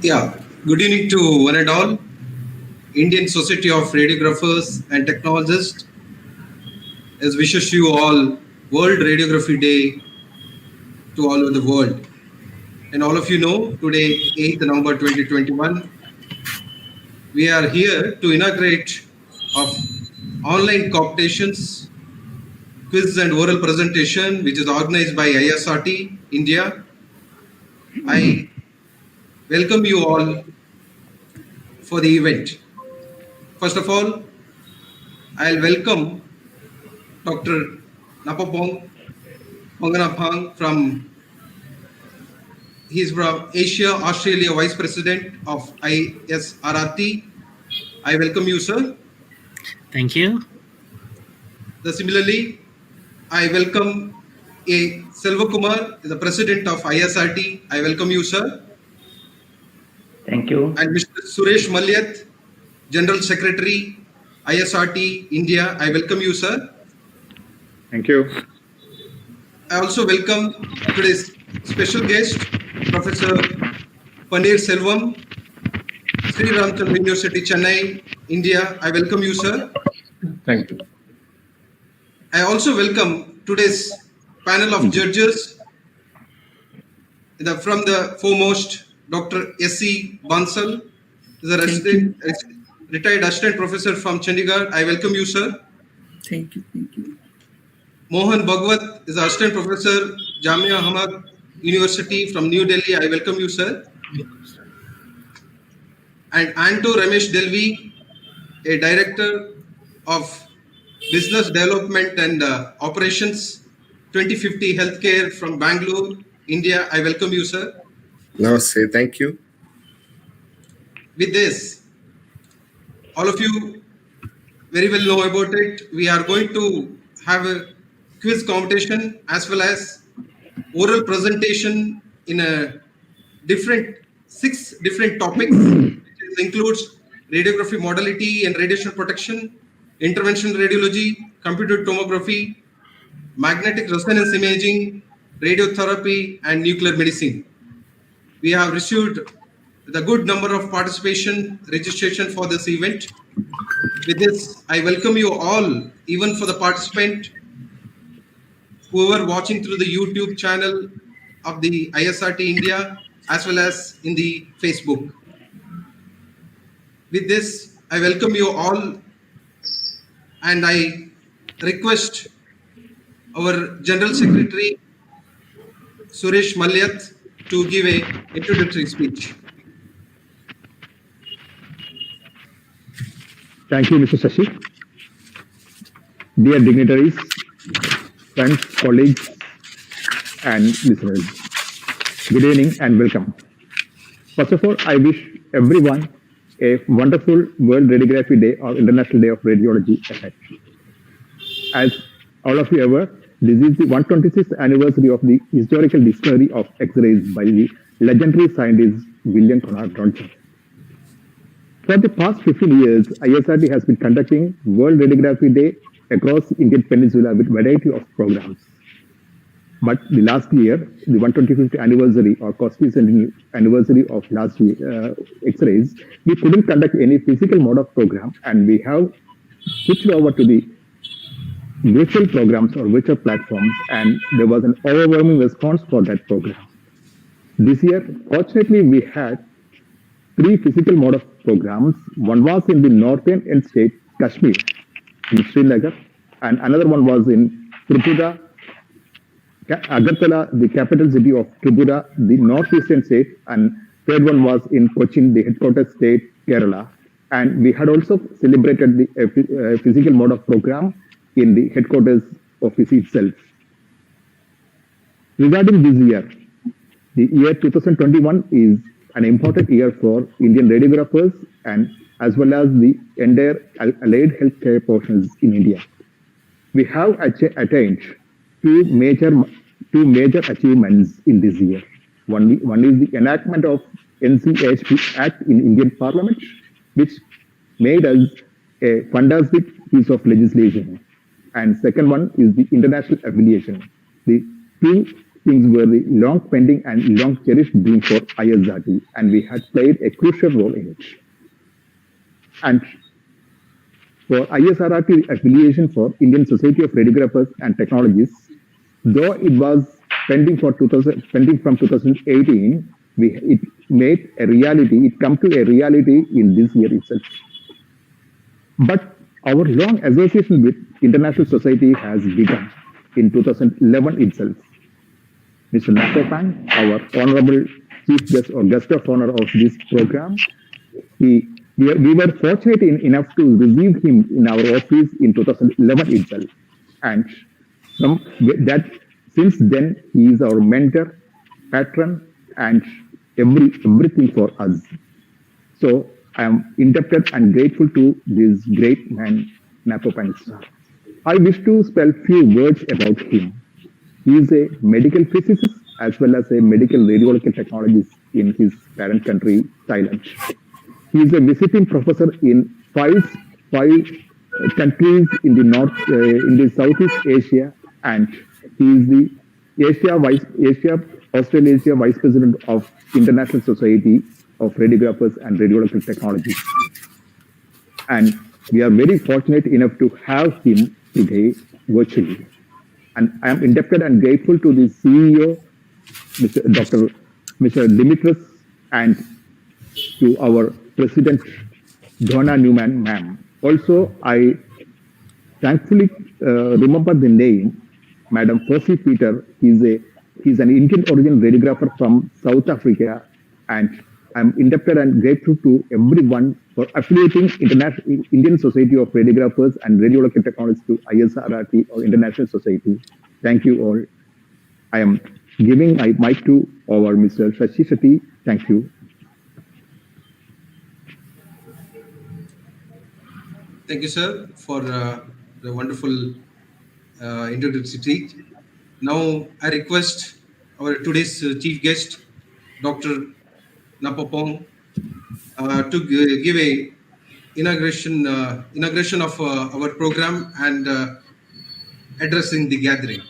Yeah, good evening to one and all. Indian Society of Radiographers and Technologists as wishes you all World Radiography Day to all over the world. And all of you know, today, 8th November 2021, we are here to inaugurate of online competitions, quiz and oral presentation, which is organized by Isrt India. I welcome you all for the event. First of all, I'll welcome Dr. Napapong Manganapang he's from Asia, Australia, Vice President of Isrt. I welcome you, sir. Thank you. Similarly, I welcome A. Selvakumar, the President of Isrt. I welcome you, sir. Thank you. And Mr. Suresh Malyath, General Secretary, Isrt India. I welcome you, sir. Thank you. I also welcome today's special guest, Professor Paneer Selvam, Sri Ramchandra University, Chennai, India. I welcome you, sir. Thank you. I also welcome today's panel of judges. From the foremost, Dr. S.C. Bansal, the retired assistant professor from Chandigarh. I welcome you, sir. Thank you. Thank you. Mohan Bhagwat is assistant professor, Jamia Ahmad University from New Delhi. I welcome you, sir. And Anto Ramesh Delvi, a director of business development and operations, 2050 Healthcare from Bangalore, India. I welcome you, sir. Namaste. Thank you. With this, all of you very well know about it. We are going to have a quiz competition as well as oral presentation in six different topics, which includes radiography modality and radiation protection, interventional radiology, computed tomography, magnetic resonance imaging, radiotherapy, and nuclear medicine. We have received the good number of registration for this event. With this, I welcome you all, even for the participant, whoever watching through the YouTube channel of the Isrt India, as well as in the Facebook. With this, I welcome you all, and I request our General Secretary, Suresh Malyath, to give an introductory speech. Thank you, Mr. Shashi. Dear dignitaries, friends, colleagues, and listeners, good evening and welcome. First of all, I wish everyone a wonderful World Radiography Day or International Day of Radiology ahead. As all of you aware, this is the 126th anniversary of the historical discovery of X-rays by the legendary scientist William Conrad Röntgen. For the past 15 years, ISRT has been conducting World Radiography Day across Indian Peninsula with a variety of programs. But the last year, the 125th anniversary or coincident anniversary of last year X-rays, we couldn't conduct any physical mode of program, and we have switched over to the virtual programs or virtual platforms, and there was an overwhelming response for that program. This year, fortunately, we had 3 physical mode of programs. One was in the northern end state, Kashmir, in Srinagar, and another one was in Tripura, Agartala, the capital city of Tripura, the northeastern state, and third one was in Cochin, the headquarters state, Kerala. And we had also celebrated the physical mode of program in the headquarters office itself. Regarding this year, the year 2021 is an important year for Indian radiographers and as well as the entire allied healthcare portions in India. We have attained two major achievements in this year. One is the enactment of NCHP Act in Indian Parliament, which made us a fantastic piece of legislation. And second one is the international affiliation. The two things were the long pending and long cherished dream for ISRT, and we had played a crucial role in it. And for ISRT affiliation for Indian Society of Radiographers and Technologists, though it was pending from 2018, it made a reality. It come to a reality in this year itself. But our long association with International Society has begun in 2011 itself. Mr. Nakopan, our honorable chief guest or guest of honor of this program, we were fortunate enough to receive him in our office in 2011 itself. And from that, since then, he is our mentor, patron, and everything for us. So I am indebted and grateful to this great man, Nakopan sir. I wish to spell few words about him. He is a medical physicist as well as a medical radiological technologist in his parent country, Thailand. He is a visiting professor in five countries in the Southeast Asia, and he is the Australasia Vice President of International Society of Radiographers and Radiological Technologists. And we are very fortunate enough to have him today virtually. And I am indebted and grateful to the CEO, Mr. Dimitris, and to our President, Donna Newman, ma'am. Also, I thankfully remember the name, Madam Percy Peter. He's an Indian origin radiographer from South Africa, and I'm indebted and grateful to everyone for affiliating Indian Society of Radiographers and Radiological Technologists to ISRT or International Society. Thank you all. I am giving my mic to our Mr. Shashi Shetty. Thank you. Thank you, sir, for the wonderful introductory speech. Now, I request our today's chief guest, Dr. Napopong, to give a inauguration of our program and addressing the gathering.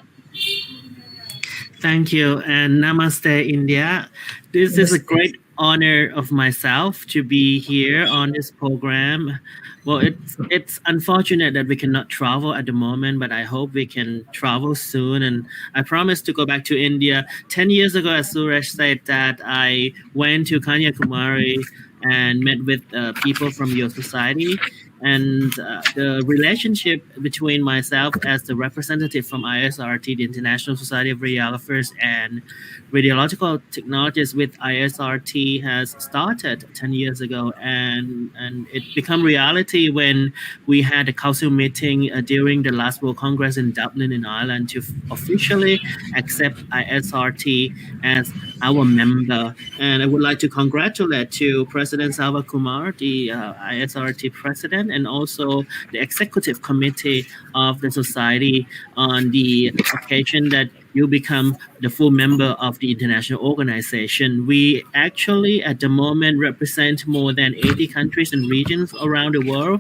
Thank you, and Namaste, India. This is a great honor of myself to be here on this program. Well, it's unfortunate that we cannot travel at the moment, but I hope we can travel soon. And I promise to go back to India. 10 years ago, as Suresh said, that I went to Kanyakumari and met with people from your society. And the relationship between myself as the representative from ISRT, the International Society of Radiographers and Radiological Technologists with ISRT has started 10 years ago. And it became reality when we had a council meeting during the last World Congress in Dublin in Ireland to officially accept ISRT as our member. And I would like to congratulate to President Salva Kumar, the ISRT president, and also the executive committee of the society on the occasion that you become the full member of the international organization. We actually, at the moment, represent more than 80 countries and regions around the world,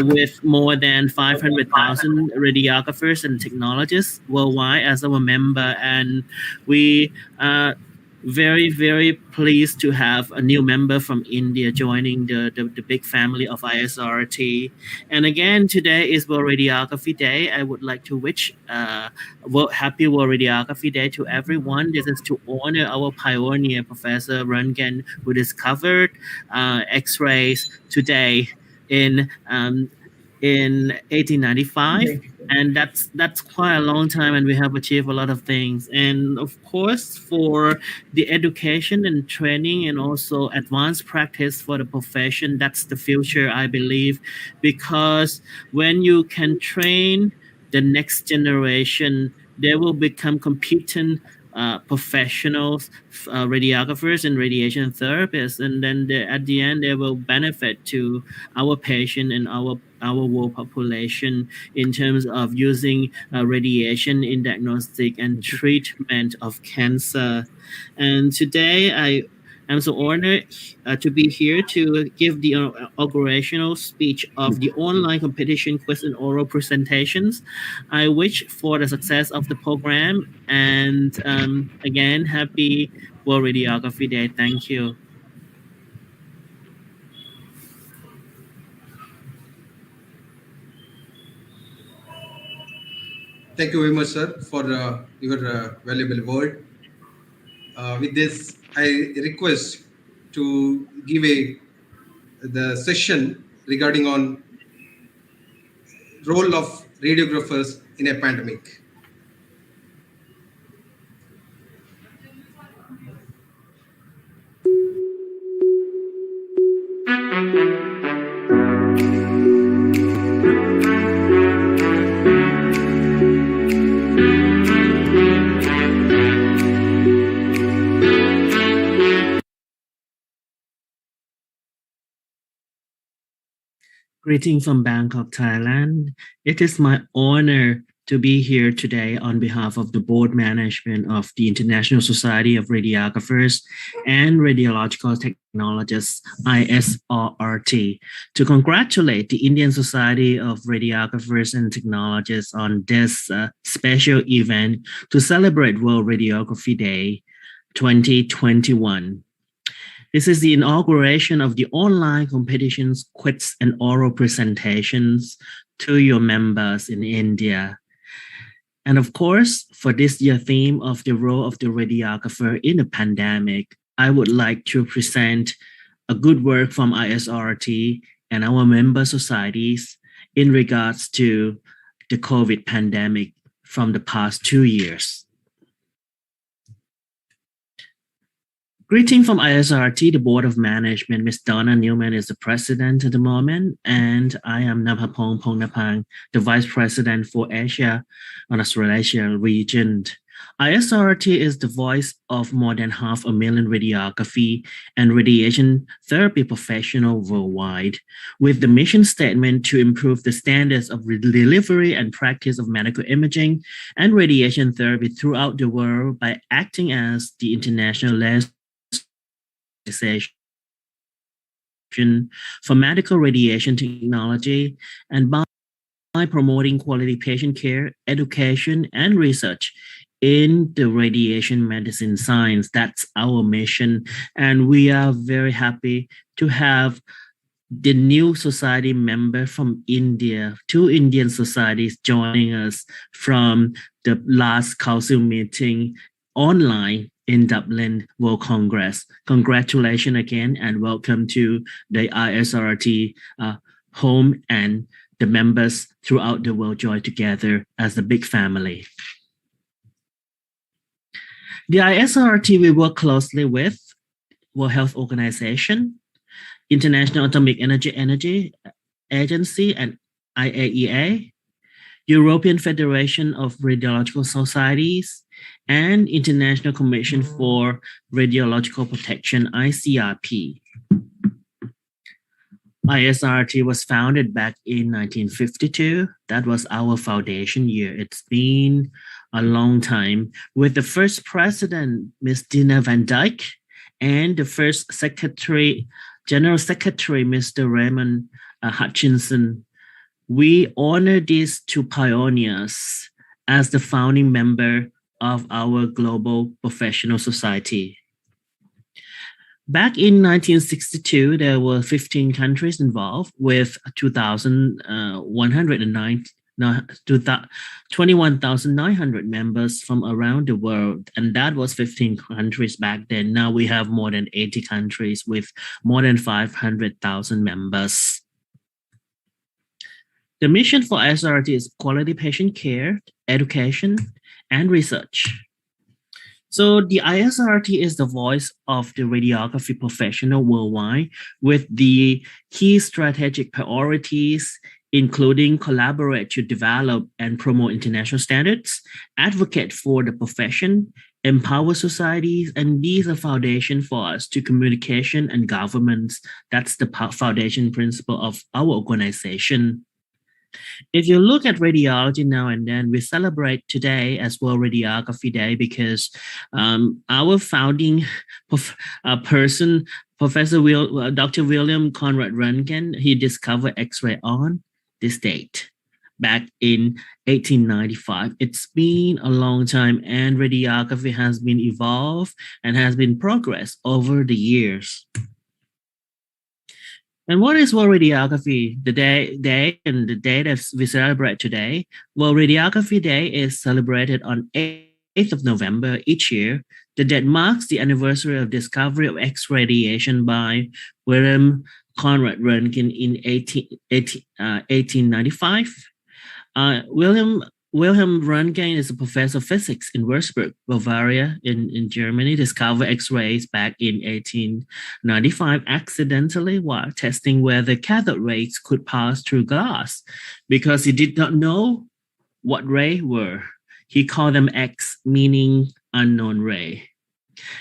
with more than 500,000 radiographers and technologists worldwide as our member. And we are very, very pleased to have a new member from India joining the big family of ISRT. And again, today is World Radiography Day. I would like to wish happy World Radiography Day to everyone. This is to honor our pioneer, Professor Röntgen, who discovered X-rays today in 1895. And that's quite a long time, and we have achieved a lot of things. And of course, for the education and training and also advanced practice for the profession, that's the future, I believe, because when you can train the next generation, they will become competent professionals, radiographers and radiation therapists, and then at the end they will benefit to our patient and our world population in terms of using radiation in diagnostic and treatment of cancer. And today I'm so honored to be here to give the inaugurational speech of the online competition quiz and oral presentations. I wish for the success of the program, and again, happy World Radiography Day. Thank you. Thank you very much, sir, for your valuable word. With this, I request to give the session regarding on role of radiographers in a pandemic. Greeting from Bangkok, Thailand. It is my honor to be here today on behalf of the board management of the International Society of Radiographers and Radiological Technologists, ISRT, to congratulate the Indian Society of Radiographers and Technologists on this special event to celebrate World Radiography Day 2021. This is the inauguration of the online competitions, quiz, and oral presentations to your members in India. And of course, for this year's theme of the role of the radiographer in a pandemic, I would like to present a good work from ISRT and our member societies in regards to the COVID pandemic from the past 2 years. Greeting from ISRT, the Board of Management. Ms. Donna Newman is the president at the moment, and I am Napapong Pongnapang, the vice president for Asia and Australasia region. ISRT is the voice of more than 500,000 radiography and radiation therapy professionals worldwide, with the mission statement to improve the standards of delivery and practice of medical imaging and radiation therapy throughout the world by acting as the international for medical radiation technology and by promoting quality patient care, education, and research in the radiation medicine science. That's our mission. And we are very happy to have the new society member from India, 2 Indian societies joining us from the last council meeting online in Dublin World Congress. Congratulations again and welcome to the ISRT home, and the members throughout the world join together as a big family. The ISRT will work closely with World Health Organization, International Atomic Energy Agency and IAEA, European Federation of Radiological Societies, and International Commission for Radiological Protection, ICRP. ISRT was founded back in 1952. That was our foundation year. It's been a long time, with the first president, Ms. Dina Van Dyke, and the first General Secretary, Mr. Raymond Hutchinson. We honor these 2 pioneers as the founding member of our global professional society. Back in 1962, there were 15 countries involved with 21,900 members from around the world. And that was 15 countries back then. Now we have more than 80 countries with more than 500,000 members. The mission for ISRT is quality patient care, education, and research. So the ISRT is the voice of the radiography professional worldwide, with the key strategic priorities, including collaborate to develop and promote international standards, advocate for the profession, empower societies, and these are foundation for us to communication and governments. That's the foundation principle of our organization. If you look at radiology now and then, we celebrate today as World Radiography Day because our founding person, Dr. William Conrad Röntgen, he discovered X-ray on this date back in 1895. It's been a long time, and radiography has been evolved and has been progressed over the years. And what is World Radiography? The day and the day that we celebrate today. World Radiography Day is celebrated on 8th of November each year. The date marks the anniversary of discovery of X-radiation by William Conrad Röntgen in 1895. Wilhelm Röntgen is a professor of physics in Würzburg, Bavaria, in Germany, discovered X-rays back in 1895 accidentally while testing whether cathode rays could pass through glass because he did not know what ray were. He called them X, meaning unknown ray.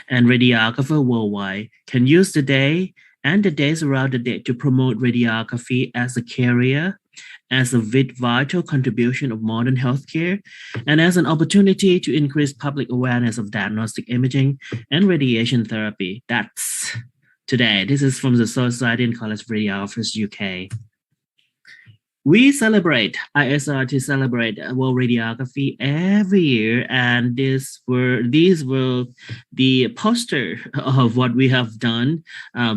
And radiographers worldwide can use the day and the days around the day to promote radiography as a career, as a vital contribution of modern healthcare, and as an opportunity to increase public awareness of diagnostic imaging and radiation therapy. That's today. This is from the Society and College of Radiographers, UK. We celebrate, ISRT celebrate World Radiography every year, and these were the poster of what we have done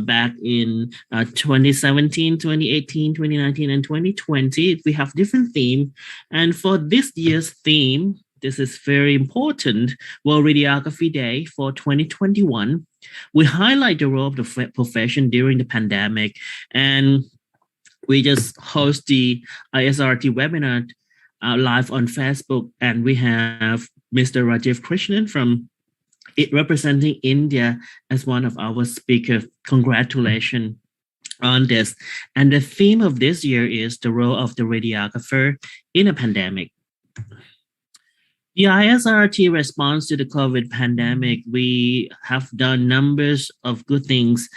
back in 2017, 2018, 2019, and 2020. We have different themes, and for this year's theme, this is very important, World Radiography Day for 2021. We highlight the role of the profession during the pandemic, and we just host the ISRT webinar live on Facebook, and we have Mr. Rajiv Krishnan from representing India as one of our speakers. Congratulations on this. And the theme of this year is the role of the radiographer in a pandemic. The ISRT response to the COVID pandemic, we have done numbers of good things,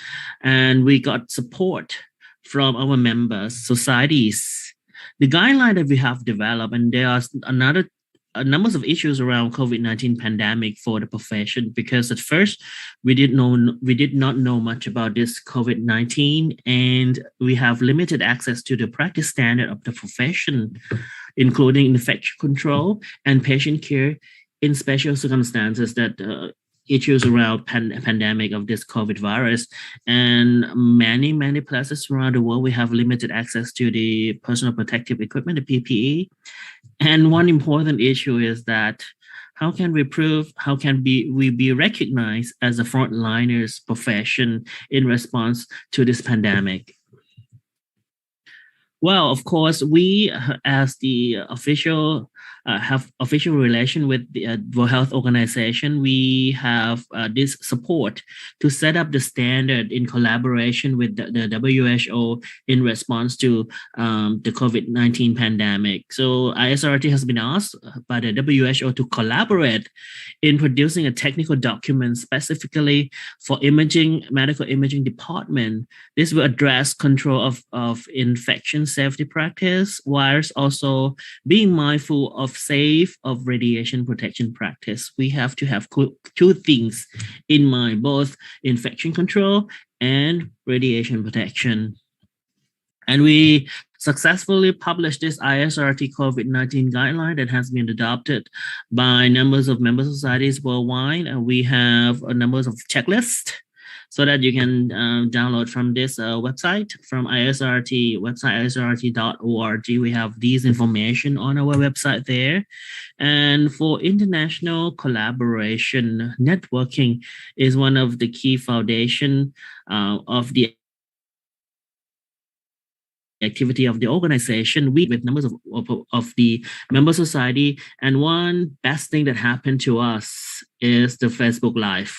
and we got support from our members, societies. The guideline that we have developed, and there are numbers of issues around COVID-19 pandemic for the profession, because at first we did not know much about this COVID-19, and we have limited access to the practice standard of the profession, including infection control and patient care in special circumstances that issues around pandemic of this COVID virus. And many places around the world, we have limited access to the personal protective equipment, the PPE. And one important issue is that how can we be recognized as a frontliners profession in response to this pandemic? Well, of course, we as the official have official relation with the World Health Organization. We have this support to set up the standard in collaboration with the WHO in response to the COVID-19 pandemic. So ISRT has been asked by the WHO to collaborate in producing a technical document specifically for medical imaging department. This will address control of infection safety practice, whilst also being mindful of radiation protection practice. We have to have two things in mind, both infection control and radiation protection. And we successfully published this ISRT COVID-19 guideline that has been adopted by numbers of member societies worldwide. And we have a numbers of checklists so that you can download from this website, from ISRT website, isrt.org. We have these information on our website there. And for international collaboration, networking is one of the key foundation of the activity of the organization. We with numbers of the member society, and one best thing that happened to us is the Facebook Live.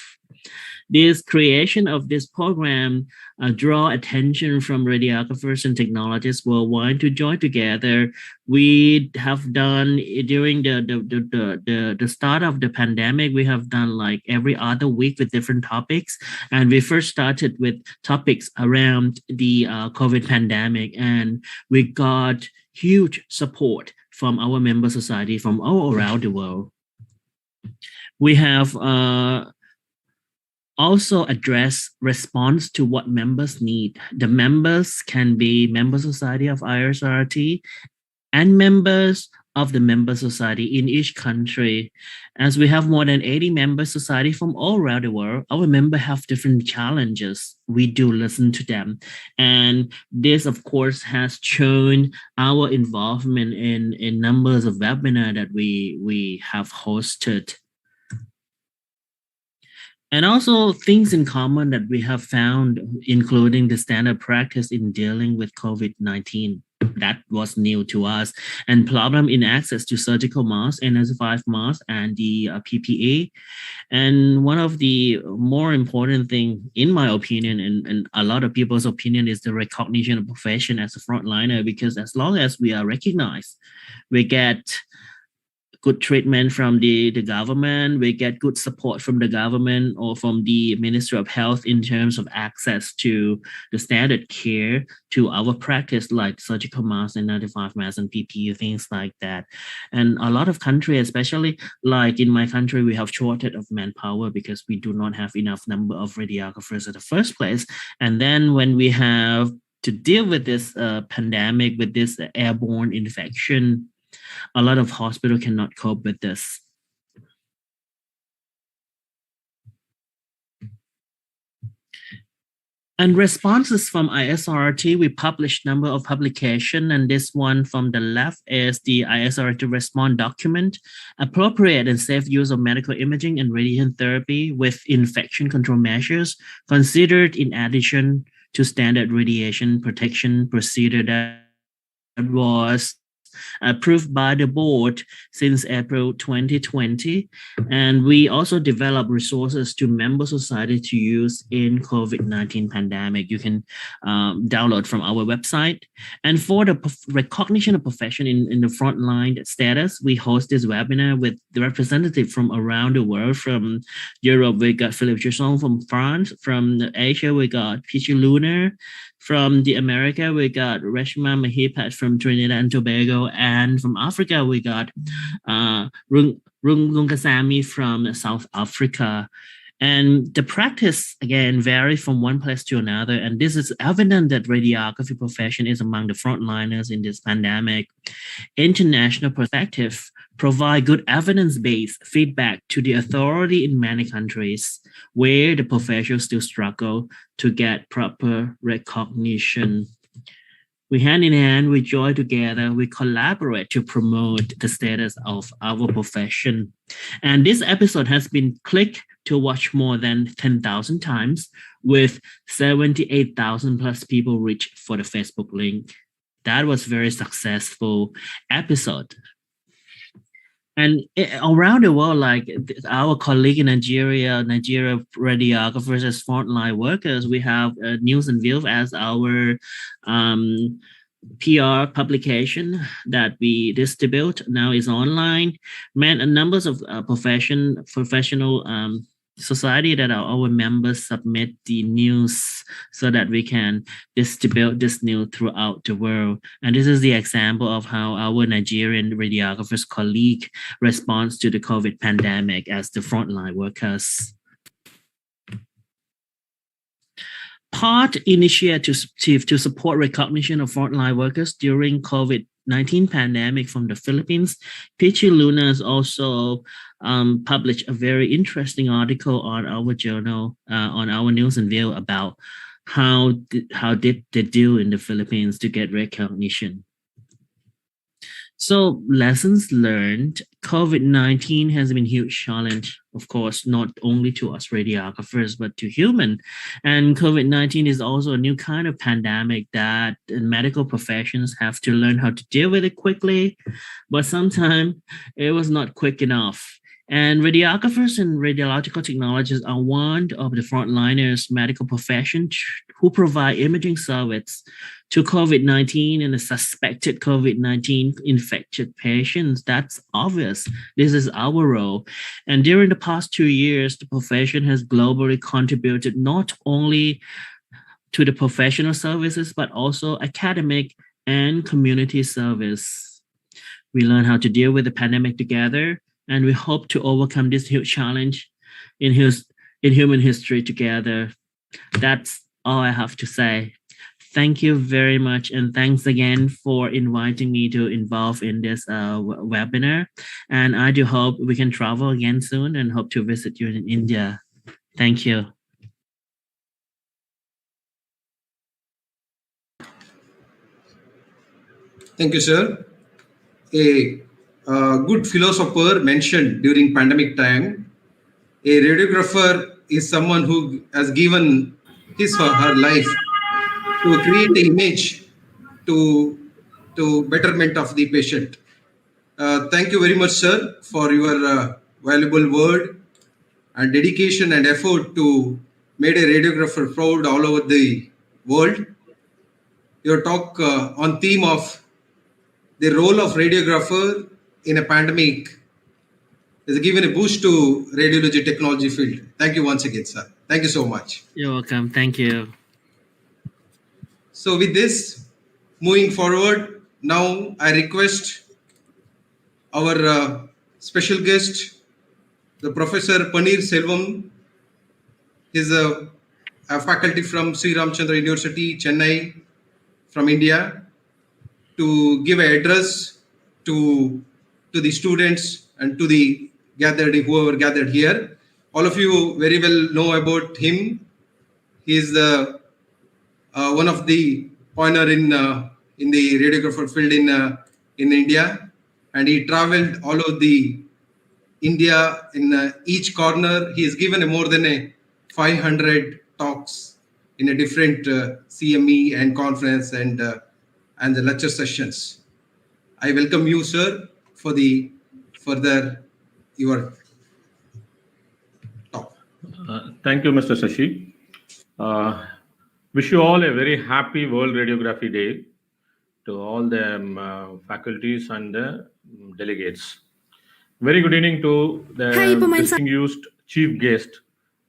This creation of this program draw attention from radiographers and technologists worldwide to join together. We have done during the start of the pandemic, we have done like every other week with different topics. And we first started with topics around the COVID pandemic, and we got huge support from our member society from all around the world. We have also addressed response to what members need. The members can be member society of ISRT and members of the member society in each country. As we have more than 80 member society from all around the world, our members have different challenges. We do listen to them. And this, of course, has shown our involvement in numbers of webinars that we have hosted. And also things in common that we have found, including the standard practice in dealing with COVID-19. That was new to us, and problem in access to surgical masks, N95 masks, and the PPE. And one of the more important thing, in my opinion, and a lot of people's opinion, is the recognition of profession as a frontliner, because as long as we are recognized, we get good treatment from the government, we get good support from the government or from the Ministry of Health in terms of access to the standard care to our practice, like surgical masks and N95 masks and PPE, things like that. And a lot of countries, especially like in my country, we have shortage of manpower because we do not have enough number of radiographers in the first place. And then when we have to deal with this pandemic, with this airborne infection, a lot of hospitals cannot cope with this. And responses from ISRT, we published number of publications, and this one from the left is the ISRT response document, appropriate and safe use of medical imaging and radiation therapy with infection control measures considered in addition to standard radiation protection procedure that was approved by the board since April 2020. And we also develop resources to member society to use in COVID-19 pandemic. You can download from our website. And for the recognition of profession in the frontline status, we host this webinar with the representative from around the world. From Europe, we got Philippe Jusson. From France, from Asia, we got Pichi Lunar. From the America, we got Reshma Mahipat from Trinidad and Tobago. And from Africa, we got Rungasami from South Africa. And the practice, again, varies from one place to another. And this is evident that radiography profession is among the frontliners in this pandemic. International perspective provide good evidence-based feedback to the authority in many countries where the professionals still struggle to get proper recognition. We hand in hand, we join together, we collaborate to promote the status of our profession. And this episode has been clicked to watch more than 10,000 times, with 78,000 plus people reached for the Facebook link. That was very successful episode. And around the world, like our colleague in Nigeria radiographers as frontline workers, we have News and View as our PR publication that we distribute. Now is online. Numbers of professional society that our members submit the news so that we can distribute this news throughout the world. And this is the example of how our Nigerian radiographers colleague responds to the COVID pandemic as the frontline workers. Part initiative to support recognition of frontline workers during COVID-19 pandemic from the Philippines. Pichi Luna has also published a very interesting article on our journal, on our News and View, about how did they do in the Philippines to get recognition. So lessons learned, COVID-19 has been a huge challenge, of course, not only to us radiographers, but to human. And COVID-19 is also a new kind of pandemic that medical professions have to learn how to deal with it quickly, but sometimes it was not quick enough. And radiographers and radiological technologists are one of the frontliners medical profession who provide imaging service to COVID-19 and the suspected COVID-19 infected patients. That's obvious. This is our role. And during the past 2 years, the profession has globally contributed not only to the professional services, but also academic and community service. We learn how to deal with the pandemic together, and we hope to overcome this huge challenge in human history together. That's all I have to say. Thank you very much, and thanks again for inviting me to involve in this webinar. And I do hope we can travel again soon and hope to visit you in India. Thank you. Thank you, sir. A good philosopher mentioned during pandemic time, a radiographer is someone who has given his or her life to create an image to betterment of the patient. Thank you very much, sir, for your valuable word and dedication and effort to make a radiographer proud all over the world. Your talk on theme of the role of radiographer in a pandemic has given a boost to radiology technology field. Thank you once again, sir. Thank you so much. You're welcome. Thank you. So with this, moving forward, now I request our special guest, the Professor Paneer Selvam. He's a faculty from Sri Ramchandra University, Chennai, from India, to give an address to the students and to the whoever gathered here. All of you very well know about him. He is the one of the pioneer in the radiographer field in India, and he traveled all over the India. In each corner, he has given more than 500 talks in a different CME and conference and the lecture sessions. I welcome you, sir, for the further your talk. Thank you, Mr. Sashi. Wish you all a very happy World Radiography Day to all the faculties and the delegates. Very good evening to the distinguished chief guest,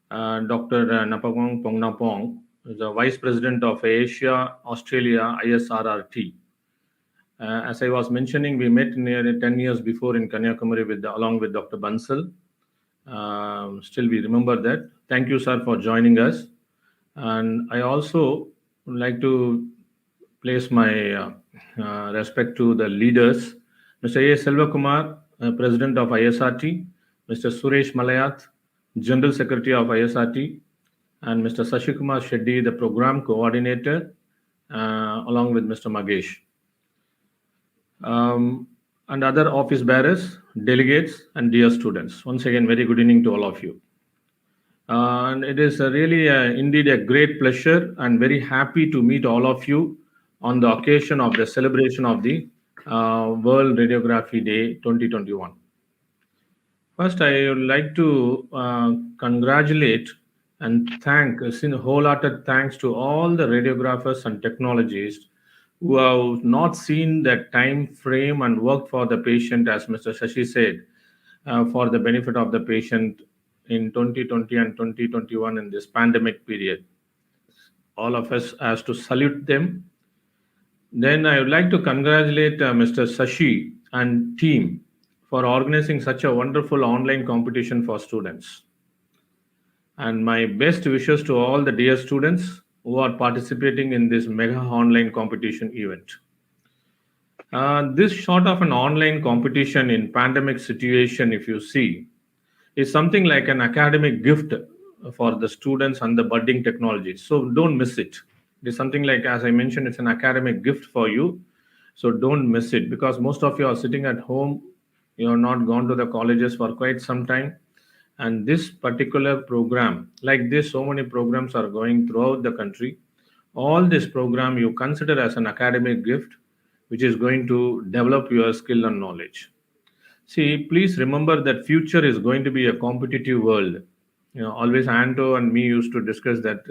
Dr. Napagong Pongnapong, the Vice President of Asia, Australia, ISRRT. As I was mentioning, we met nearly 10 years before in Kanyakumari along with Dr. Bansal. Still, we remember that. Thank you, sir, for joining us. And I also would like to place my respect to the leaders, Mr. A. Selvakumar, President of ISRT, Mr. Suresh Malayat, General Secretary of ISRT, and Mr. Sashikumar Shetty, the Program Coordinator, along with Mr. Magesh. And other office bearers, delegates, and dear students. Once again, very good evening to all of you. And it is really indeed a great pleasure and very happy to meet all of you on the occasion of the celebration of the World Radiography Day 2021. First, I would like to congratulate and thank, wholehearted thanks to all the radiographers and technologists who have not seen that time frame and worked for the patient, as Mr. Shashi said, for the benefit of the patient in 2020 and 2021 in this pandemic period. All of us has to salute them. Then I would like to congratulate Mr. Sashi and team for organizing such a wonderful online competition for students. And my best wishes to all the dear students who are participating in this mega online competition event. This sort of an online competition in pandemic situation, if you see, is something like an academic gift for the students and the budding technologies. So don't miss it. It is something like, as I mentioned, it's an academic gift for you. So don't miss it, because most of you are sitting at home. You have not gone to the colleges for quite some time. And this particular program, like this, so many programs are going throughout the country. All this program you consider as an academic gift, which is going to develop your skill and knowledge. See, please remember that future is going to be a competitive world. Always Anto and me used to discuss that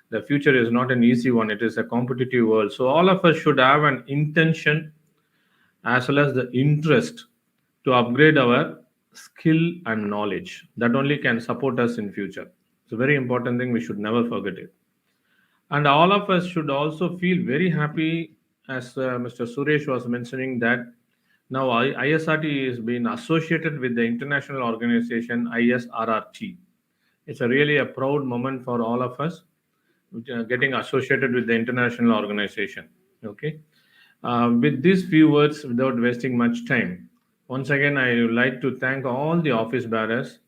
the future is not an easy one. It is a competitive world. So all of us should have an intention as well as the interest to upgrade our skill and knowledge. That only can support us in future. It's a very important thing. We should never forget it. And all of us should also feel very happy as Mr. Suresh was mentioning that now ISRT is being associated with the international organization ISRRT. It's really a proud moment for all of us getting associated with the international organization. Okay. With these few words, without wasting much time, once again, I would like to thank all the office bearers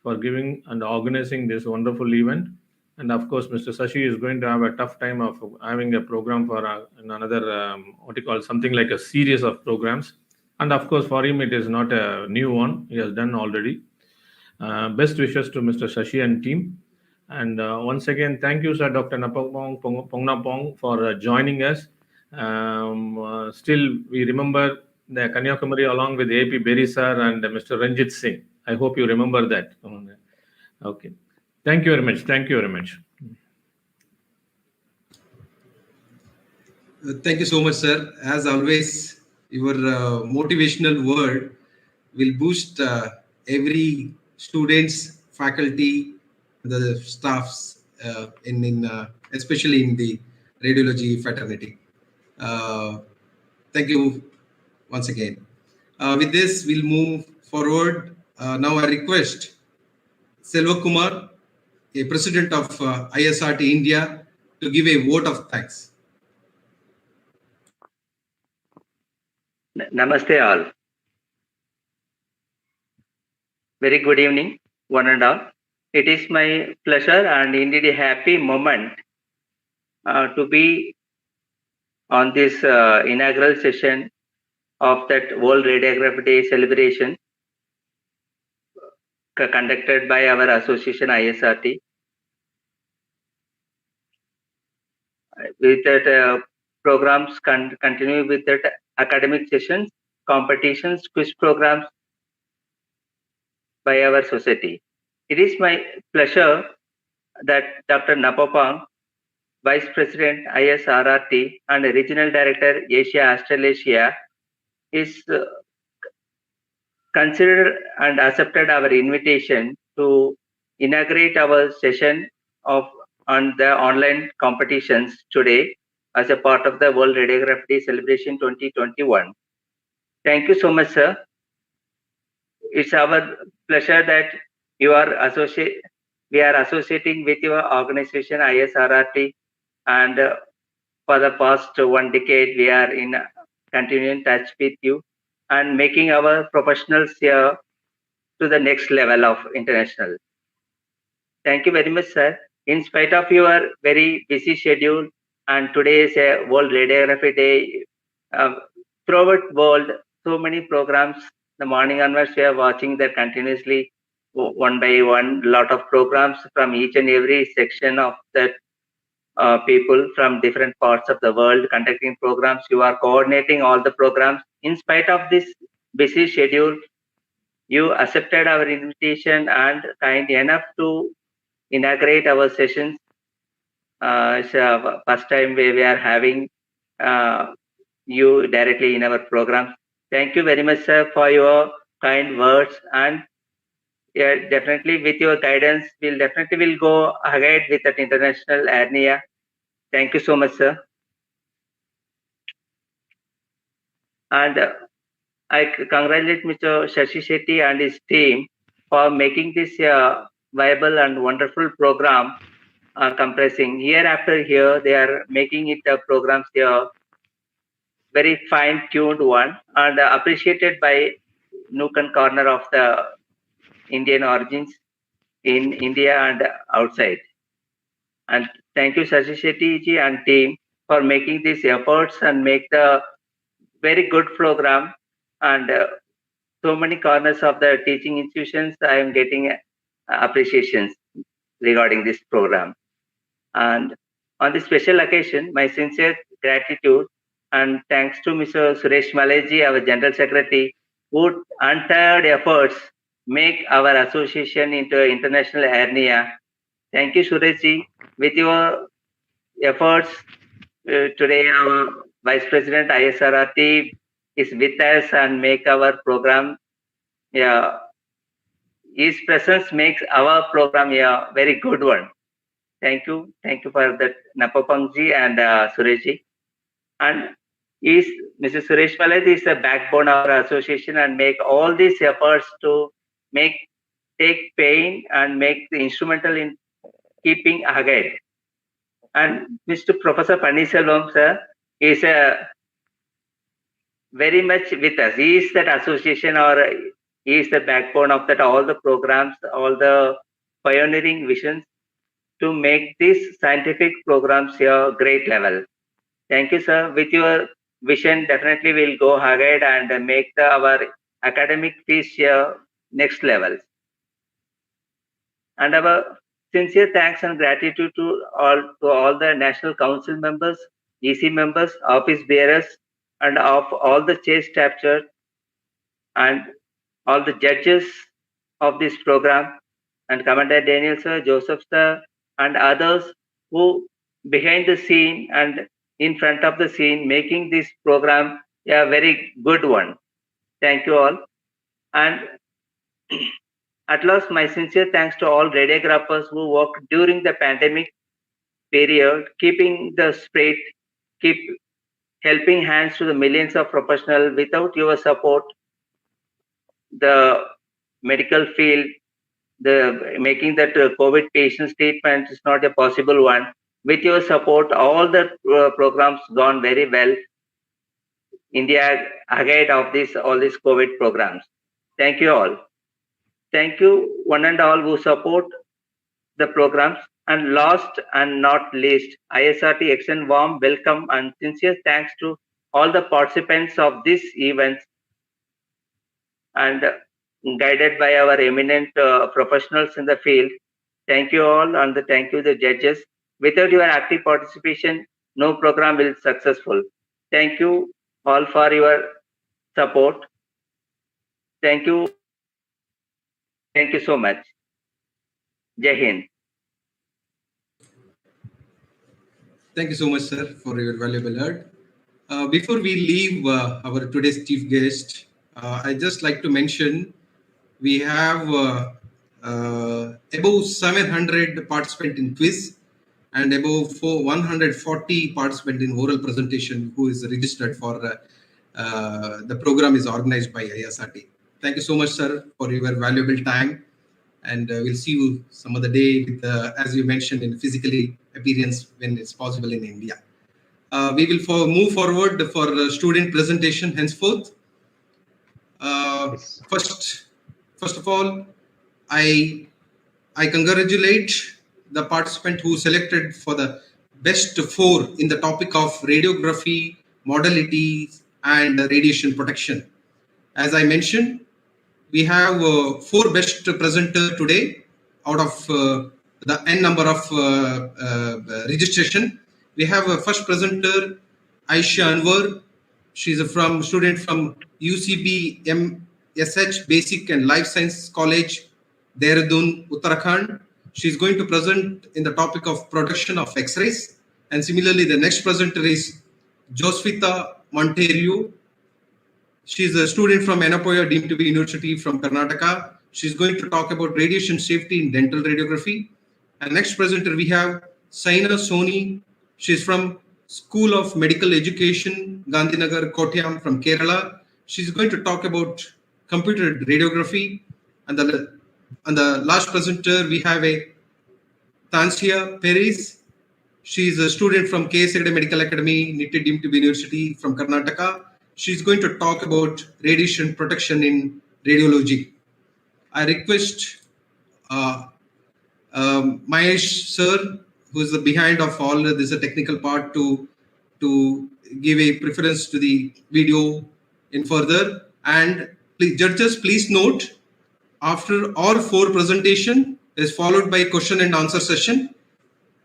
for giving and organizing this wonderful event. And of course, Mr. Sashi is going to have a tough time of having a program for another, what you call something like a series of programs. And of course, for him, it is not a new one. He has done already. Best wishes to Mr. Sashi and team. And once again, thank you, Sir Dr. Napong Pongnapong, for joining us. Still, we remember the Kanyakumari along with AP Berry sir and Mr. Ranjit Singh. I hope you remember that. Okay. Thank you very much. Thank you very much. Thank you so much, sir. As always, your motivational word will boost every students, faculty, the staffs especially in the radiology fraternity. Thank you once again. With this, we'll move forward. Now I request Selva Kumar, a president of ISRT India, to give a vote of thanks. Namaste all. Very good evening, one and all. It is my pleasure and indeed a happy moment to be on this inaugural session of that World Radiography Day celebration conducted by our association ISRT. With that programs continue with that academic sessions, competitions, quiz programs by our society. It is my pleasure that Dr. Napopang, Vice President ISRRT and Regional Director Asia Australasia, is considered and accepted our invitation to inaugurate our session on the online competitions today as a part of the World Radiography Day Celebration 2021. Thank you so much, sir. It's our pleasure that we are associating with your organization ISRRT, and for the past 1 decade we are in continuing touch with you and making our professionals here to the next level of international. Thank you very much, sir. In spite of your very busy schedule, and today is a World Radiography Day, throughout world, so many programs. The morning onwards, we are watching that continuously, one by one, lot of programs from each and every section of that people from different parts of the world conducting programs. You are coordinating all the programs. In spite of this busy schedule, you accepted our invitation and kind enough to inaugurate our sessions. So first time we are having you directly in our program. Thank you very much, sir, for your kind words, and yeah, definitely with your guidance, we'll definitely go ahead with that international hernia. Thank you so much, sir. And I congratulate Mr. Shashi Shetty and his team for making this viable and wonderful program compressing year after year. They are making it programs here very fine-tuned one and appreciated by nook and corner of the Indian origins in India and outside. And thank you, Shashi Shetty ji and team, for making these efforts and make the very good program. And so many corners of the teaching institutions, I am getting appreciations regarding this program. And on this special occasion, my sincere gratitude and thanks to Mr. Suresh Malaji, our General Secretary, who untired efforts make our association into international hernia. Thank you, Sureshji. With your efforts, today our Vice President ISRRT is with us and make our program. Yeah, his presence makes our program a very good one. Thank you for that, Napopangji and Sureshji. And is Mr. Suresh Malad is the backbone of our association and make all these efforts to take pain and make the instrumental in keeping ahead. And Mr. Professor Panniselvam sir is very much with us. He is that association, or he is the backbone of that all the programs, all the pioneering visions to make these scientific programs a great level. Thank you, sir. With your vision, definitely we'll go ahead and make our academic fees next levels. And our sincere thanks and gratitude to all the National Council members, EC members, office bearers, and of all the chair chapter and all the judges of this program, and Commander Daniel sir, Joseph sir, and others who behind the scene and in front of the scene making this program a very good one. Thank you all. And at last, my sincere thanks to all radiographers who worked during the pandemic period, keeping the spirit, keep helping hands to the millions of professionals. Without your support, the medical field, the making that COVID patient treatment is not a possible one. With your support, all the programs gone very well. India ahead of all these COVID programs. Thank you all. Thank you one and all who support the programs. And last and not least, ISRT extend warm welcome and sincere thanks to all the participants of this event and guided by our eminent professionals in the field. Thank you all, and thank you the judges. Without your active participation, no program will be successful. Thank you all for your support. Thank you. Thank you so much. Jai Hind. Thank you so much, sir, for your valuable word. Before we leave our today's chief guest, I just like to mention we have above 700 participants in quiz and above 140 participants in oral presentation who is registered for the program is organized by ISRT. Thank you so much, sir, for your valuable time. And we'll see you some other day with, as you mentioned, in physically appearance when it's possible in India. We will move forward for student presentation henceforth. First of all, I congratulate the participant who selected for the best 4 in the topic of radiography, modalities, and radiation protection. As I mentioned, we have 4 best presenter today out of the N number of registration. We have a first presenter, Aisha Anwar. She's a student from UCB MSH Basic and Life Science College, Dehradun, Uttarakhand. She's going to present in the topic of production of X-rays. And similarly, the next presenter is Josvita Monterio. She's a student from Anapoya deemed to be University from Karnataka. She's going to talk about radiation safety in dental radiography. And next presenter, we have Saina Soni. She's from School of Medical Education, Gandhinagar, Kottayam from Kerala. She's going to talk about computer radiography. And the last presenter, we have a Tansia Perez. She's a student from KSAD Medical Academy, NITI deemed to be University from Karnataka. She's going to talk about radiation protection in radiology. I request Mahesh sir, who is the behind of all this technical part, to give a preference to the video in further. And please, judges, please note, after all 4 presentation is followed by question and answer session.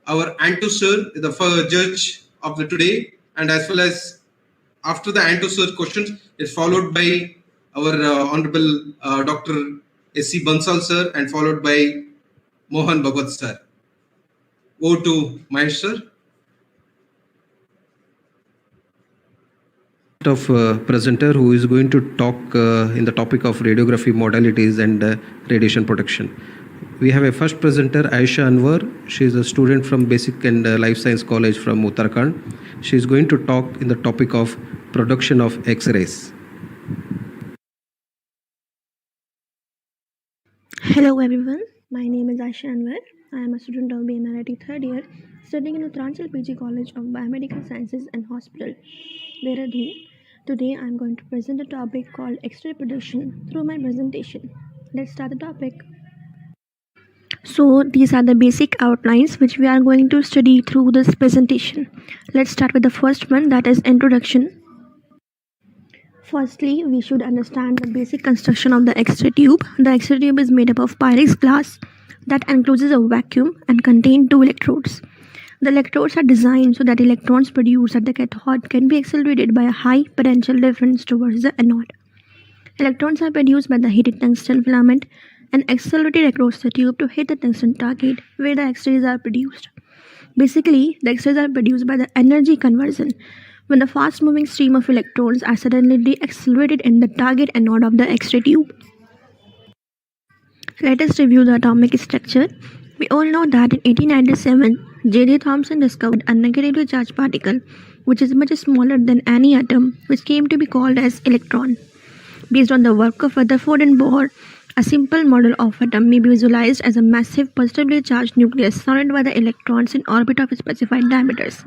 Our Anto sir is the first judge of the today, and as well as after the Anto sir questions is followed by our Honorable Dr. S.C. Bansal sir and followed by Mohan Bhagwat sir. Over to Mahesh sir. Of presenter who is going to talk in the topic of radiography modalities and radiation protection. We have a first presenter, Aisha Anwar. She is a student from Basic and Life Science College from Uttarakhand. She is going to talk in the topic of production of X-rays. Hello everyone, my name is Aisha Anwar. I am a student of BMRIT third year studying in Uttaranchal PG College of Biomedical Sciences and Hospital, Dehradun. Today I am going to present a topic called X-ray production through my presentation. Let's start the topic. So these are the basic outlines which we are going to study through this presentation. Let's start with the first one, that is introduction. Firstly, we should understand the basic construction of the X-ray tube. The X-ray tube is made up of Pyrex glass that encloses a vacuum and contain two electrodes. The electrodes are designed so that electrons produced at the cathode can be accelerated by a high potential difference towards the anode. Electrons are produced by the heated tungsten filament and accelerated across the tube to hit the tungsten target where the X-rays are produced. Basically, the X-rays are produced by the energy conversion when the fast-moving stream of electrons are suddenly deaccelerated in the target anode of the X-ray tube. Let us review the atomic structure. We all know that in 1897, J.J. Thomson discovered a negatively charged particle which is much smaller than any atom, which came to be called as electron. Based on the work of Rutherford and Bohr, a simple model of atom may be visualized as a massive positively charged nucleus surrounded by the electrons in orbit of specified diameters.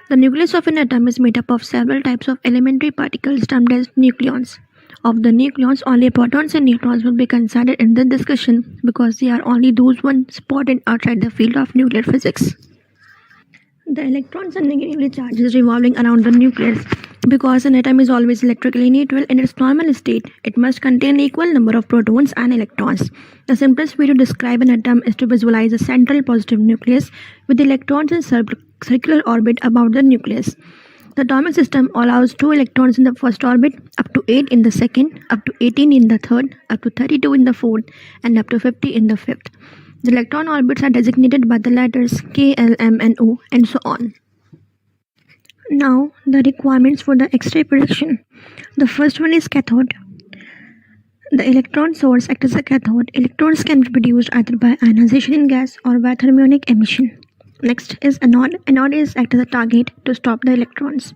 The nucleus of an atom is made up of several types of elementary particles termed as nucleons. Of the nucleons, only protons and neutrons will be considered in the discussion because they are only those ones spotted outside the field of nuclear physics. The electrons are negatively charged revolving around the nucleus. Because an atom is always electrically neutral in its normal state, it must contain an equal number of protons and electrons. The simplest way to describe an atom is to visualize a central positive nucleus with electrons in circular orbit about the nucleus. The atomic system allows 2 electrons in the first orbit, up to 8 in the second, up to 18 in the third, up to 32 in the fourth, and up to 50 in the fifth. The electron orbits are designated by the letters K, L, M, and O, and so on. Now, the requirements for the X-ray production. The first one is cathode. The electron source acts as a cathode. Electrons can be produced either by ionization in gas or by thermionic emission. Next is anode. Anode is act as a target to stop the electrons.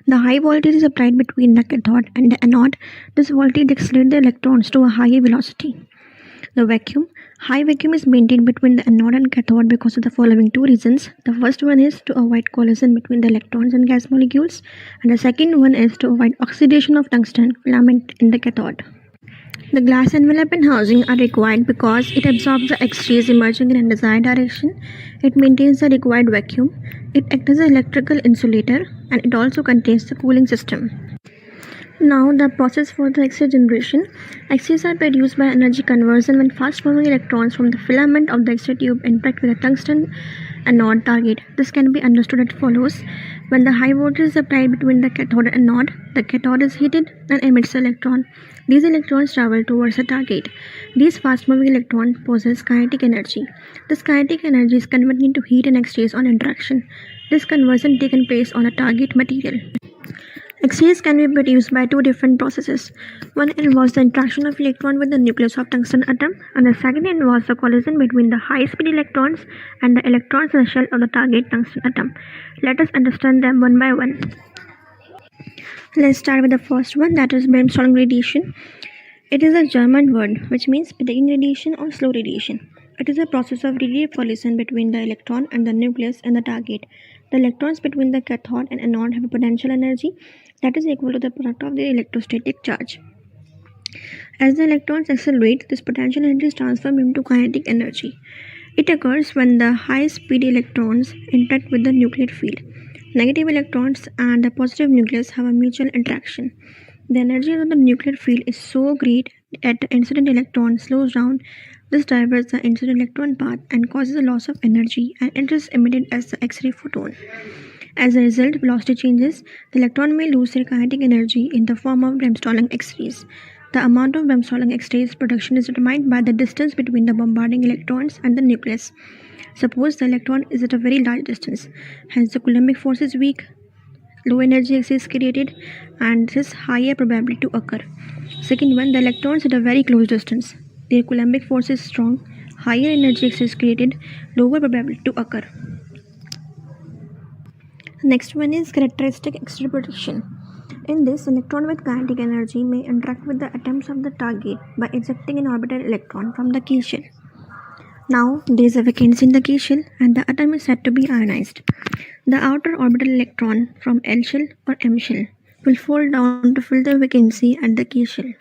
The high voltage is applied between the cathode and the anode. This voltage accelerates the electrons to a higher velocity. The vacuum. High vacuum is maintained between the anode and cathode because of the following two reasons. The first one is to avoid collision between the electrons and gas molecules, and the second one is to avoid oxidation of tungsten filament in the cathode. The glass envelope and housing are required because it absorbs the X-rays emerging in a desired direction. It maintains the required vacuum. It acts as an electrical insulator, and it also contains the cooling system. Now, the process for the X-ray generation. X-rays are produced by energy conversion when fast-moving electrons from the filament of the X-ray tube interact with a tungsten anode target. This can be understood as follows. When the high voltage is applied between the cathode and anode, the cathode is heated and emits an electron. These electrons travel towards the target. These fast-moving electrons possess kinetic energy. This kinetic energy is converted into heat and X-rays on interaction. This conversion takes place on a target material. X-rays can be produced by two different processes. One involves the interaction of electron with the nucleus of tungsten atom, and the second involves the collision between the high-speed electrons and the electrons in the shell of the target tungsten atom. Let us understand them one by one. Let's start with the first one, that is brimstone radiation. It is a German word which means pegging radiation or slow radiation. It is a process of radiative collision between the electron and the nucleus and the target. The electrons between the cathode and anode have a potential energy that is equal to the product of their electrostatic charge. As the electrons accelerate, this potential energy is transformed into kinetic energy. It occurs when the high-speed electrons interact with the nuclear field. Negative electrons and the positive nucleus have a mutual interaction. The energy of the nuclear field is so great that the incident electron slows down. This diverts the incident electron path and causes a loss of energy, and it is emitted as the X-ray photon. As a result, velocity changes. The electron may lose their kinetic energy in the form of brimstone X-rays. The amount of brimstone X-rays production is determined by the distance between the bombarding electrons and the nucleus. Suppose the electron is at a very large distance, hence the Coulombic force is weak. Low energy X is created, and this higher probability to occur. Second one, the electrons at a very close distance. Their Coulombic force is strong. Higher energy X is created, lower probability to occur. Next one is characteristic X-ray production. In this, electron with kinetic energy may interact with the atoms of the target by ejecting an orbital electron from the key shell. Now, there is a vacancy in the key shell and the atom is said to be ionized. The outer orbital electron from L shell or M shell will fall down to fill the vacancy at the key shell.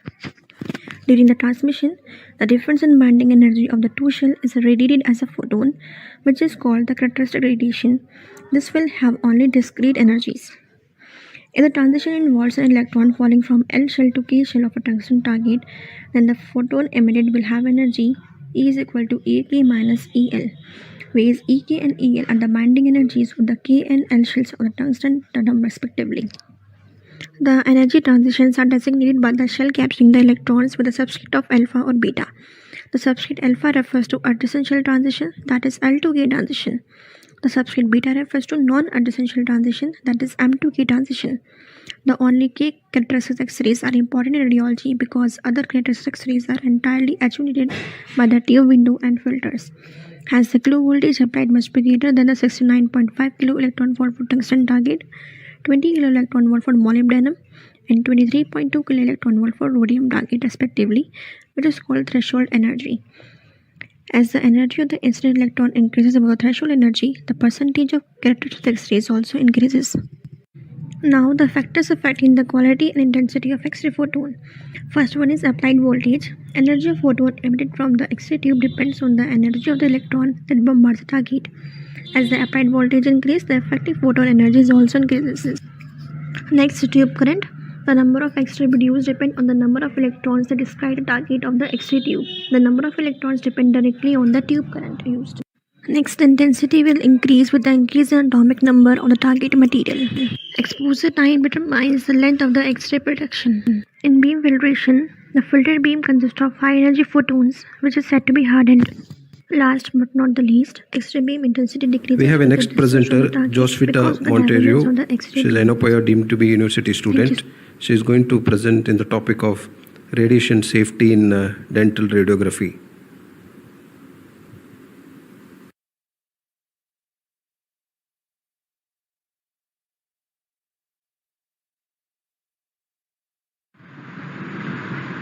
During the transmission, the difference in binding energy of the two shells is radiated as a photon, which is called the characteristic radiation. This will have only discrete energies. If the transition involves an electron falling from L shell to K shell of a tungsten target, then the photon emitted will have energy E is equal to AK minus EL, where EK and EL are the binding energies of the K and L shells of the tungsten atom respectively. The energy transitions are designated by the shell capturing the electrons with a subscript of alpha or beta. The subscript alpha refers to adjacent shell transition, that is L to K transition. The subscript beta refers to non-adjacent shell transition, that is M to K transition. The only K characteristic X-rays are important in radiology because other characteristic X-rays are entirely attenuated by the tube window and filters. Hence, the kilo voltage applied must be greater than the 69.5 kilo electron volt for tungsten target, 20 kilo electron volt for molybdenum, and 23.2 kilo electron volt for rhodium target respectively, which is called threshold energy. As the energy of the incident electron increases above the threshold energy, the percentage of characteristic X-rays also increases. Now, the factors affecting the quality and intensity of X-ray photon. First one is applied voltage. Energy of photon emitted from the X-ray tube depends on the energy of the electron that bombards the target. As the applied voltage increases, the effective photon energy also increases. Next, tube current. The number of X-ray produced depends on the number of electrons that strike the target of the X-ray tube. The number of electrons depend directly on the tube current used. Next, the intensity will increase with the increase in atomic number of the target material. Exposure time determines the length of the X-ray protection. In beam filtration, the filtered beam consists of high-energy photons, which is said to be hardened. Last but not the least, X-ray beam intensity decreases. We have a with the next distance from presenter, the target Josvita because of the Monterio. divergence of the X-ray She is beam. NOPIO deemed to be university student. She is going to present in the topic of radiation safety in dental radiography.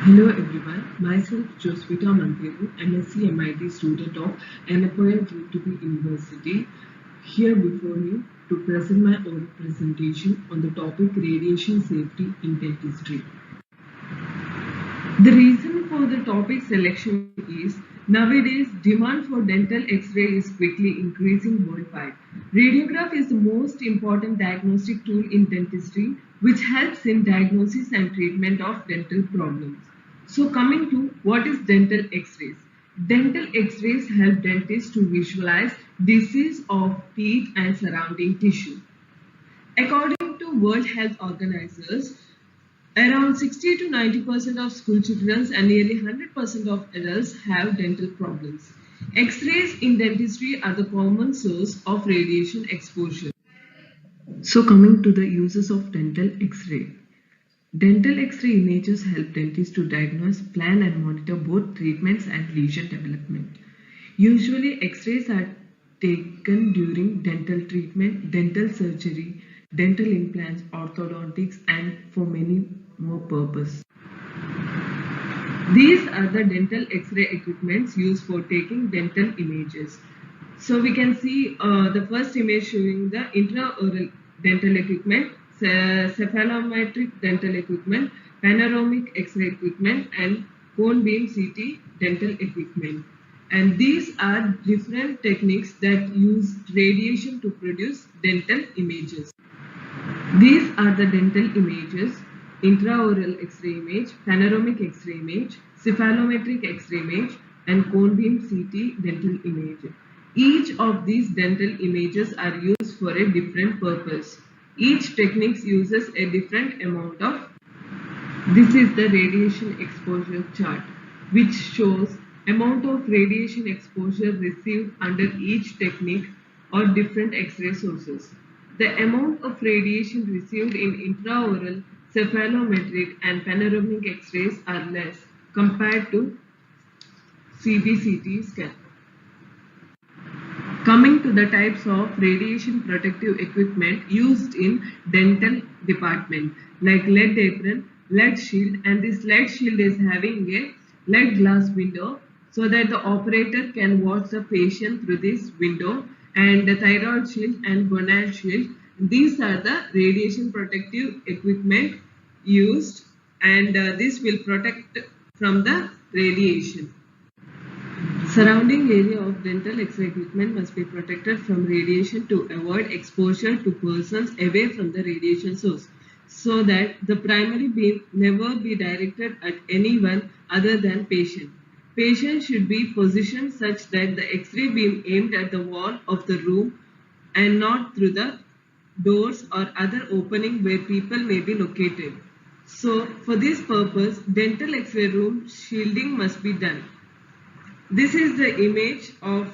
Hello everyone, myself Josvita Monteiro, MSc MIT student of NOPIO deemed to be University, here before you to present my oral presentation on the topic radiation safety in dentistry. The reason for the topic selection is nowadays demand for dental X-ray is quickly increasing worldwide. Radiograph is the most important diagnostic tool in dentistry which helps in diagnosis and treatment of dental problems. So coming to what is dental X-rays? Dental X-rays help dentists to visualize disease of teeth and surrounding tissue. According to World Health Organizers, around 60 to 90% of school children and nearly 100% of adults have dental problems. X-rays in dentistry are the common source of radiation exposure. So coming to the uses of dental X-ray. Dental X-ray images help dentists to diagnose, plan and monitor both treatments and lesion development. Usually X-rays are taken during dental treatment, dental surgery, dental implants, orthodontics and for many more purposes. These are the dental X-ray equipments used for taking dental images. So we can see the first image showing the intraoral dental equipment, cephalometric dental equipment, panoramic X-ray equipment and cone beam CT dental equipment. And these are different techniques that use radiation to produce dental images. These are the dental images: intraoral X-ray image, panoramic X-ray image, cephalometric X-ray image and cone beam CT dental image. Each of these dental images are used for a different purpose. Each technique uses a different amount of. This is the radiation exposure chart, which shows amount of radiation exposure received under each technique or different X-ray sources. The amount of radiation received in intraoral, cephalometric and panoramic X-rays are less compared to CBCT scan. Coming to the types of radiation protective equipment used in dental department, like lead apron, lead shield, and this lead shield is having a lead glass window so that the operator can watch the patient through this window, and the thyroid shield and gonad shield. These are the radiation protective equipment used, and this will protect from the radiation. Surrounding area of dental X-ray equipment must be protected from radiation to avoid exposure to persons away from the radiation source, so that the primary beam never be directed at anyone other than patient. Patient should be positioned such that the X-ray beam aimed at the wall of the room and not through the doors or other opening where people may be located. So for this purpose, dental X-ray room shielding must be done. This is the image of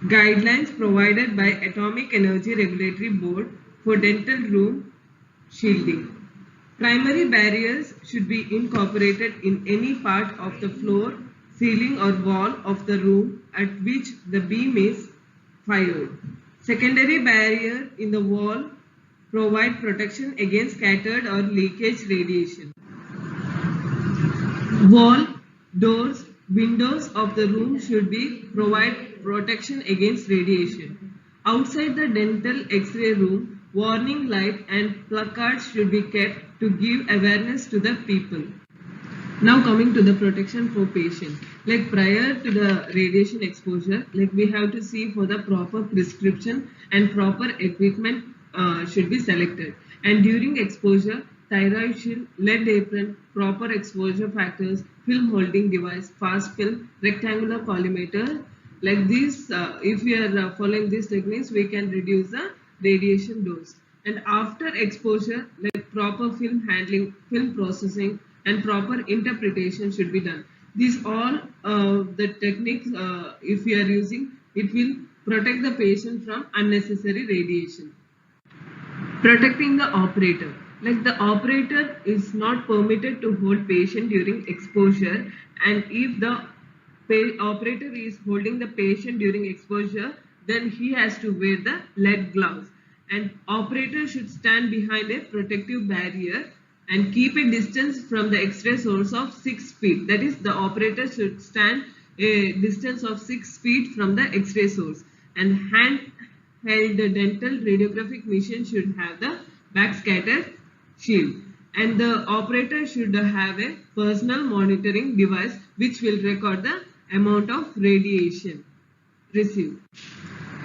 guidelines provided by Atomic Energy Regulatory Board for dental room shielding. Primary barriers should be incorporated in any part of the floor, ceiling or wall of the room at which the beam is fired. Secondary barrier in the wall provide protection against scattered or leakage radiation. Wall, doors, windows of the room should be provide protection against radiation. Outside the dental X-ray room, warning light and placards should be kept to give awareness to the people. Now coming to the protection for patient, like prior to the radiation exposure, like we have to see for the proper prescription and proper equipment should be selected. And during exposure, thyroid shield, lead apron, proper exposure factors, film holding device, fast film, rectangular collimator. Like this, if we are following these techniques, we can reduce the radiation dose. And after exposure, like proper film handling, film processing, and proper interpretation should be done. These all the techniques, if we are using, it will protect the patient from unnecessary radiation. Protecting the operator. Like the operator is not permitted to hold patient during exposure, and if the operator is holding the patient during exposure, then he has to wear the lead gloves. And operator should stand behind a protective barrier and keep a distance from the X-ray source of 6 feet. That is, the operator should stand a distance of 6 feet from the X-ray source. And handheld dental radiographic machine should have the backscatter shield. And the operator should have a personal monitoring device which will record the amount of radiation received.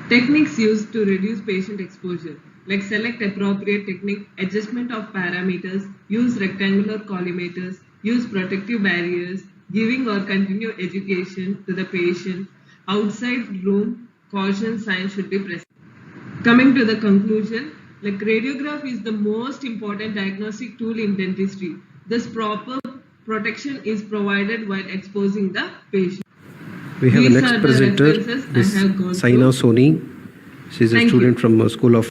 Techniques used to reduce patient exposure, like select appropriate technique, adjustment of parameters, use rectangular collimators, use protective barriers, giving or continue education to the patient. Outside room, caution signs should be present. Coming to the conclusion, like radiography is the most important diagnostic tool in dentistry. Thus, proper protection is provided while exposing the patient. We have These a next are the presenter, references I Ms. have gone Saina through. Soni. She is a Thank student you. from School of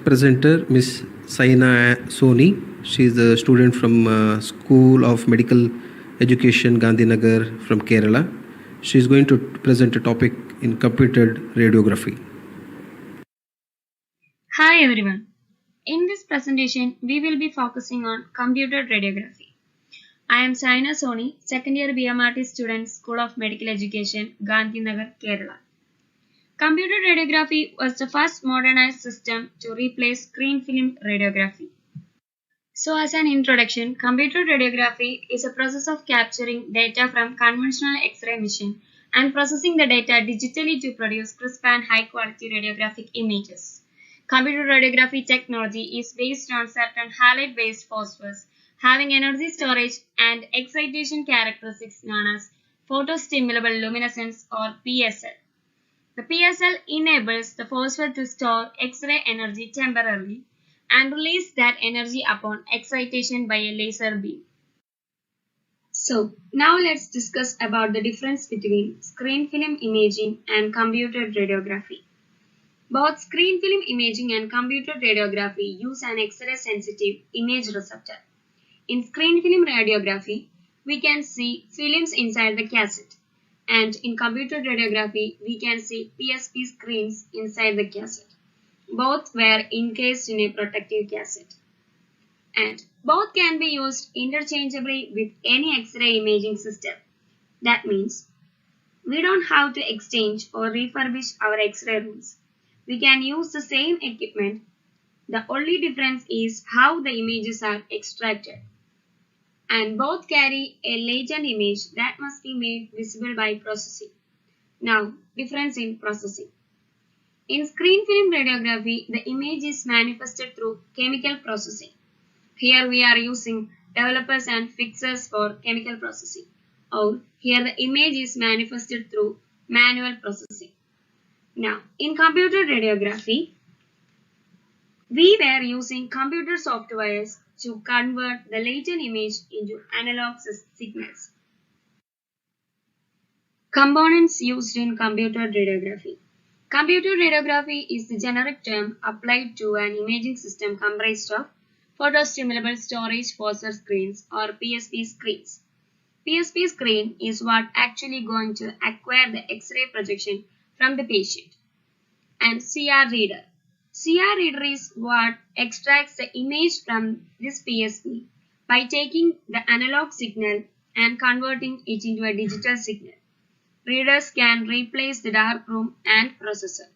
presenter, Ms. Saina Soni. She is a student from School of Medical Education, Gandhinagar from Kerala. She is going to present a topic in computed radiography. Hi everyone. In this presentation, we will be focusing on computer radiography. I am Saina Soni, second year BMRT student, School of Medical Education, Gandhinagar, Kerala. Computer radiography was the first modernized system to replace screen film radiography. So, as an introduction, computer radiography is a process of capturing data from conventional X-ray machine and processing the data digitally to produce crisp and high-quality radiographic images. Computer radiography technology is based on certain halide-based phosphors having energy storage and excitation characteristics known as photostimulable luminescence or PSL. The PSL enables the phosphor to store X-ray energy temporarily and release that energy upon excitation by a laser beam. So, now let's discuss about the difference between screen film imaging and computed radiography. Both screen film imaging and computed radiography use an X-ray sensitive image receptor. In screen film radiography, we can see films inside the cassette, and in computed radiography, we can see PSP screens inside the cassette. Both were encased in a protective cassette. And both can be used interchangeably with any X-ray imaging system. That means we don't have to exchange or refurbish our X-ray rooms. We can use the same equipment. The only difference is how the images are extracted. And both carry a latent image that must be made visible by processing. Now, difference in processing. In screen film radiography, the image is manifested through chemical processing. Here we are using developers and fixers for chemical processing. Or here the image is manifested through manual processing. Now, in computer radiography, we were using computer softwares to convert the latent image into analog signals. Components used in computer radiography. Computer radiography is the generic term applied to an imaging system comprised of photostimulable storage phosphor screens or PSP screens. PSP screen is what actually going to acquire the X-ray projection from the patient. And CR reader. CR reader is what extracts the image from this PSP by taking the analog signal and converting it into a digital signal. Readers can replace the darkroom and processor.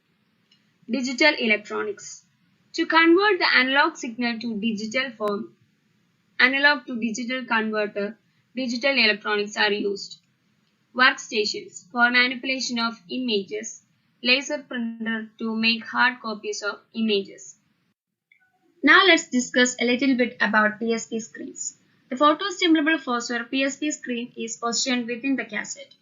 Digital electronics. To convert the analog signal to digital form, analog to digital converter, digital electronics are used. Workstations for manipulation of images, laser printer to make hard copies of images. Now let's discuss a little bit about PSP screens. The photostimulable phosphor PSP screen is positioned within the cassette.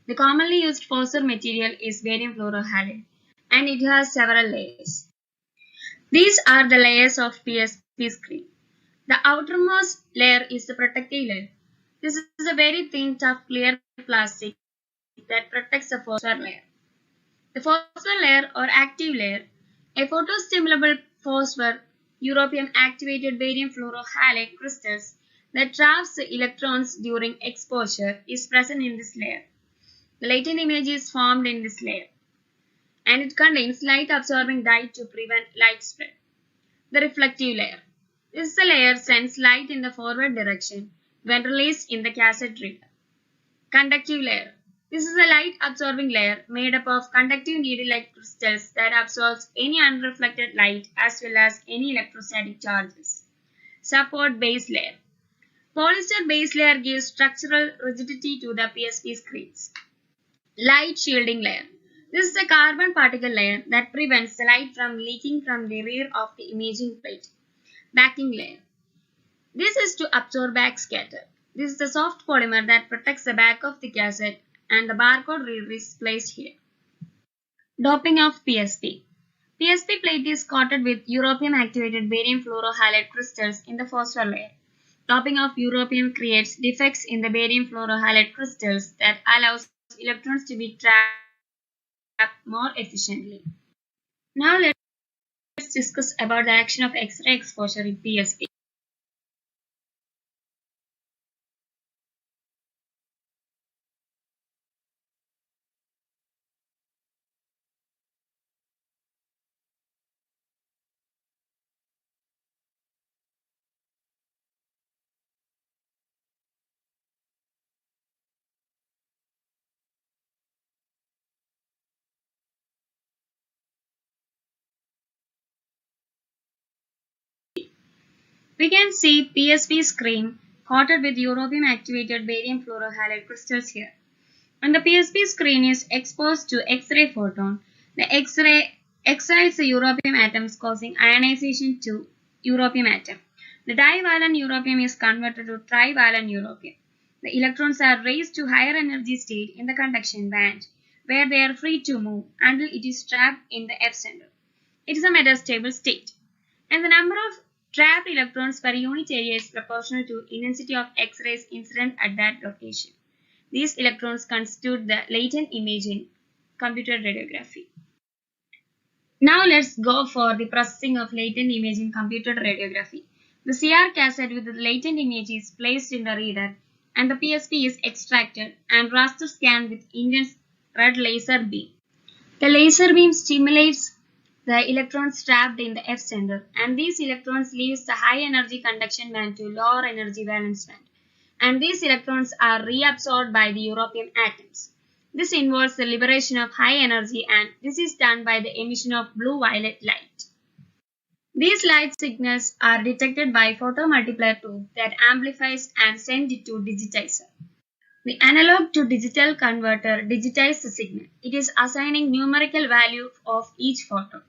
The commonly used phosphor material is barium fluorohalide, and it has several layers. These are the layers of PSP screen. The outermost layer is the protective layer. This is a very thin, tough, clear plastic that protects the phosphor layer. The phosphor layer or active layer, a photostimulable phosphor European activated barium fluorohalide crystals that traps the electrons during exposure, is present in this layer. The latent image is formed in this layer, and it contains light absorbing dye to prevent light spread. The reflective layer. This is the layer sends light in the forward direction when released in the cassette reader. Conductive layer. This is a light absorbing layer made up of conductive needle-like crystals that absorbs any unreflected light as well as any electrostatic charges. Support base layer. Polyester base layer gives structural rigidity to the PSP screens. Light shielding layer. This is a carbon particle layer that prevents the light from leaking from the rear of the imaging plate. Backing layer. This is to absorb backscatter. This is the soft polymer that protects the back of the cassette, and the barcode reader is placed here. Doping of PSP. PSP plate is coated with European activated barium fluorohalide crystals in the phosphor layer. Doping of European creates defects in the barium fluorohalide crystals that allows electrons to be trapped more efficiently. Now let's discuss about the action of X-ray exposure in PSP. We can see PSP screen coated with europium activated barium fluorohalide crystals here. When the PSP screen is exposed to X-ray photon, the X-ray excites the europium atoms causing ionization to europium atom. The divalent europium is converted to trivalent europium. The electrons are raised to higher energy state in the conduction band, where they are free to move until it is trapped in the F center. It is a metastable state, and the number of trapped electrons per unit area is proportional to intensity of X-rays incident at that location. These electrons constitute the latent image in computer radiography. Now let's go for the processing of latent image in computer radiography. The CR cassette with the latent image is placed in the reader and the PSP is extracted and raster scanned with intense red laser beam. The laser beam stimulates the electrons trapped in the F center, and these electrons leaves the high energy conduction band to lower energy valence band, and these electrons are reabsorbed by the europium atoms. This involves the liberation of high energy, and this is done by the emission of blue-violet light. These light signals are detected by photomultiplier tube that amplifies and sends it to digitizer. The analog to digital converter digitizes the signal. It is assigning numerical value of each photon.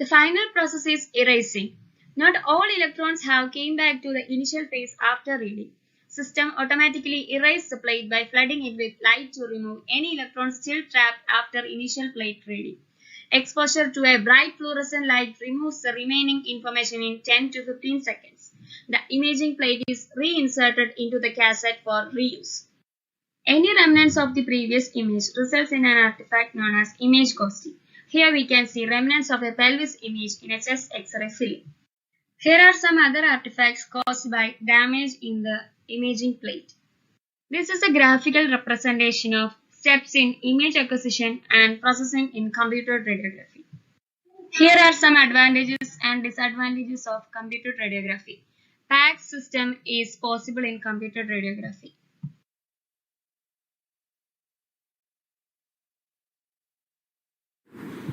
The final process is erasing. Not all electrons have came back to the initial phase after reading. System automatically erases the plate by flooding it with light to remove any electrons still trapped after initial plate reading. Exposure to a bright fluorescent light removes the remaining information in 10 to 15 seconds. The imaging plate is reinserted into the cassette for reuse. Any remnants of the previous image results in an artifact known as image ghosting. Here we can see remnants of a pelvis image in a chest X-ray film. Here are some other artifacts caused by damage in the imaging plate. This is a graphical representation of steps in image acquisition and processing in computer radiography. Here are some advantages and disadvantages of computer radiography. PACS system is possible in computer radiography.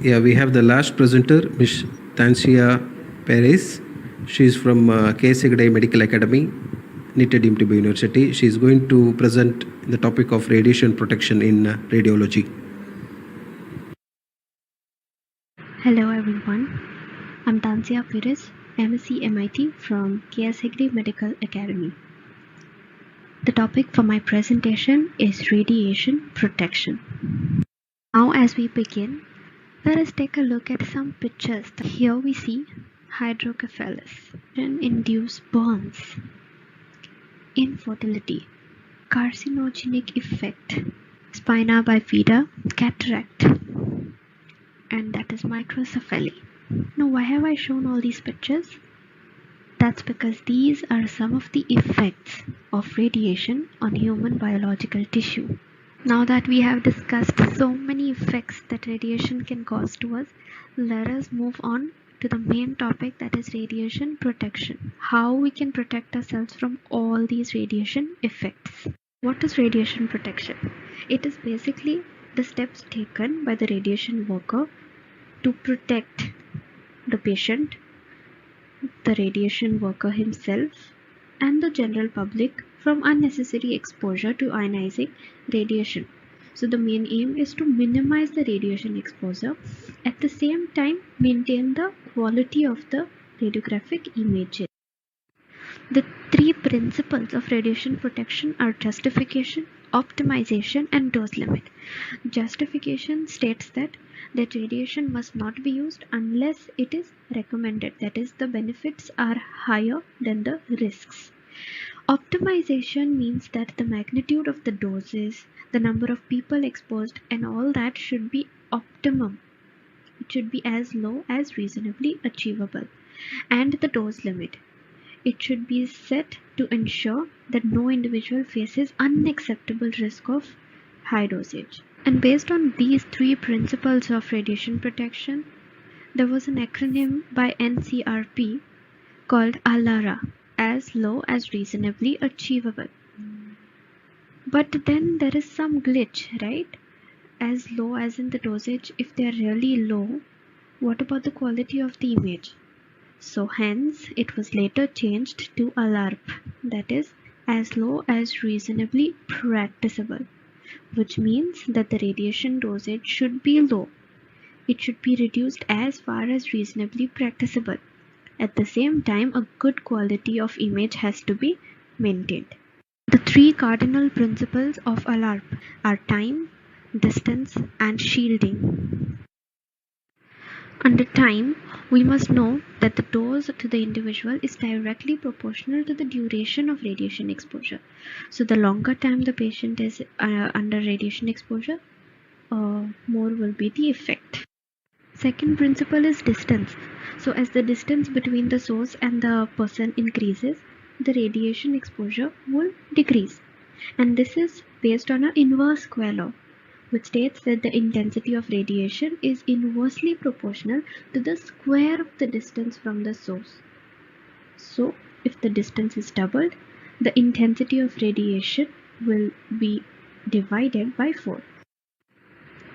Yeah, we have the last presenter, Ms. Tancia Perez. She is from KSAGDI Medical Academy, NITT University. She is going to present the topic of radiation protection in radiology. Hello everyone, I'm Tancia Perez, MSc MIT from KSAGDI Medical Academy. The topic for my presentation is radiation protection. Now as we begin, let us take a look at some pictures. Here we see hydrocephalus, induced burns, infertility, carcinogenic effect, spina bifida, cataract, and that is microcephaly. Now why have I shown all these pictures? That's because these are some of the effects of radiation on human biological tissue. Now that we have discussed so many effects that radiation can cause to us, let us move on to the main topic, that is radiation protection. How we can protect ourselves from all these radiation effects. What is radiation protection? It is basically the steps taken by the radiation worker to protect the patient, the radiation worker himself, and the general public from unnecessary exposure to ionizing radiation. So the main aim is to minimize the radiation exposure, at the same time maintain the quality of the radiographic images. The three principles of radiation protection are justification, optimization, and dose limit. Justification states that radiation must not be used unless it is recommended, that is, the benefits are higher than the risks. Optimization means that the magnitude of the doses, the number of people exposed, and all that should be optimum. It should be as low as reasonably achievable. And the dose limit. It should be set to ensure that no individual faces unacceptable risk of high dosage. And based on these three principles of radiation protection, there was an acronym by NCRP called ALARA, as low as reasonably achievable. But then there is some glitch, right? As low as in the dosage, if they are really low, what about the quality of the image? So hence it was later changed to Alarp, that is, as low as reasonably practicable, which means that the radiation dosage should be low. It should be reduced as far as reasonably practicable. At the same time, a good quality of image has to be maintained. The three cardinal principles of Alarp are time, distance, and shielding. Under time, we must know that the dose to the individual is directly proportional to the duration of radiation exposure. So the longer time the patient is under radiation exposure, more will be the effect. Second principle is distance. So as the distance between the source and the person increases, the radiation exposure will decrease. And this is based on an inverse square law, which states that the intensity of radiation is inversely proportional to the square of the distance from the source. So if the distance is doubled, the intensity of radiation will be divided by 4.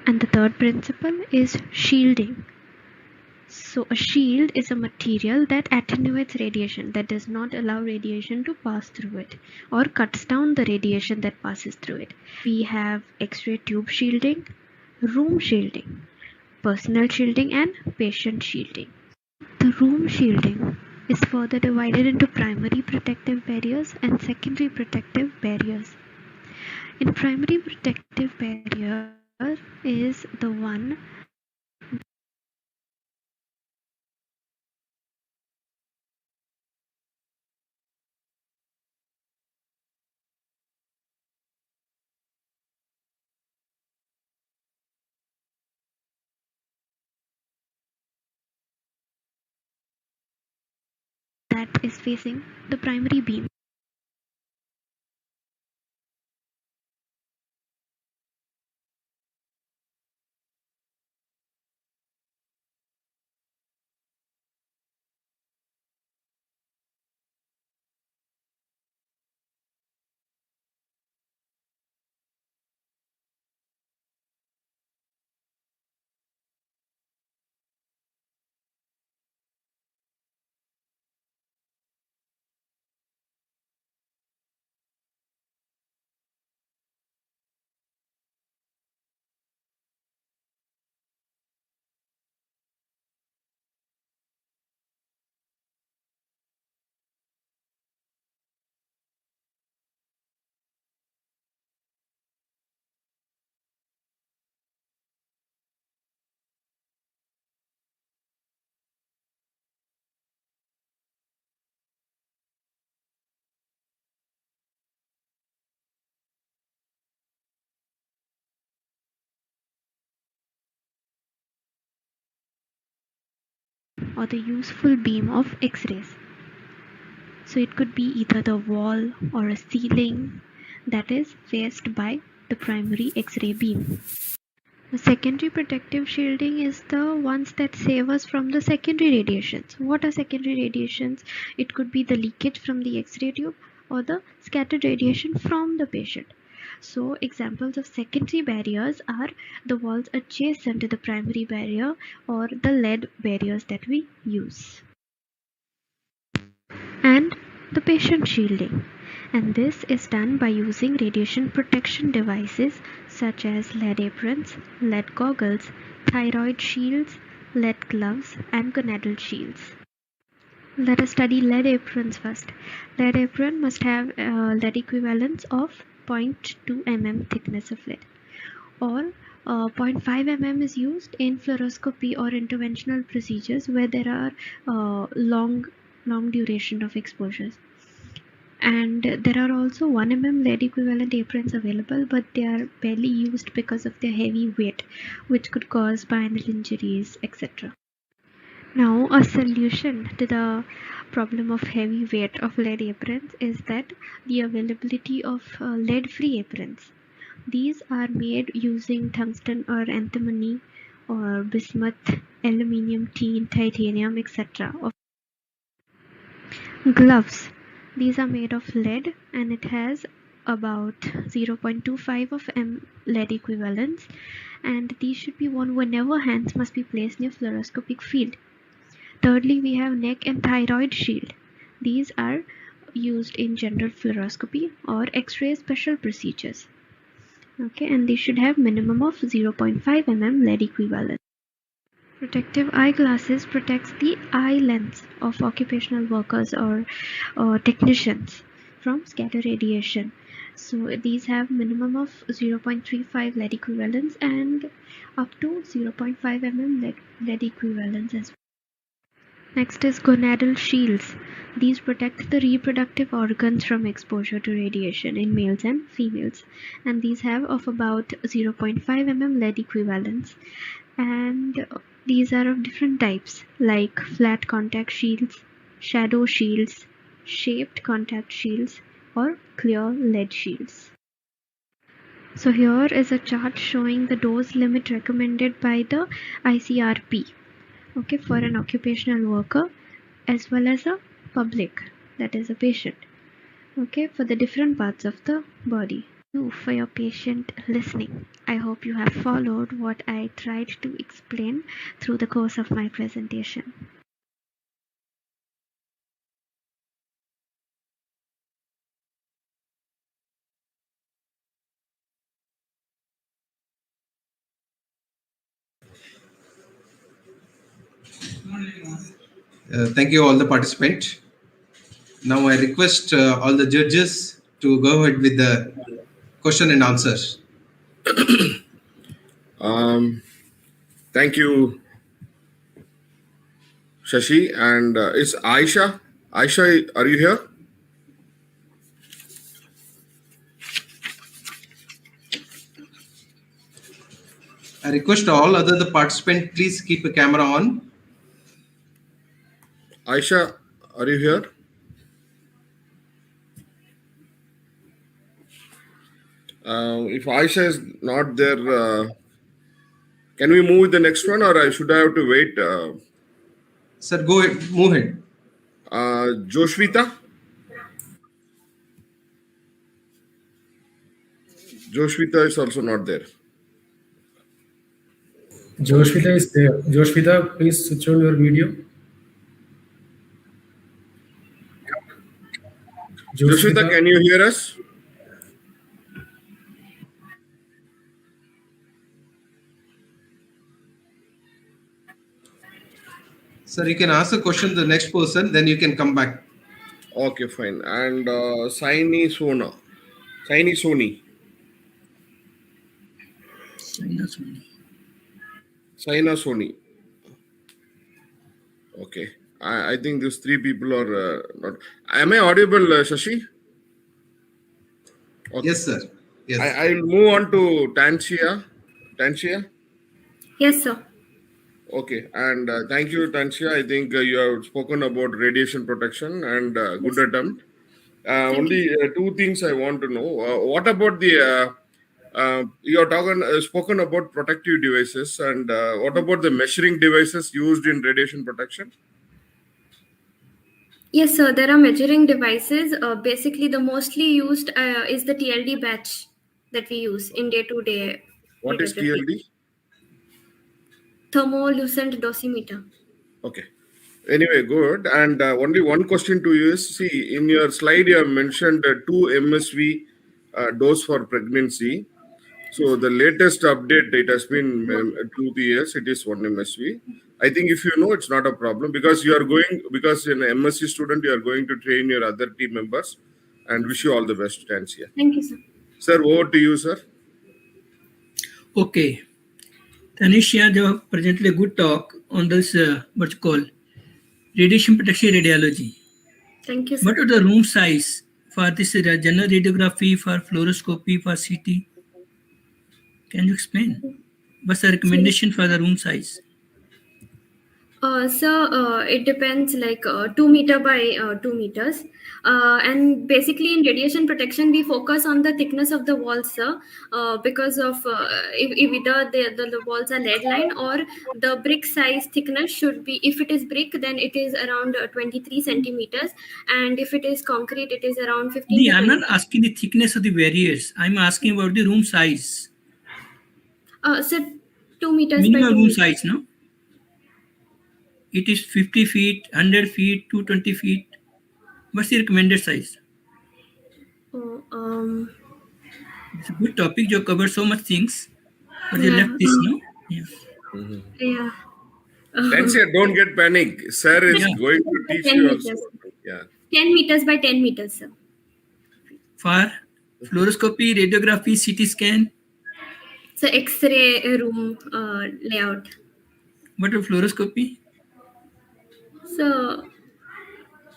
And the third principle is shielding. So a shield is a material that attenuates radiation, that does not allow radiation to pass through it or cuts down the radiation that passes through it. We have X-ray tube shielding, room shielding, personal shielding, and patient shielding. The room shielding is further divided into primary protective barriers and secondary protective barriers. In primary protective barrier is the one that is facing the primary beam. Or the useful beam of X-rays. So it could be either the wall or a ceiling that is faced by the primary X-ray beam. The secondary protective shielding is the ones that save us from the secondary radiations. What are secondary radiations? It could be the leakage from the X-ray tube or the scattered radiation from the patient. So examples of secondary barriers are the walls adjacent to the primary barrier or the lead barriers that we use. And the patient shielding. And this is done by using radiation protection devices such as lead aprons, lead goggles, thyroid shields, lead gloves, and gonadal shields. Let us study lead aprons first. Lead apron must have lead equivalents of 0.2 mm thickness of lead, or 0.5 mm is used in fluoroscopy or interventional procedures where there are long duration of exposures. And there are also 1 mm lead equivalent aprons available, but they are barely used because of their heavy weight, which could cause spinal injuries, etc. Now, a solution to the problem of heavy weight of lead aprons is that the availability of lead-free aprons. These are made using tungsten or antimony or bismuth, aluminium, tin, titanium, etc. Gloves. These are made of lead and it has about 0.25 of lead equivalents, and these should be worn whenever hands must be placed near fluoroscopic field. Thirdly, we have neck and thyroid shield. These are used in general fluoroscopy or X-ray special procedures. Okay, and they should have minimum of 0.5 mm lead equivalent. Protective eyeglasses protects the eye lens of occupational workers or technicians from scatter radiation. So these have minimum of 0.35 lead equivalents and up to 0.5 mm lead equivalents as well. Next is gonadal shields. These protect the reproductive organs from exposure to radiation in males and females, and these have of about 0.5 mm lead equivalents, and these are of different types like flat contact shields, shadow shields, shaped contact shields, or clear lead shields. So here is a chart showing the dose limit recommended by the ICRP, okay, for an occupational worker as well as a public, that is a patient, okay, for the different parts of the body. For your patient listening, I hope you have followed what I tried to explain through the course of my presentation. Thank you all the participants. Now I request all the judges to go ahead with the question and answers. Thank you, Shashi. And it's Aisha. Aisha, are you here? I request all other the participants, please keep a camera on. Aisha, are you here? If Aisha is not there, can we move with the next one, or should I have to wait? Sir, go ahead, move ahead. Joshvita? Joshvita is also not there. Joshvita is there. Joshvita, please switch on your video. Joshvita, can you hear us? Sir, you can ask a question to the next person, then you can come back. Okay, fine. And Saini Soni. Saina Soni. Okay. I think these three people are not. Am I audible, Shashi? Okay. Yes, sir. Yes. I'll move on to Tanshia. Tanshia? Yes, sir. Okay. And thank you, Tanshia. I think you have spoken about radiation protection and good attempt. Only two things I want to know. What about the you have spoken about protective devices, and what about the measuring devices used in radiation protection? Yes, sir. There are measuring devices. Basically, the mostly used is the TLD batch that we use in day-to-day. What is TLD? Thermolucent dosimeter. Okay. Anyway, good. And only one question to you is, see, in your slide you have mentioned 2 MSV dose for pregnancy. So the latest update, it has been 2 years, it is 1 MSV. I think if you know, it's not a problem, because you are going, because in an MSc student, you are going to train your other team members, and wish you all the best, Tancia. Thank you, sir. Sir, over to you, sir. Okay. Tanisha, you have presented a good talk on this, what you call, radiation protection radiology. Thank you, sir. What are the room size for this general radiography, for fluoroscopy, for CT? Can you explain? What's the recommendation for the room size? So it depends, like 2 meter by 2 meters. And basically in radiation protection, we focus on the thickness of the walls, sir, because of if either the walls are lead line, or the brick size thickness should be, if it is brick, then it is around 23 centimeters. And if it is concrete, it is around 15. I'm not asking the thickness of the barriers. I'm asking about the room size. So 2 meters minimum by 2 room meters. size, no? it is 50 feet, 100 feet, 220 feet. What's the recommended size? Oh, It's a good topic. You cover so much things, but you yeah, left this, no? Yeah. yeah. Tansya, don't get panic. Sir is Yeah. going to teach 10 you meters. also. Yeah. 10 meters by 10 meters, sir. For fluoroscopy, radiography, CT scan. So X-ray room layout. What is fluoroscopy? So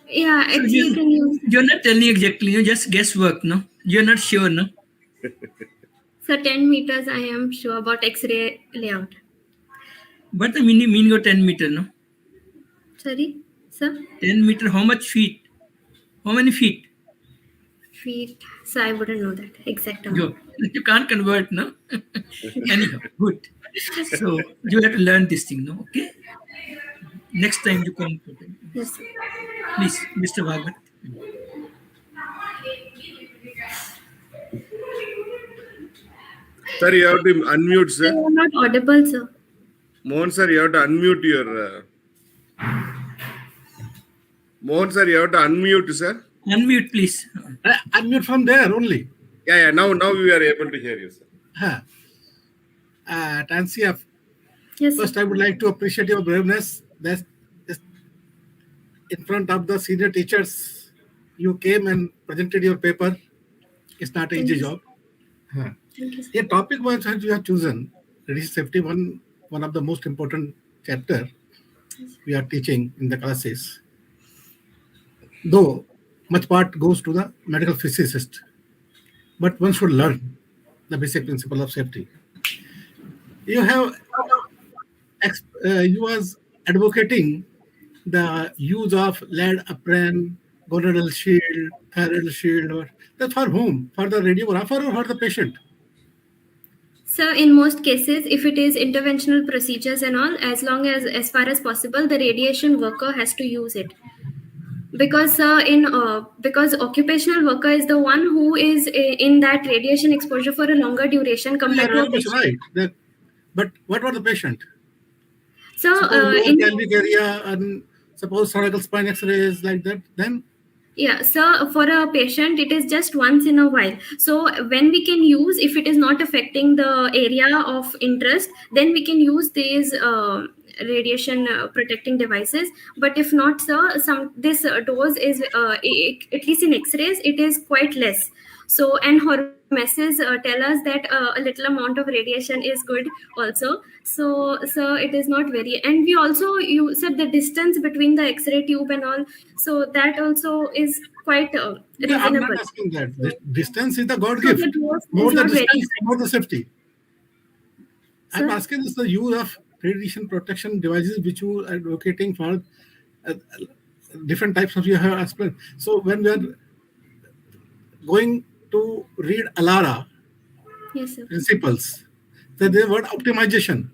yeah, So X-ray can use. you're not telling exactly. You just guesswork, no? You're not sure, no? So 10 meters, I am sure about X-ray layout. What the meaning of 10 meter, no? Sorry, sir. 10 meter. How much feet? How many feet? Feet. So I wouldn't know that exact amount. You can't convert, no? Anyhow, good. So you have to learn this thing, no? Okay. Next time you come. Yes, sir. Please, Mr. Bhagwat. Sir, you have to unmute, sir. You are not audible, sir. Mohan sir, you have to unmute your... Mohan sir, you have to unmute, sir. Unmute, please. Unmute from there only. Yeah. Now we are able to hear you, sir. Tansya, Yes, first sir. I would like to appreciate your braveness. That in front of the senior teachers, you came and presented your paper. It's not an Thank easy you, job. Thank you, sir. The topic was that you have chosen radiation safety, one of the most important chapter we are teaching in the classes. Though much part goes to the medical physicist, but one should learn the basic principle of safety. You have you was advocating the use of lead apron, gonadal shield, thyroid shield, or that's for whom? For the radiographer or for the patient? So in most cases, if it is interventional procedures and all, as far as possible, the radiation worker has to use it. Because because occupational worker is the one who is in that radiation exposure for a longer duration compared to a patient. Right. But what about the patient? So Suppose in pelvic area and suppose cervical spine X-rays like that, then yeah, so for a patient, it is just once in a while. So when we can use, if it is not affecting the area of interest, then we can use these radiation protecting devices. But if not, sir, this dose is at least in X-rays, it is quite less. So and hormesis tell us that a little amount of radiation is good also. So it is not very, and we also, you said the distance between the X-ray tube and all, so that also is quite I'm reasonable. not asking that. The distance is the God So gift. the dose More is the not very distance, more the safety. I'm Sir? asking is the use of radiation protection devices which you are advocating for different types of you have explained. So when we are going to read Alara Yes, sir. principles, then the word optimization.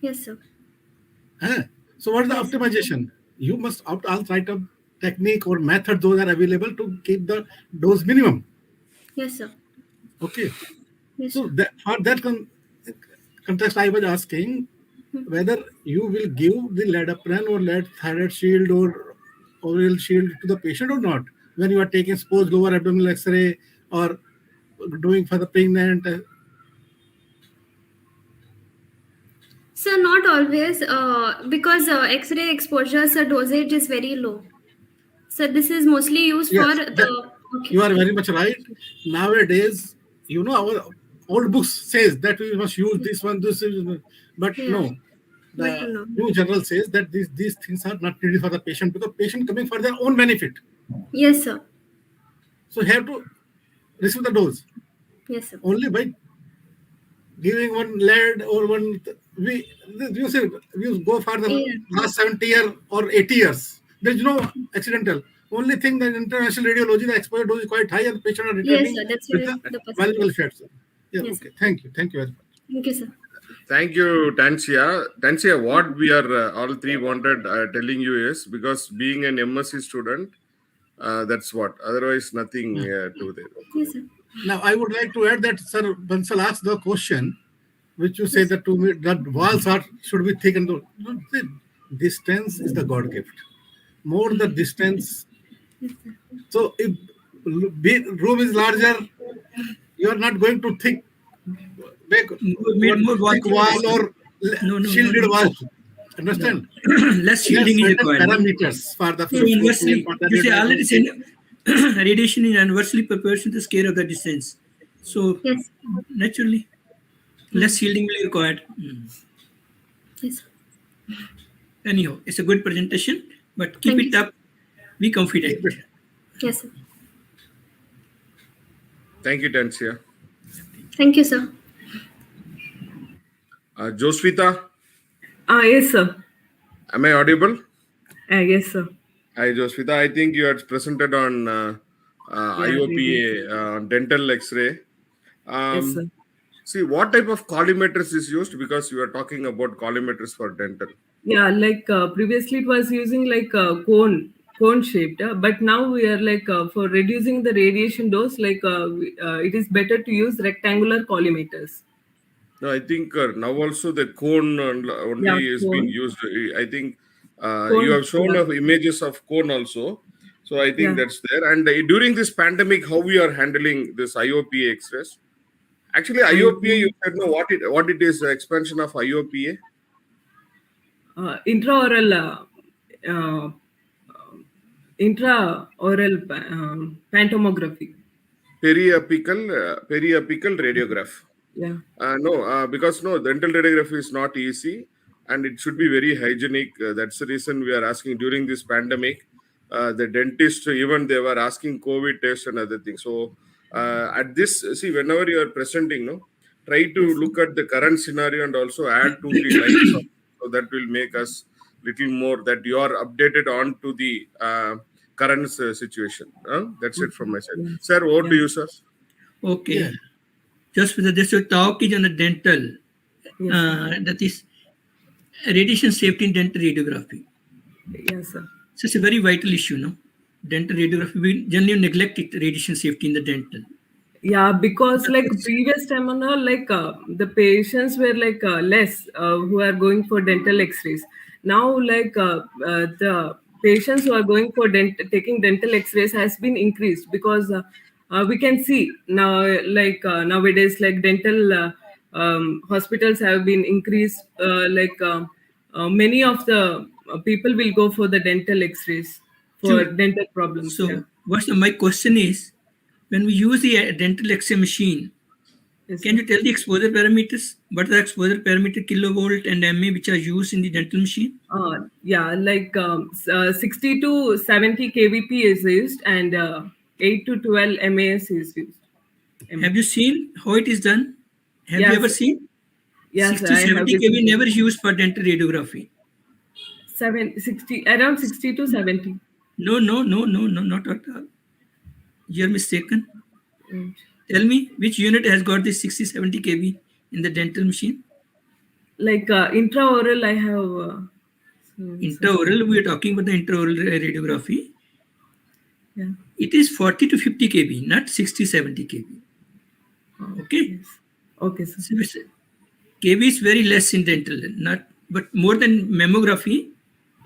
Yes, sir. So what is the optimization? You must opt all type of technique or method those are available to keep the dose minimum. Yes, sir. Okay. Yes, So sir. for that context, I was asking whether you will give the lead apron or lead thyroid shield or oral shield to the patient or not when you are taking suppose lower abdominal X-ray or doing for the pregnant. So not always, because X-ray exposure, sir, dosage is very low. So this is mostly used Yes, for the. Okay. you are very much right. Nowadays, our old books says that we must use this one, but Yeah. no. But The no. new general says that these things are not needed for the patient because patient coming for their own benefit. Yes, sir. So you have to receive the dose. Yes, sir. Only by giving one lead or one, we go for the last 70 years or 80 years. There is no accidental. Only thing that international radiology, the exposure dose is quite high and the patient are Yes, returning sir. That's with where the the percentage. valuable effects. Yeah, Yes, okay. Thank you. Thank you very much. Thank you, sir. Thank you, Tansya. Tansya, what we are all three wanted telling you is because being an MSc student, that's what. Otherwise, nothing to there. Yes, sir. Now, I would like to add that, sir, Bansal asked the question, which you say that to me, that walls should be thick and distance is the God gift. More the distance. So if room is larger, you are not going to thick wall or shielded wall. Understand? Less shielding is required. Parameters for the so inversely, you say already saying radiation is inversely proportional to the scale of the distance. So naturally, less shielding will be required. Yes. Anyhow, it's a good presentation, but keep it up. Be confident. Yes, sir. Thank you, Tansya. Thank you, sir. Josvita, Yes, sir. am I audible? Yes, sir. Hi, Josvita. I think you had presented on IOPA, dental X-ray. Yes, sir. See, what type of collimators is used? Because you are talking about collimators for dental. Yeah, like previously it was using like cone shaped, but now we are like for reducing the radiation dose, like it is better to use rectangular collimators. No, I think now also the cone only is being used. I think you have shown images of cone also. So I think that's there. And during this pandemic, how we are handling this IOPA X-rays? Actually, IOPA, you said no. What it is? Expansion of IOPA? Intraoral pantomography. Periapical radiograph. Yeah. Because dental radiography is not easy and it should be very hygienic. That's the reason we are asking during this pandemic. The dentist, even they were asking COVID test and other things. So at this, see, whenever you are presenting, try to look at the current scenario and also add 2-3 lines. So that will make us little more that you are updated on to the current situation. That's it from my side. Sir, over to you, sir. Okay. Yeah. Just with this talk is on the dental. That is radiation safety in dental radiography. Yes, sir. So it's a very vital issue, no? Dental radiography, we generally neglect it, radiation safety in the dental. Yeah, because like previous time on like the patients were like less who are going for dental X-rays. Now like the patients who are going for taking dental X-rays has been increased because we can see now like nowadays like dental hospitals have been increased. Many of the people will go for the dental X-rays for dental problems. So my question is, when we use the dental X-ray machine, can you tell the exposure parameters? What are the exposure parameter kilovolt and MA which are used in the dental machine? Yeah, like 60 to 70 kVp is used and 8 to 12 MAS is used. Have you seen how it is done? Have you ever seen? Yes, 60 70 kV never used for dental radiography. Around 60 to 70. No, not at all. You're mistaken. Tell me which unit has got this 60-70 kV in the dental machine? Like intraoral, I have. Intraoral, we are talking about the intraoral radiography. Yeah. It is 40 to 50 kV, not 60-70 kV. Okay. Yes. Okay, sir. So kV is very less in dental, but more than mammography,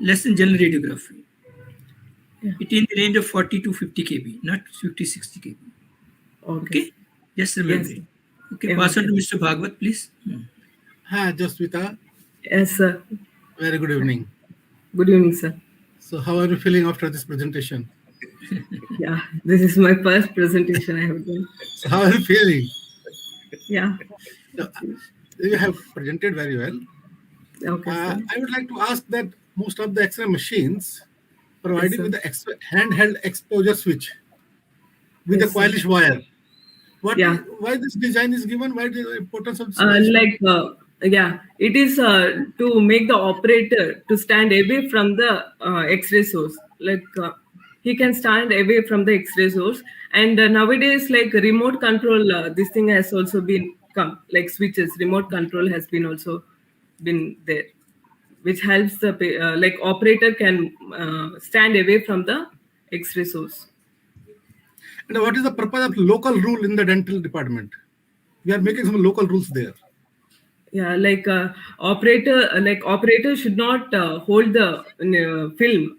less than general radiography. Yeah. It is in the range of 40 to 50 kV, not 50-60 kV. Okay. Just remember it. Okay. Pass on to Mr. Bhagwat, please. Hi, Josvita. Yes, sir. Very good evening. Good evening, sir. So how are you feeling after this presentation? Yeah, this is my first presentation I have done. So how are you feeling? Yeah. So, you have presented very well. Okay, sir. I would like to ask that most of the X-ray machines providing with the handheld exposure switch with the coilish wire. Why this design is given? Why the importance of it is to make the operator to stand away from the X-ray source. Like he can stand away from the X-ray source. And nowadays, like remote control, this thing has also been come. Like switches, remote control has been also been there, which helps the like operator can stand away from the X-ray source. And what is the purpose of local rule in the dental department? We are making some local rules there. Yeah, operator should not hold the film.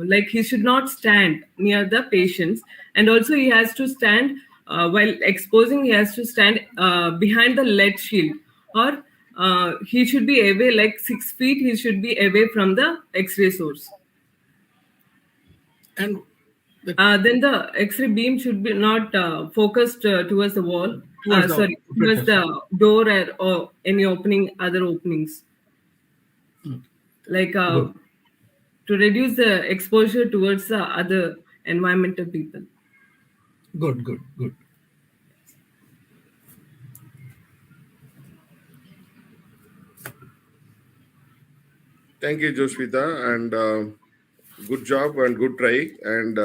Like he should not stand near the patients, and also he has to stand while exposing. He has to stand behind the lead shield, or he should be away like 6 feet. He should be away from the X-ray source. And then the X-ray beam should be not focused towards the wall. Towards the Sorry, operator, towards the door or any other openings. Like Good. to reduce the exposure towards the other environmental people. Good. Thank you, Joshvita, and good job and good try, and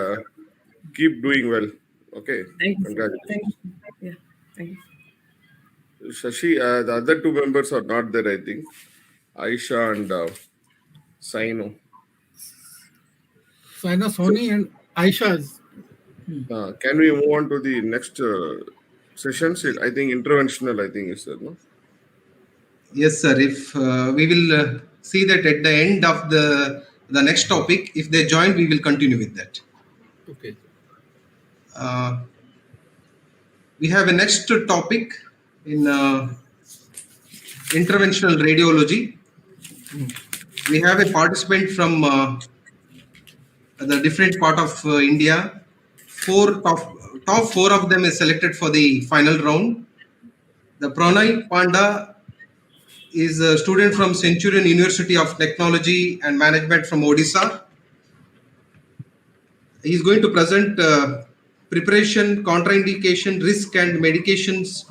keep doing well. Okay, Thank you. congratulations. Yeah, thank you. Shashi, the other two members are not there, I think. Aisha and Saino. Saina, Sony, and Aisha's. Can we move on to the next sessions? I think interventional, I think is there, no? Yes, sir. If we will see that at the end of the next topic, if they join, we will continue with that. Okay. We have a next topic in interventional radiology. We have a participant from the different part of India. Top four of them is selected for the final round. The Pranay Panda is a student from Centurion University of Technology and Management from Odisha. He is going to present preparation, contraindication, risk, and medications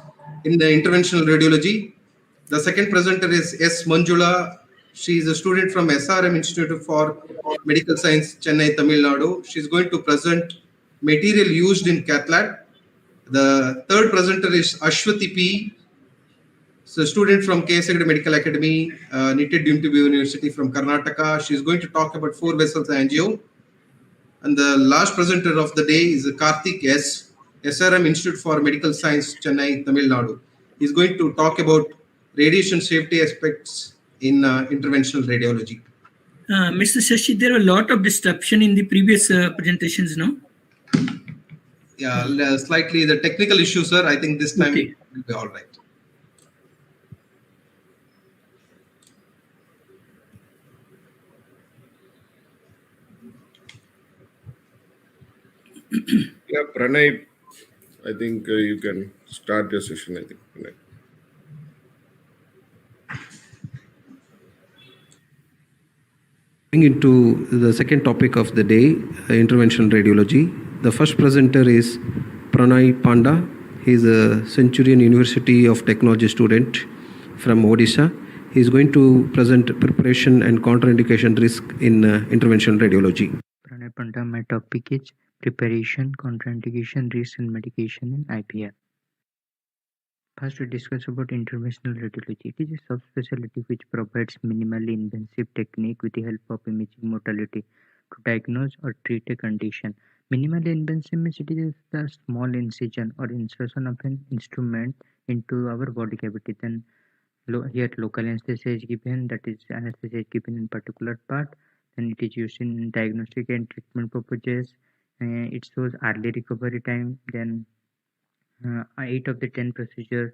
in the interventional radiology. The second presenter is S. Manjula. She is a student from SRM Institute for Medical Science, Chennai, Tamil Nadu. She is going to present material used in cath lab. The third presenter is Ashwati P. So, student from KSAG Medical Academy, Nitted University from Karnataka. She is going to talk about 4 vessels angio. And the last presenter of the day is Karthik S. SRM Institute for Medical Science, Chennai, Tamil Nadu. He is going to talk about radiation safety aspects in interventional radiology. Mr. Shashi, there were a lot of disruption in the previous presentations, no? Yeah, slightly the technical issue, sir. I think this time Okay. will be all right. Yeah, Pranay, I think you can start your session, I think. Pranay. Going into the second topic of the day, interventional radiology. The first presenter is Pranay Panda. He is a Centurion University of Technology student from Odisha. He is going to present preparation and contraindication risk in interventional radiology. Pranay Panda, my topic is preparation, contraindication, risk and medication in IPR. First, we discuss about interventional radiology. It is a subspecialty which provides minimally invasive technique with the help of imaging modality to diagnose or treat a condition. Minimally invasive means it is the small incision or insertion of an instrument into our body cavity. Then here local anesthesia is given, that is anesthesia is given in particular part. Then it is used in diagnostic and treatment purposes. It shows early recovery time. Then 8 of the 10 procedure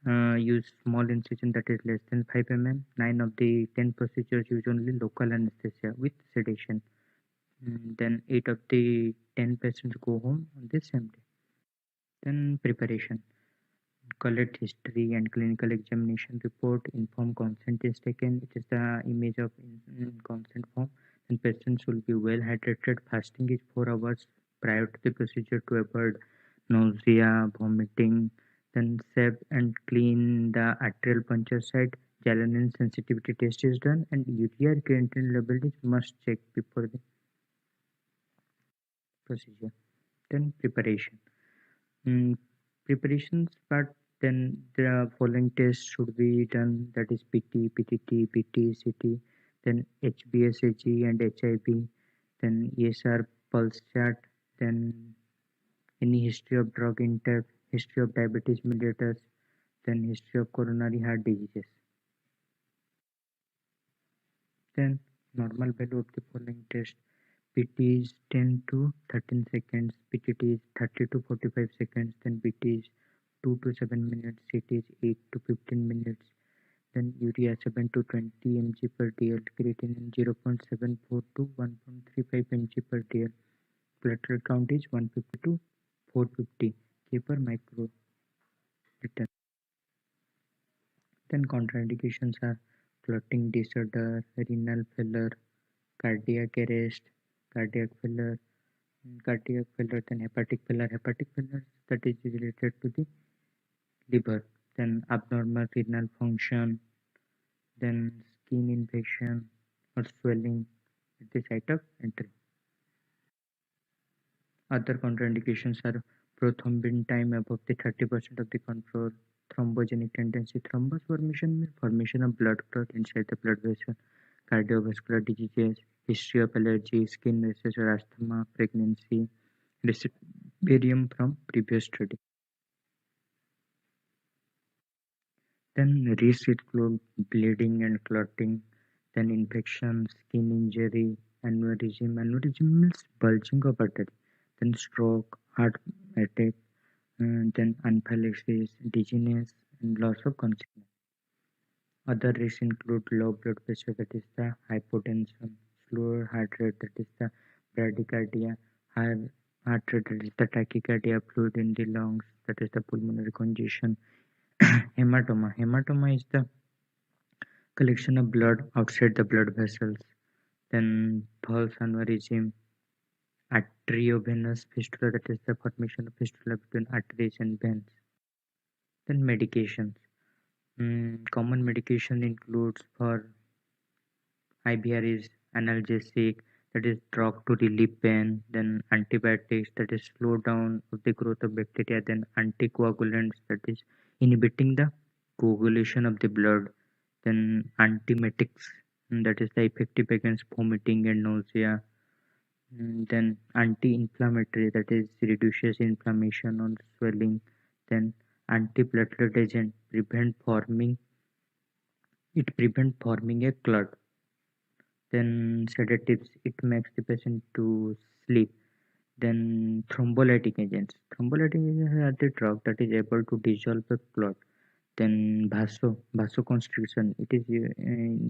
use small incision that is less than 5 mm. 9 of the 10 procedures use only local anesthesia with sedation. Then 8 of the 10 patients go home on the same day. Then preparation. Collect history and clinical examination report. Informed consent is taken. It is the image of consent form. And patients will be well hydrated. Fasting is 4 hours prior to the procedure to avoid nausea, vomiting. Then save and clean the arterial puncture site. Gelatin sensitivity test is done, and urea creatinine level is must check before the procedure. Then preparation. Preparations part, then the following tests should be done, that is PT, PTT, PT, CT, then HbSAg and HIV, then ESR pulse chart, then any history of drug intake, history of diabetes mellitus, then history of coronary heart diseases. Then normal value of the following test. PT is 10 to 13 seconds, PTT is 30 to 45 seconds, then PT is 2 to 7 minutes, CT is 8 to 15 minutes, then urea 7 to 20 mg per dl, creatinine 0.74 to 1.35 mg per dl, platelet count is 150 to 450 K per microliter. Then contraindications are clotting disorder, renal failure, cardiac arrest, cardiac failure, then hepatic failure. Hepatic failure that is related to the liver, then abnormal renal function, then skin infection or swelling at the site of entry. Other contraindications are prothrombin time above the 30% of the control, thrombogenic tendency, thrombus formation of blood clot inside the blood vessel, cardiovascular diseases, history of allergy, skin rashes or asthma, pregnancy, barium from previous study. Then risk include bleeding and clotting, then infection, skin injury, aneurysm. Aneurysm means bulging of artery, then stroke, heart attack, then anaphylaxis, dizziness, and loss of consciousness. Other risks include low blood pressure, that is the hypotension, slower heart rate, that is the bradycardia, high heart rate, that is the tachycardia, fluid in the lungs, that is the pulmonary congestion. Hematoma. Hematoma is the collection of blood outside the blood vessels. Then false aneurysm, arteriovenous fistula, that is the formation of fistula between arteries and veins. Then medications. Common medication includes for IBR is analgesic, that is drug to relieve pain, then antibiotics, that is slow down of the growth of bacteria, then anticoagulants, that is inhibiting the coagulation of the blood, then antiemetics, that is the effective against vomiting and nausea, then anti-inflammatory, that is reduces inflammation or swelling, then antiplatelet agent prevent forming a clot. Then sedatives, it makes the patient to sleep. Then thrombolytic agents. Thrombolytic agents are the drug that is able to dissolve a clot. Then vasoconstriction, it is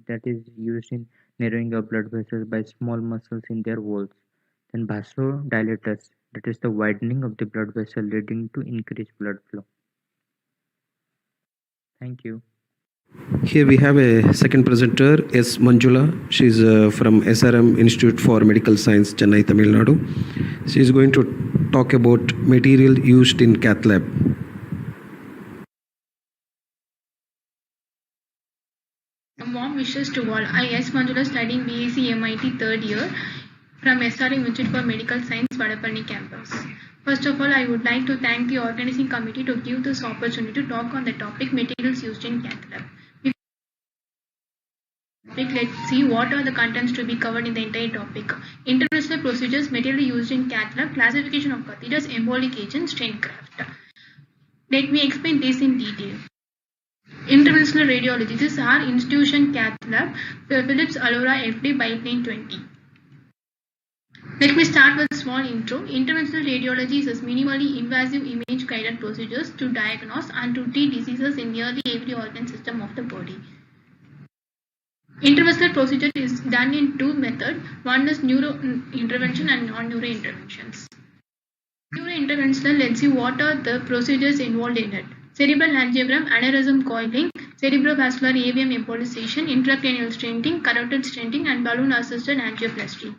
that is used in narrowing of blood vessels by small muscles in their walls. Then vasodilators, that is the widening of the blood vessel leading to increased blood flow. Thank you. Here we have a second presenter, S. Manjula. She is from SRM Institute for Medical Science, Chennai, Tamil Nadu. She is going to talk about material used in cath lab. Warm wishes to all. I, S. Manjula, studying BAc MIT third year from SRM Institute for Medical Science, Vadapalli campus. First of all, I would like to thank the organizing committee to give this opportunity to talk on the topic materials used in cath lab. Let's see what are the contents to be covered in the entire topic. Interventional procedures, material used in cath lab, classification of catheters, embolic agent, stent graft. Let me explain this in detail. Interventional Radiology. This is our institution cath lab, Philips Alora FD Biplane 20. Let me start with a small intro. Interventional radiology is minimally invasive image-guided procedures to diagnose and to treat diseases in nearly every organ system of the body. Interventional procedure is done in two methods. One is neuro intervention and non-neuro interventions. Neuro interventional, let's see what are the procedures involved in it. Cerebral angiogram, aneurysm coiling, cerebrovascular AVM embolization, intracranial stenting, carotid stenting, and balloon-assisted angioplasty.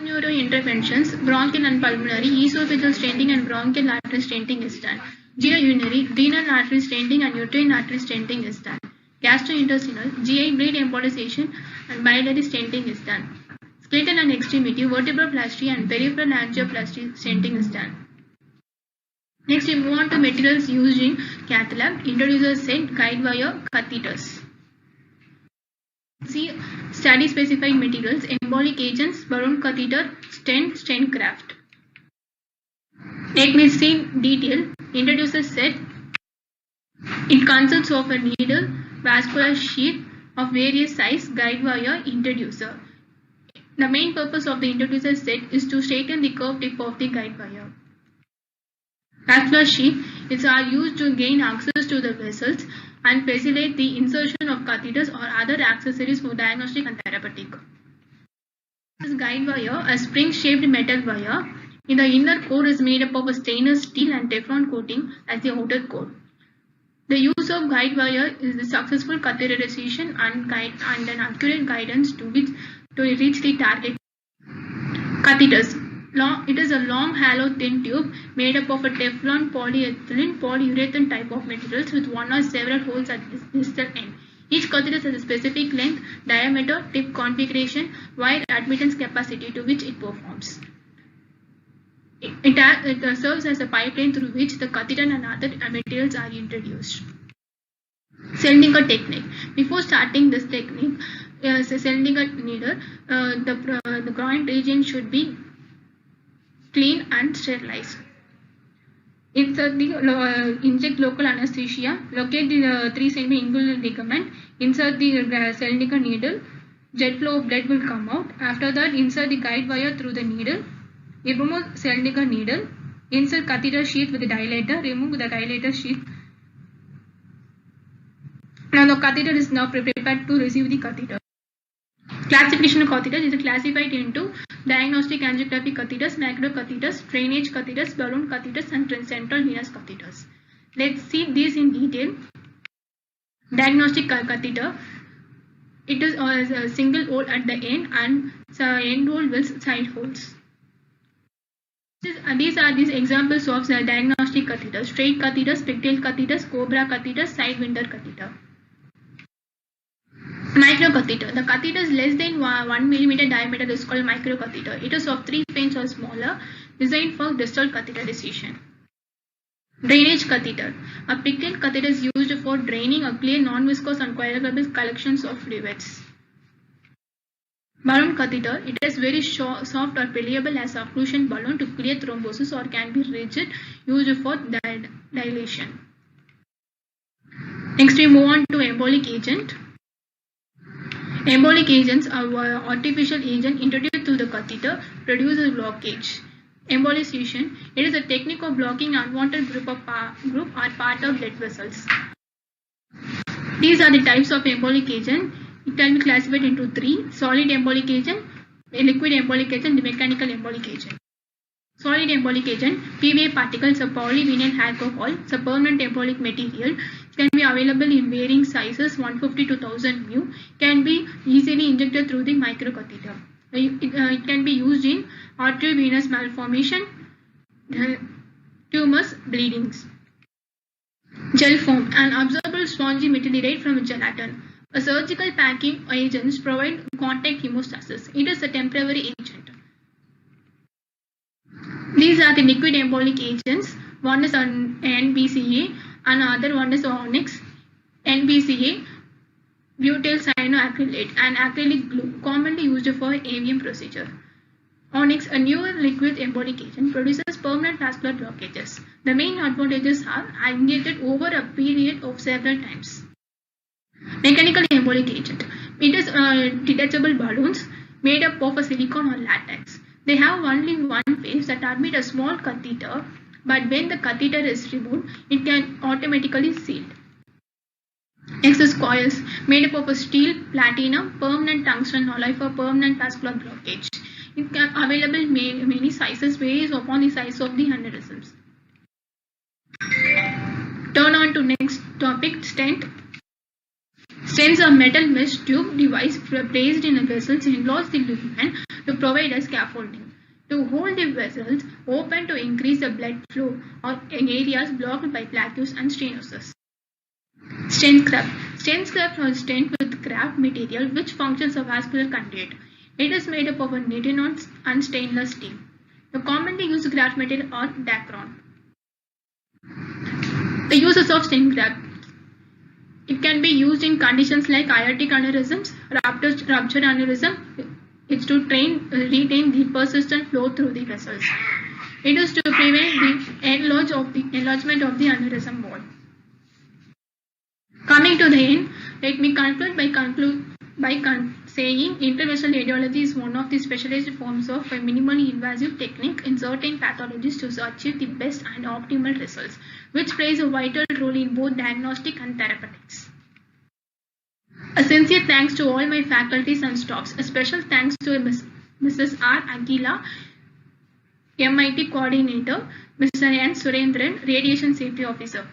Neuro interventions, bronchial and pulmonary, esophageal stenting and bronchial artery stenting is done. GI-urinary, renal artery stenting and uterine artery stenting is done. Gastrointestinal, GI bleed embolization and biliary stenting is done. Skeletal and extremity, vertebroplasty and peripheral angioplasty stenting is done. Next, we move on to materials used in cath lab. Introducer set, guide wire, catheters. See study specified materials, embolic agents, balloon catheter, stent graft. Let me see detail. Introducer set, It consists of a needle, vascular sheath of various size, guide wire, introducer. The main purpose of the introducer set is to straighten the curved tip of the guide wire. Vascular sheaths are used to gain access to the vessels and facilitate the insertion of catheters or other accessories for diagnostic and therapeutic. This guide wire, a spring-shaped metal wire, in the inner core is made up of a stainless steel and Teflon coating as the outer core. The use of guide wire is the successful catheterization and an accurate guidance to reach the target. Catheters. It is a long, hollow, thin tube made up of a Teflon, polyethylene, polyurethane type of materials with one or several holes at the distal end. Each catheter has a specific length, diameter, tip configuration, wire admittance capacity to which it performs. It serves as a pipeline through which the catheter and other materials are introduced. Seldinger technique. Before starting this technique, as a Seldinger needle, the groin region should be clean and sterilized. Inject local anesthesia. Locate the 3 cm inguinal ligament. Insert the Seldinger needle. Jet flow of blood will come out. After that, insert the guide wire through the needle. Remove Seldinger needle. Insert catheter sheath with the dilator. Remove the dilator sheath. Now the catheter is now prepared to receive the catheter. Classification of catheters is classified into diagnostic angiography catheters, macro catheters, drainage catheters, balloon catheters, and central venous catheters. Let's see these in detail. Diagnostic catheter. It is a single hole at the end and end hole with side holes. These are examples of the diagnostic catheters: straight catheters, pigtail catheters, cobra catheters, sidewinder catheter. Microcatheter. The catheter is less than 1 mm diameter is called microcatheter. It is of 3 pins or smaller, designed for distal catheterization. Drainage catheter. A pigtail catheter is used for draining a clear, non-viscous and coagulable collections of fluids. Balloon catheter. It is very soft or pliable as a occlusion balloon to clear thrombosis or can be rigid, used for dilation. Next we move on to embolic agent. Embolic agents are artificial agent introduced to the catheter, produces blockage. Embolization. It is a technique of blocking unwanted group or part of blood vessels. These are the types of embolic agent. It can be classified into 3: solid embolic agent, liquid embolic agent, mechanical embolic agent. Solid embolic agent, PVA particles of polyvinyl alcohol, it's a permanent embolic material. It can be available in varying sizes, 150 to 1000 μ. Can be easily injected through the microcatheter. It can be used in arteriovenous malformation, tumors, bleedings. Gel foam, an absorbable spongy material derived from gelatin. A surgical packing agents provide contact hemostasis. It is a temporary agent. These are the liquid embolic agents. One is NBCA and other one is Onyx. NBCA, butyl cyanoacrylate, an acrylic glue commonly used for AVM procedure. Onyx, a newer liquid embolic agent, produces permanent vascular blockages. The main advantages are injected over a period of several times. Mechanical embolic agent. It is detachable balloons made up of a silicone or latex. They have only one phase that admit a small catheter, but when the catheter is removed, it can automatically seal. Next is coils made up of a steel, platinum, permanent tungsten alloy for permanent vascular blockage. It can available in many sizes, varies upon the size of the aneurysms. Turn on to next topic, stent. Stents are metal mesh tube device placed in a vessel to enlarge the lumen to provide a scaffolding. To hold the vessels open to increase the blood flow or in areas blocked by plaques and stenosis. Stent graft. Stent graft or stent with graft material which functions as a vascular conduit. It is made up of a nitinol and stainless steel. The commonly used graft material are Dacron. The uses of stent graft. It can be used in conditions like aortic aneurysms, ruptured aneurysm. It's to retain the persistent flow through the vessels. It is to prevent the enlargement of the aneurysm wall. Coming to the end, let me conclude by saying interventional radiology is one of the specialized forms of a minimally invasive technique in certain pathologies to achieve the best and optimal results, which plays a vital role in both diagnostic and therapeutics. A sincere thanks to all my faculties and staffs. A special thanks to Mrs. R. Aguila, MIT Coordinator, Mr. N. Surendran, Radiation Safety Officer.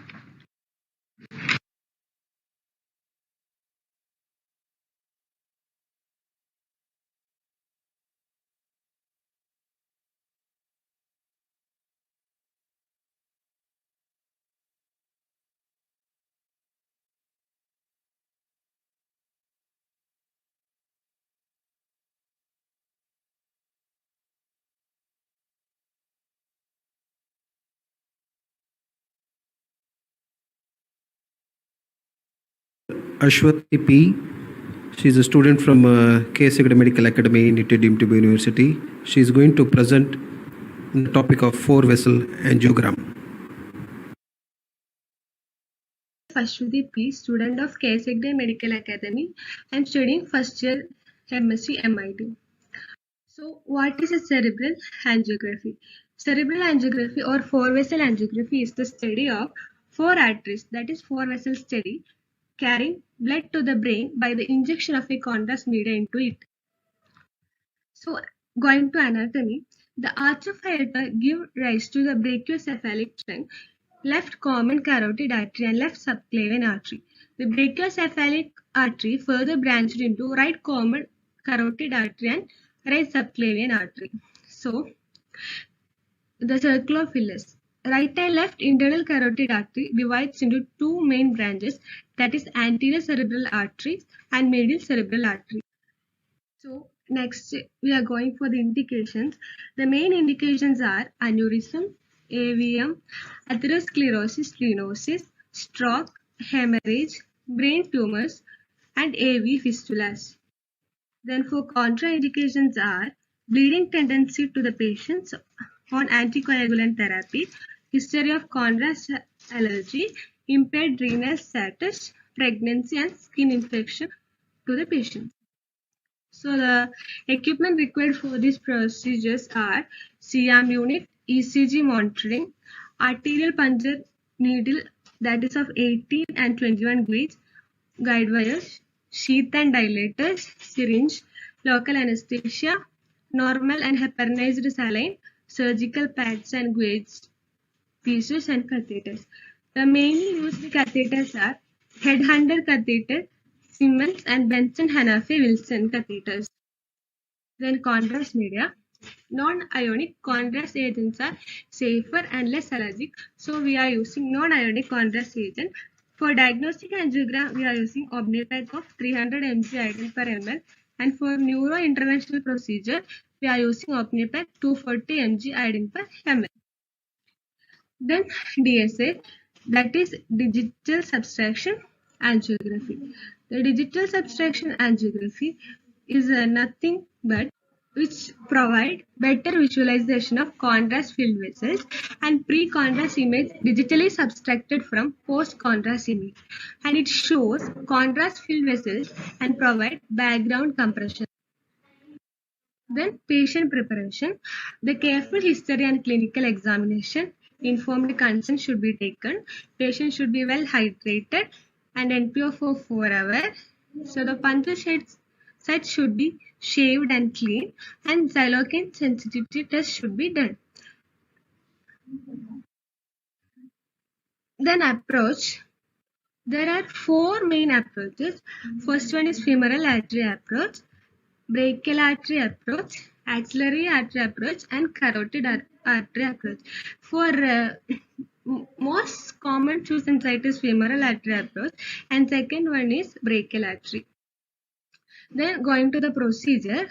Ashwati P. She's a student from KSAGD Medical Academy, Nittedimtib University. She's going to present on the topic of 4-vessel angiogram. Ashwati P, student of KSAGD Medical Academy. I'm studying first year MSc MIT. So, what is a cerebral angiography? Cerebral angiography or 4-vessel angiography is the study of 4 arteries, that is 4 vessels study, carrying blood to the brain by the injection of a contrast media into it. So, going to anatomy, the arch of aorta give rise to the brachiocephalic trunk, left common carotid artery and left subclavian artery. The brachiocephalic artery further branched into right common carotid artery and right subclavian artery. So, the circle of Willis. Right and left internal carotid artery divides into 2 main branches, that is anterior cerebral arteries and medial cerebral artery. So next we are going for the indications. The main indications are aneurysm, AVM, atherosclerosis, stenosis, stroke, hemorrhage, brain tumors, and AV fistulas. Then for contraindications are bleeding tendency to the patients on anticoagulant therapy, history of contrast allergy, impaired renal status, pregnancy and skin infection to the patient. So the equipment required for these procedures are CM unit, ECG monitoring, arterial puncture needle that is of 18 and 21 gauge, guide wires, sheath and dilators, syringe, local anesthesia, normal and heparinized saline, surgical pads and gauge pieces and catheters. The mainly used catheters are headhunter catheter, Siemens and Benson Hanafi Wilson catheters. Then contrast media. Non-ionic contrast agents are safer and less allergic. So we are using non-ionic contrast agent. For diagnostic angiogram, we are using Omnipac of 300 mg iodine per ml. And for neuro-interventional procedure, we are using Omnipac 240 mg iodine per ml. Then DSA, that is digital subtraction angiography. The digital subtraction angiography is nothing but which provide better visualization of contrast filled vessels and pre-contrast image digitally subtracted from post-contrast image, and it shows contrast filled vessels and provide background compression. Then patient preparation. The careful history and clinical examination, informed consent should be taken. Patient should be well hydrated and NPO for 4 hours. So the puncture site should be shaved and clean, and xylocaine sensitivity test should be done. Then approach. There are 4 main approaches. First one is femoral artery approach, brachial artery approach, axillary artery approach, and carotid artery approach. For most common chosen site is femoral artery approach, and second one is brachial artery. Then going to the procedure,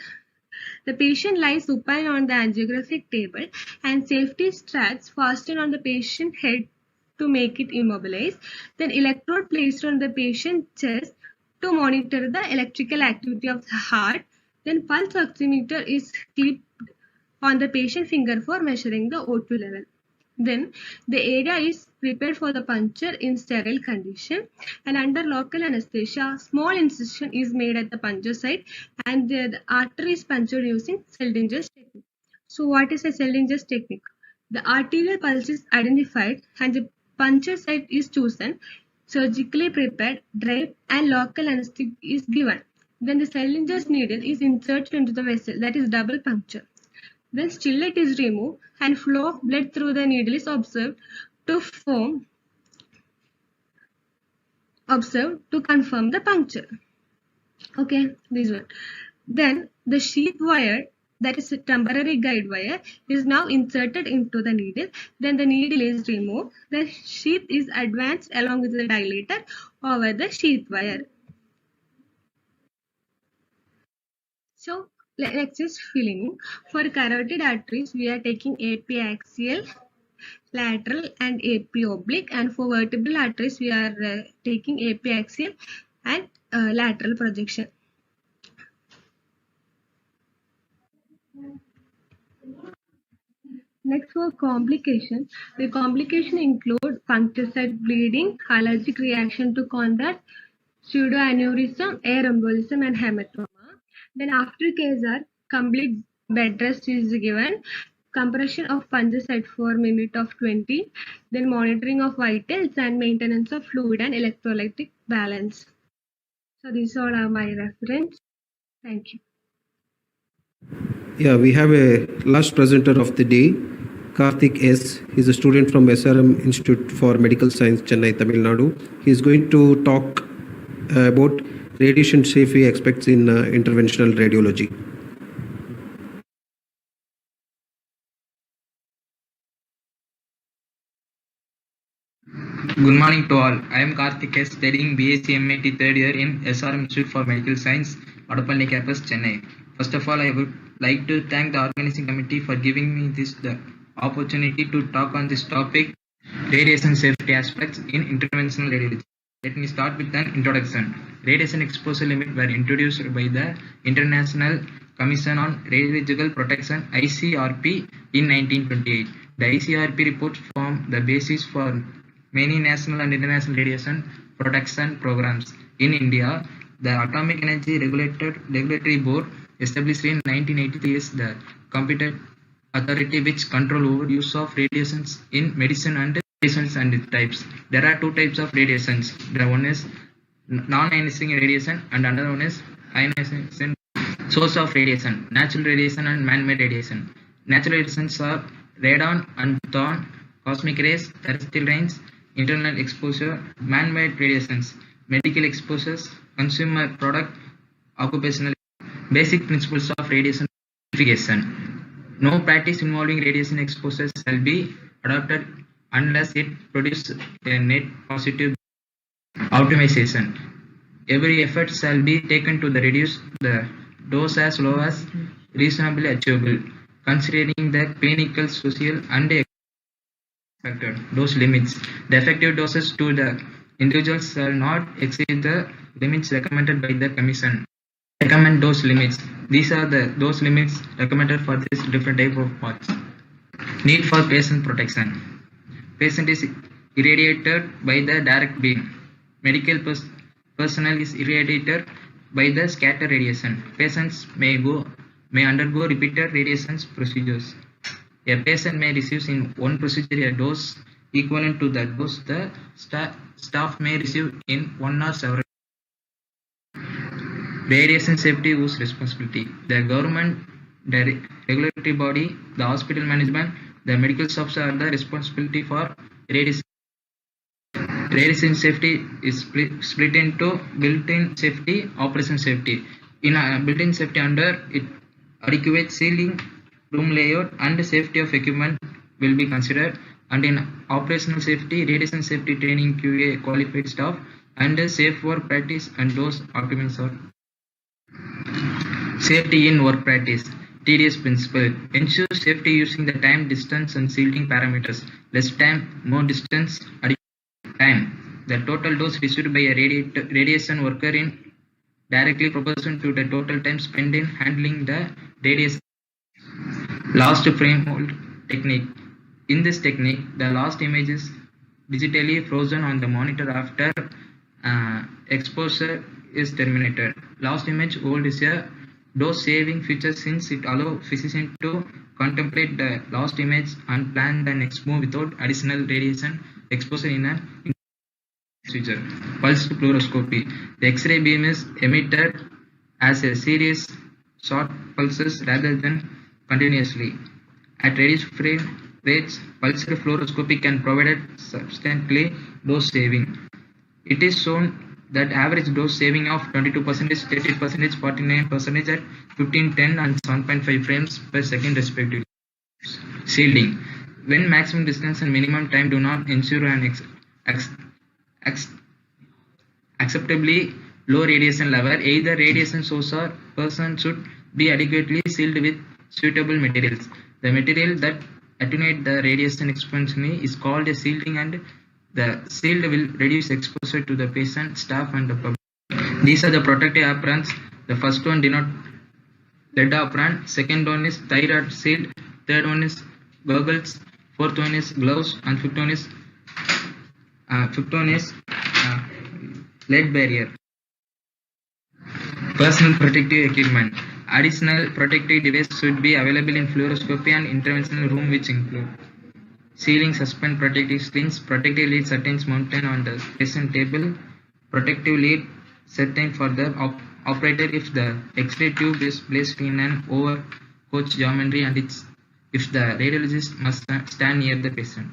the patient lies supine on the angiographic table and safety straps fastened on the patient head to make it immobilized. Then electrode placed on the patient chest to monitor the electrical activity of the heart. Then pulse oximeter is clipped on the patient finger for measuring the O2 level. Then the area is prepared for the puncture in sterile condition, and under local anesthesia, small incision is made at the puncture site and the artery is punctured using Seldinger technique. So what is a Seldinger technique? The arterial pulse is identified and the puncture site is chosen, surgically prepared, draped, and local anesthetic is given. Then the Sellinger's needle is inserted into the vessel, that is double puncture. Then stillet is removed and flow of blood through the needle is observed to confirm the puncture. Okay, this one. Then the sheath wire, that is a temporary guide wire, is now inserted into the needle. Then the needle is removed. The sheath is advanced along with the dilator over the sheath wire. So next is filling. For carotid arteries, we are taking AP axial, lateral, and AP oblique. And for vertebral arteries, we are taking AP axial and lateral projection. Next, for complications, the complication include puncture site bleeding, allergic reaction to contrast, pseudoaneurysm, air embolism, and hematoma. Then aftercares are complete bed rest is given, compression of puncture site for minute of 20, then monitoring of vitals and maintenance of fluid and electrolytic balance. So these all are my reference. Thank you. Yeah, we have a last presenter of the day, Karthik S. He's a student from SRM Institute for Medical Science, Chennai, Tamil Nadu. He's going to talk about radiation safety aspects in interventional radiology. Good morning to all. I am Karthik S, studying BSc MIT third year in SRM Institute for Medical Science, Adapalli campus, Chennai. First of all, I would like to thank the organizing committee for giving me the opportunity to talk on this topic, radiation safety aspects in interventional radiology. Let me start with an introduction. Radiation exposure limits were introduced by the International Commission on Radiological Protection (ICRP) in 1928. The ICRP reports form the basis for many national and international radiation protection programs. In India, the Atomic Energy Regulatory Board, established in 1983, is the competent authority which control over use of radiations in medicine and radiations and its types. There are two types of radiations. The one is non-ionizing radiation and another one is ionization. Source of radiation: natural radiation and man-made radiation. Natural radiations are radon and photon, cosmic rays, terrestrial rays, internal exposure. Man-made radiations: medical exposures, consumer product, occupational. Basic principles of radiation classification. No practice involving radiation exposures shall be adopted unless it produces a net positive. Optimization. Every effort shall be taken to reduce the dose as low as reasonably achievable, considering the clinical, social, and factor dose limits. The effective doses to the individuals shall not exceed the limits recommended by the Commission. Recommend dose limits. These are the dose limits recommended for this different type of parts. Need for patient protection. Patient is irradiated by the direct beam. Medical personnel is irradiated by the scatter radiation. Patients may undergo repeated radiation procedures. A patient may receive in one procedure a dose equivalent to the dose the staff may receive in one or several. Radiation safety whose responsibility? The government, the regulatory body, the hospital management, the medical staff are the responsibility for radiation. Radiation safety is split into built-in safety, operation safety. In built-in safety, under it, adequate ceiling, room layout, and safety of equipment will be considered. And in operational safety, radiation safety training, QA, qualified staff, and safe work practice and dose optimization. Safety in work practice. TDS principle. Ensure safety using the time, distance, and shielding parameters. Less time, more distance, time. The total dose received by a radiation worker in directly proportional to the total time spent in handling the radiation. Last frame hold technique. In this technique, the last image is digitally frozen on the monitor after exposure is terminated. Last image hold is a dose saving feature since it allows physician to contemplate the last image and plan the next move without additional radiation exposure in a procedure. Pulsed fluoroscopy. The X-ray beam is emitted as a series short pulses rather than continuously. At reduced frame rates, pulsed fluoroscopy can provide substantially dose saving. It is shown that average dose saving of 22%, 30%, 49% at 15, 10 and 7.5 frames per second respectively. Shielding. When maximum distance and minimum time do not ensure an acceptably low radiation level, either radiation source or person should be adequately sealed with suitable materials. The material that attenuate the radiation expansion is called a shielding, and the shield will reduce exposure to the patient, staff and the public. These are the protective aprons. The first one denotes lead apron, second one is thyroid shield, third one is goggles, fourth one is gloves, and fifth one is lead barrier. Personal protective equipment. Additional protective devices should be available in fluoroscopy and interventional room, which include ceiling suspend protective screens, protective lead curtains mounted on the patient table, protective lead curtain for the operator if the X-ray tube is placed in an overcoach geometry and if the radiologist must stand near the patient.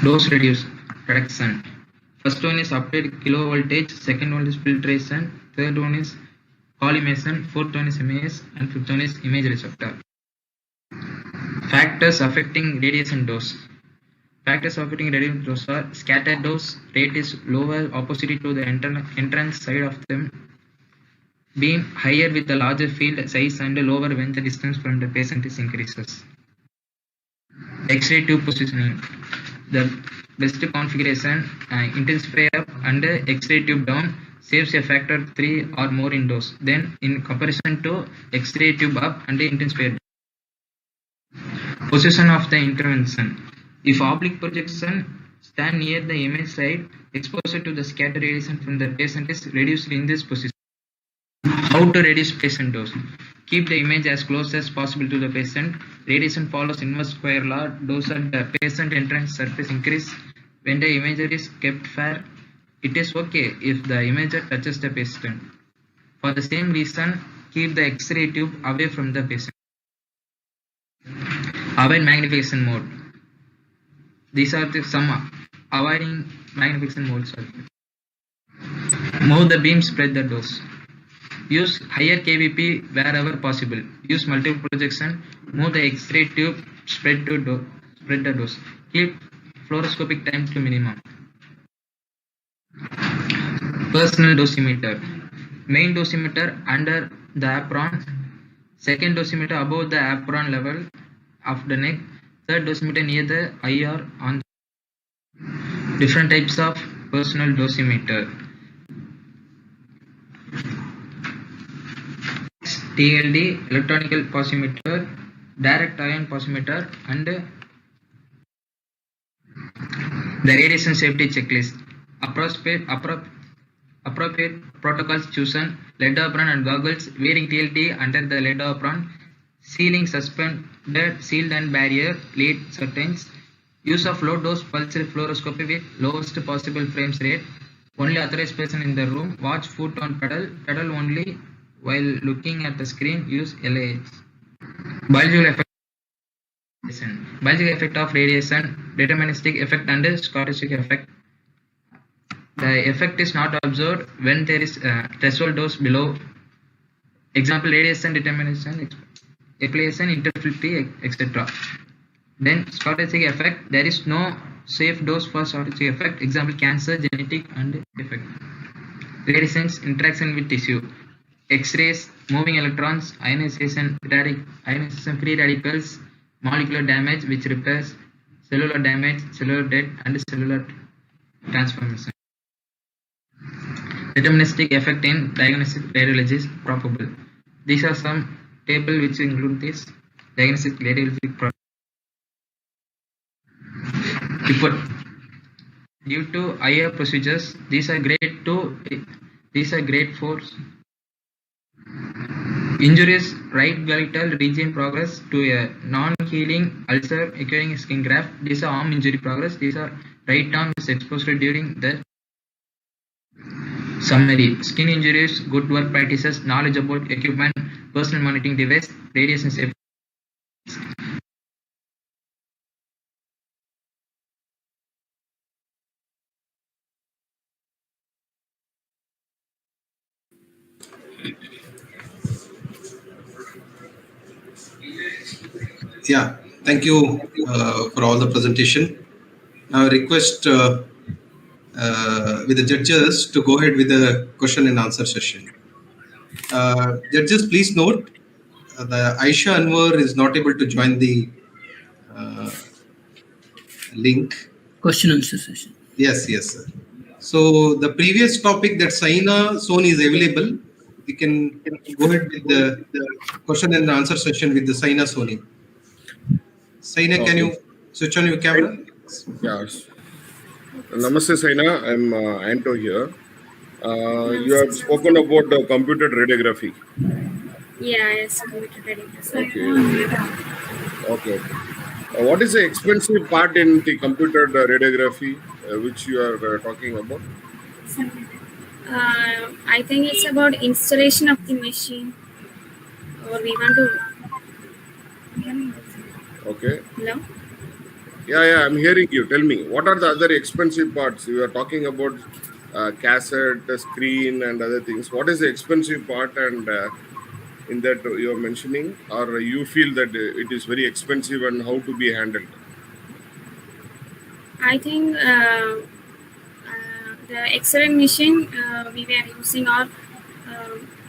Dose reduction. First one is applied kilo voltage, second one is filtration, third one is collimation, fourth one is MAS, and fifth one is image receptor. Factors affecting radiation dose. Factors affecting radiation dose are scattered dose rate is lower opposite to the entrance side of the beam, higher with the larger field size and lower when the distance from the patient is increases. X-ray tube positioning. The best configuration, intensify up and X-ray tube down saves a factor of 3 or more in dose. Then in comparison to X-ray tube up and intensify down. Position of the intervention. If oblique projection stand near the image side, exposure to the scattered radiation from the patient is reduced in this position. How to reduce patient dose? Keep the image as close as possible to the patient. Radiation follows inverse square law. Dose at the patient entrance surface increase when the imager is kept fair. It is okay if the imager touches the patient. For the same reason, keep the X-ray tube away from the patient. Avoid magnification mode. These are some avoiding magnification modes. Move the beam, spread the dose. Use higher kVp wherever possible. Use multiple projection. Move the X-ray tube, spread the dose. Keep fluoroscopic time to minimum. Personal dosimeter. Main dosimeter under the apron. Second dosimeter above the apron level of the neck. Third dosimeter near the eye or on. Different types of personal dosimeter. TLD, electronic posimeter, direct ion posimeter, and the radiation safety checklist. Appropriate protocols chosen. Lead apron and goggles. Wearing TLD under the lead apron. Sealing suspended shield and barrier lead curtains. Use of low dose pulsed fluoroscopy with lowest possible frames rate. Only authorized person in the room. Watch foot on pedal. Pedal only while looking at the screen. Use LAH. Biological effect of radiation, deterministic effect and stochastic effect. The effect is not observed when there is a threshold dose below. Example, radiation determination, appellation, interferity, etc. Then stochastic effect, there is no safe dose for stochastic effect. Example, cancer, genetic and effect. Radiation's interaction with tissue. X-rays, moving electrons, ionization, free radicals, molecular damage which repairs, cellular damage, cellular death and cellular transformation. Deterministic effect in diagnostic radiology is probable. These are some table which include this diagnostic radiology report. due to higher procedures. These are grade 4 injuries, right genital region progress to a non-healing ulcer occurring skin graft. These are arm injury progress. These are right arm is exposed during the summary. Skin injuries, good work practices, knowledge about equipment, personal monitoring device, radiation safety. Yeah, thank you for all the presentation. Now I request with the judges to go ahead with the question and answer session. Judges, please note the Aisha Anwar is not able to join the link. Question answer session. Yes, yes, sir. So the previous topic that Saina Soni is available, we can go ahead with the question and answer session with the Saina Soni. Saina, can you switch on your camera? Yes. Namaste, Saina. I'm Anto here. You have spoken about computed radiography. Yeah, yes, computer radiography. Okay. What is the expensive part in the computed radiography which you are talking about? I think it's about installation of the machine, or we want to. Okay. Hello? Yeah, I'm hearing you. Tell me, what are the other expensive parts? You are talking about cassette, screen, and other things. What is the expensive part, and in that you are mentioning, or you feel that it is very expensive and how to be handled? I think the X-ray machine we were using, or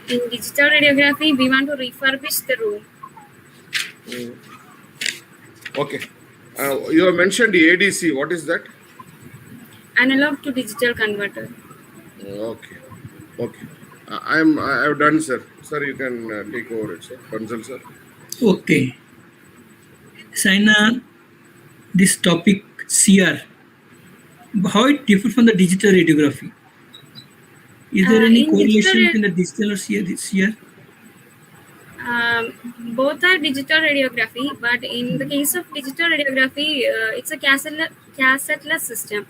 in digital radiography, we want to refurbish the room. Okay. You have mentioned the ADC. What is that? Analog to digital converter. Okay. I've done, sir. Sir, you can take over it, sir. Consult, sir. Okay. Saina, this topic CR, how it differs from the digital radiography? Is there any correlation between the digital or CR? Both are digital radiography, but in the case of digital radiography, it's a cassetteless system.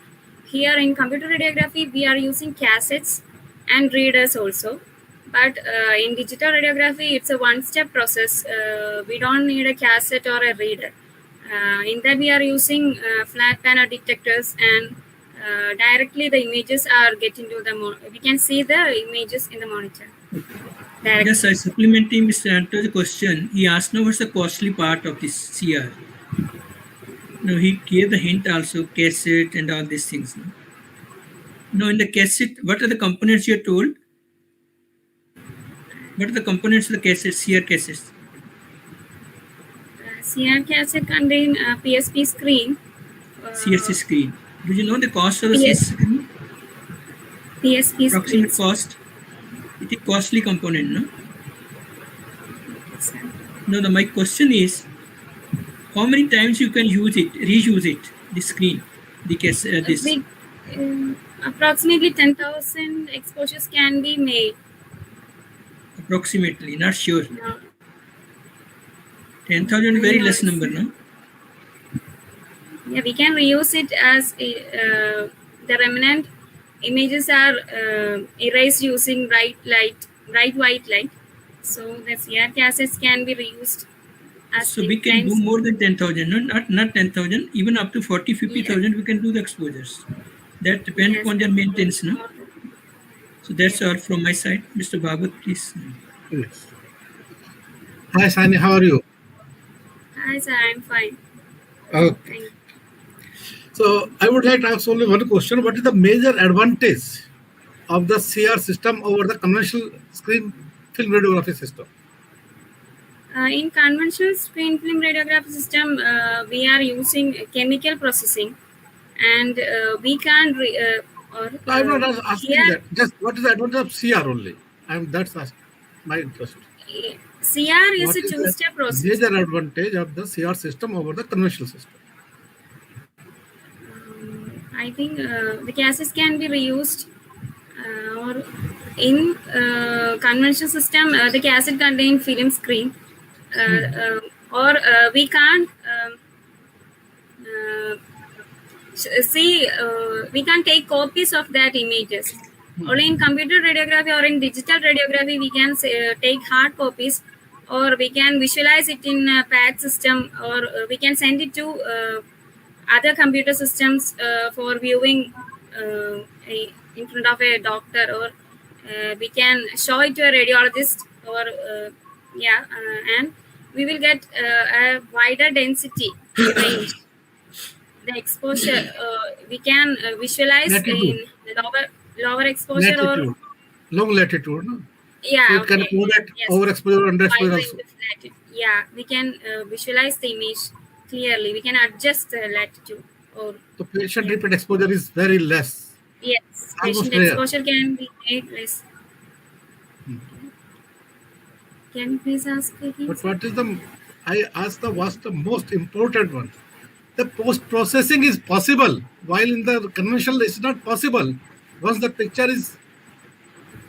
Here in computer radiography, we are using cassettes and readers also. But in digital radiography, it's a one-step process. We don't need a cassette or a reader. In that, we are using flat panel detectors, and directly the images are getting to the we can see the images in the monitor. Yes, I supplementing Mr. Anto's question. He asked now what's the costly part of this CR. No, he gave the hint also, cassette and all these things. No, in the cassette, what are the components you are told? What are the components of the cassette, CR cassettes? CR cassette contain PSP screen. CSC screen. Do you know the cost of the CSC screen? PSP approximate cost? It is costly component, no? No, my question is, how many times you can use it, reuse it, the screen, the cassette, this? Approximately 10,000 exposures can be made. Approximately, not sure. No. 10,000 very less number, no? Yeah, we can reuse it as the remnant images are erased using bright white light. So the CR cassettes can be reused. So we can do more than 10,000, no? Not 10,000, even up to 40, 50,000 we can do the exposures. That depends upon their maintenance, no? So that's all from my side. Mr. Bhagat, please. Yes. Hi, Sani, how are you? Hi, sir, I'm fine. Okay. So I would like to ask only one question. What is the major advantage of the CR system over the conventional screen film radiography system? In conventional screen film radiography system, we are using chemical processing, and we can't. I'm not asking that. Just what is the advantage of CR only? That's my interest. CR is a two-step process. Major advantage of the CR system over the conventional system. I think the cassettes can be reused, or in conventional system, the cassette contain film screen, or we can't we can take copies of that images. Only in computer radiography or in digital radiography, we can take hard copies, or we can visualize it in a PAD system, or we can send it to other computer systems for viewing in front of a doctor, or we can show it to a radiologist, or and we will get a wider density range. The exposure we can visualize Latitude. in lower exposure Latitude. or Long latitude, no? yeah, So it can okay. accommodate Yes. overexposure and underexposure Wide also. range of latitude. Yeah, we can visualize the image clearly. We can adjust the latitude, or The patient repeat exposure is very less. yes, Almost patient rare. exposure can be made less. Can you please ask again? But what is the, I asked what's the most important one? The post-processing is possible, while in the conventional it's not possible. Once the picture is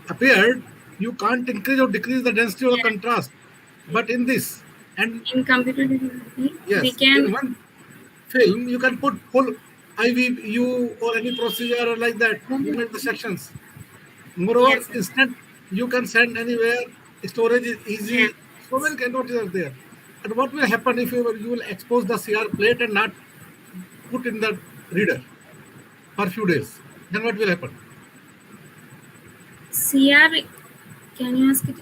appeared, you can't increase or decrease the density or contrast. But in this, and in computer radiography, yes, we can in one film you can put whole IVU or any procedure like that. You make the sections. Moreover, Yes, sir. instant you can send anywhere. Storage is easy. So many advantages are there. And what will happen if you will expose the CR plate and not put in the reader for a few days? Then what will happen? CR, can you ask it?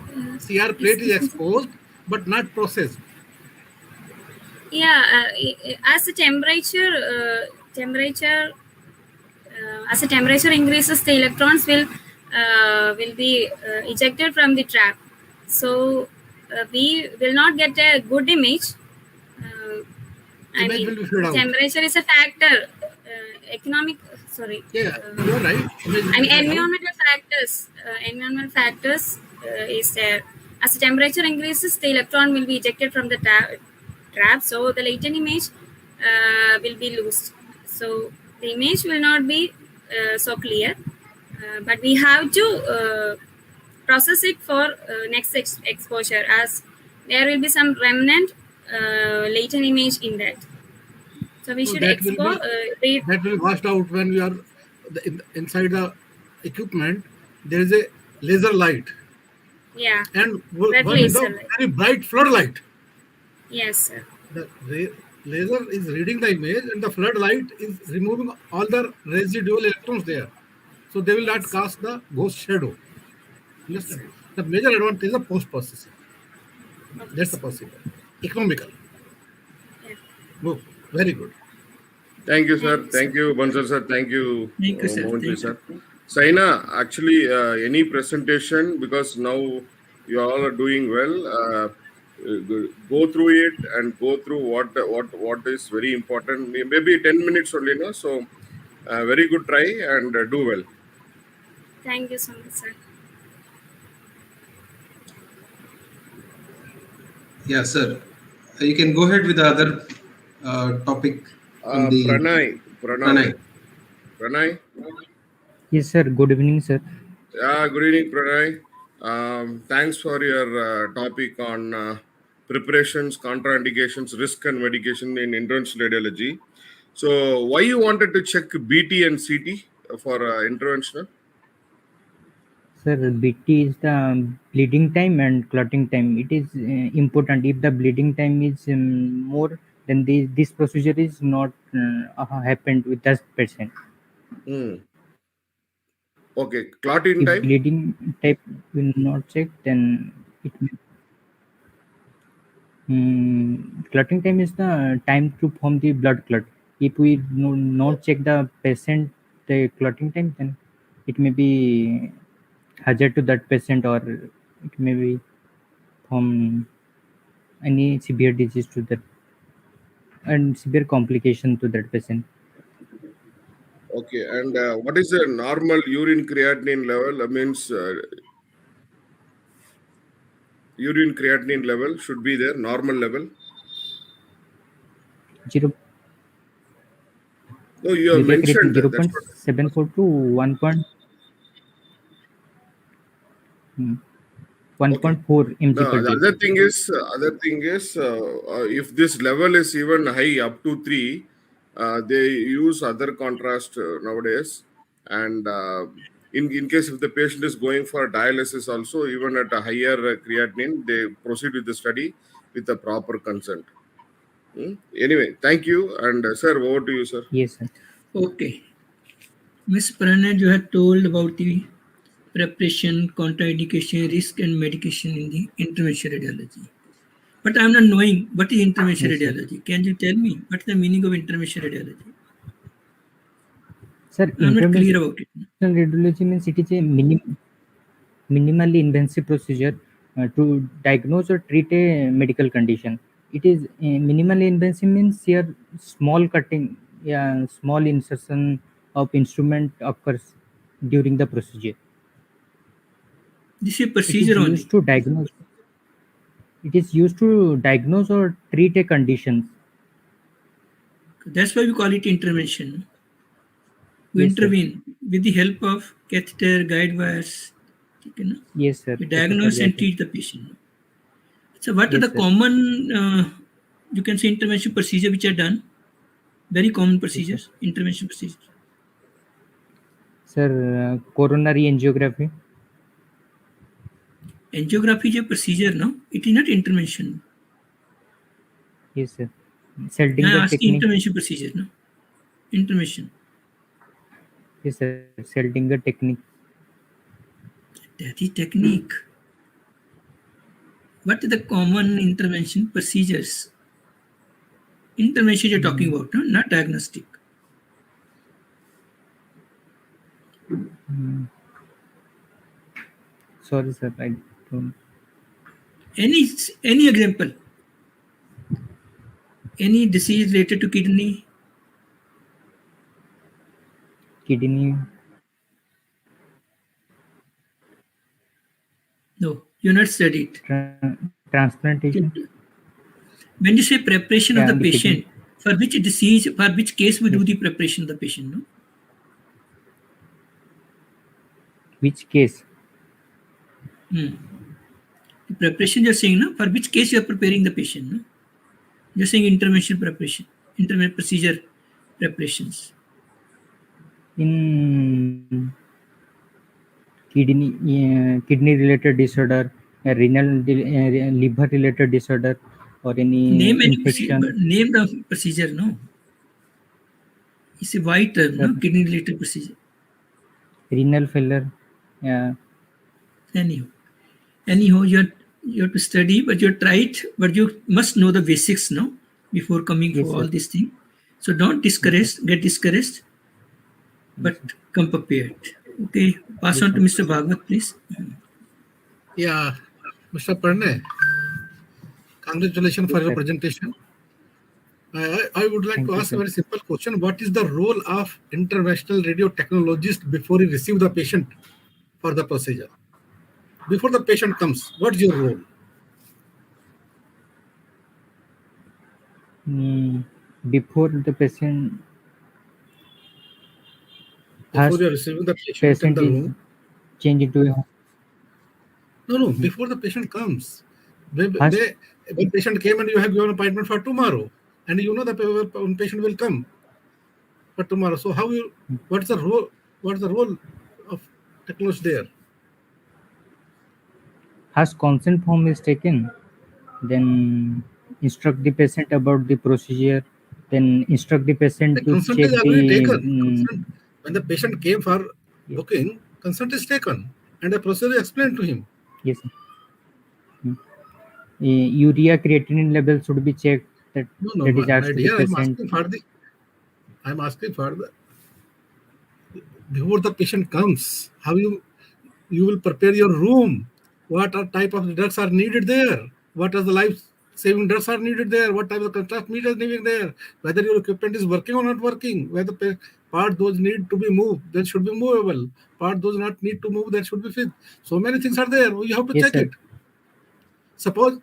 CR plate is exposed but not processed. Yeah, as the as the temperature increases, the electrons will be ejected from the trap. So we will not get a good image. I mean, will be filled out. temperature is a factor. Economic, sorry. Yeah, you're right. I mean, environmental factors is there. As the temperature increases, the electron will be ejected from the trap, so the latent image will be lost. So the image will not be so clear, but we have to process it for next exposure, as there will be some remnant latent image in that. So we should that will be washed out when we are inside the equipment. There is a laser light. Yeah. And one is a very bright floodlight. Yes, sir. The laser is reading the image, and the floodlight is removing all the residual electrons there. So they will not cast the ghost shadow. Understand? The major advantage is the post-processing. That's the possible. Economical. Oh, very good. Thank you, sir. Thank you, Bansal sir. Thank you, sir. sir. Saina, actually, any presentation, because now you all are doing well, go through it and go through what is very important. Maybe 10 minutes only, no? So, very good try and do well. Thank you so much, sir. Yeah, sir. You can go ahead with the other topic. Pranay. Yes, sir. Good evening, sir. Yeah, good evening, Pranay. Thanks for your topic on preparations, contraindications, risk and medication in interventional radiology. So, why you wanted to check BT and CT for interventional? Sir, BT is the bleeding time and clotting time. It is important. If the bleeding time is more, then this procedure is not happened with that patient. Okay, clotting if time? Bleeding type will not check, then it will. Clotting time is the time to form the blood clot. If we not check the patient the clotting time, then it may be hazard to that patient, or it may be from any severe disease to that and severe complication to that patient. Okay, and what is the normal urine creatinine level? Means urine creatinine level should be there, normal level. 0. No, you have urea mentioned creatinine that's what. 0.74 to 1.4 mg No, per the day. other thing is, if this level is even high up to 3, they use other contrast nowadays. And in case if the patient is going for dialysis also, even at a higher creatinine, they proceed with the study with the proper consent. Anyway, thank you. And sir, over to you, sir. Yes, sir. Okay. Ms. Pranay, you had told about the preparation, contraindication, risk, and medication in the interventional radiology. But I'm not knowing what is interventional Yes, sir. radiology. Can you tell me what's the meaning of interventional radiology? Sir, I'm not clear about it. interventional radiology means it is a minimally invasive procedure to diagnose or treat a medical condition. It is minimally invasive means here small cutting, small insertion of instrument occurs during the procedure. This is a It is procedure only. used to diagnose. It is used to diagnose or treat a condition. That's why we call it intervention. We Yes, sir. intervene with the help of catheter, guide wires. Yes, sir. We diagnose and treat the patient. So what are Yes, the sir. common, you can say, intervention procedure which are done? Very common procedures, Yes, intervention procedures. Sir, coronary angiography. Angiography is a procedure, no? It is not intervention. Yes, sir. I Seldinger ask technique. intervention procedure, no? Intervention. Yes, sir. Seldinger technique. That is technique. What are the common intervention procedures? Intervention you're talking about, no? Not diagnostic. Sorry, sir. I don't. Any example? Any disease related to kidney? Kidney. No, you're not studied. Transplantation. When you say preparation of the the patient, kidney. for which disease, for which case we do the preparation of the patient, no? Which case? The preparation you're saying, no? For which case you're preparing the patient, no? You're saying intervention preparation, intervention procedure preparations. In kidney related disorder, renal liver related disorder, or any infection. Name the procedure, no? It's a wide term, no? Kidney related procedure. Renal failure. Yeah. Anyhow, you have to study, but you tried, but you must know the basics, no? Before coming Yes, for sir. all these things. So don't get discouraged, but come prepared. Okay, pass on to Mr. Bhagwat, please. Yeah, Mr. Pranay, congratulations for your presentation. I would like to ask a very simple question. What is the role of interventional radiotechnologist before you receive the patient for the procedure? Before the patient comes, what's your role? Before the patient. Before you're receiving the patient in the room. Change into a. No, before the patient comes. When patient came and you have given appointment for tomorrow, and you know the patient will come for tomorrow. So what's the role of technologist there? Has consent form is taken, then instruct the patient about the procedure, then instruct the patient to consent check is already the. taken. When the patient came for booking, consent is taken, and the procedure is explained to him. Yes. Urea creatinine level should be checked. That is asked to the patient. I'm asking for the before the patient comes, how you will prepare your room. What type of drugs are needed there? What are the life-saving drugs are needed there? What type of contrast meter is needed there? Whether your equipment is working or not working? Whether part those need to be moved, that should be movable. Part those not need to move, that should be fixed. So many things are there. You have to check it. Suppose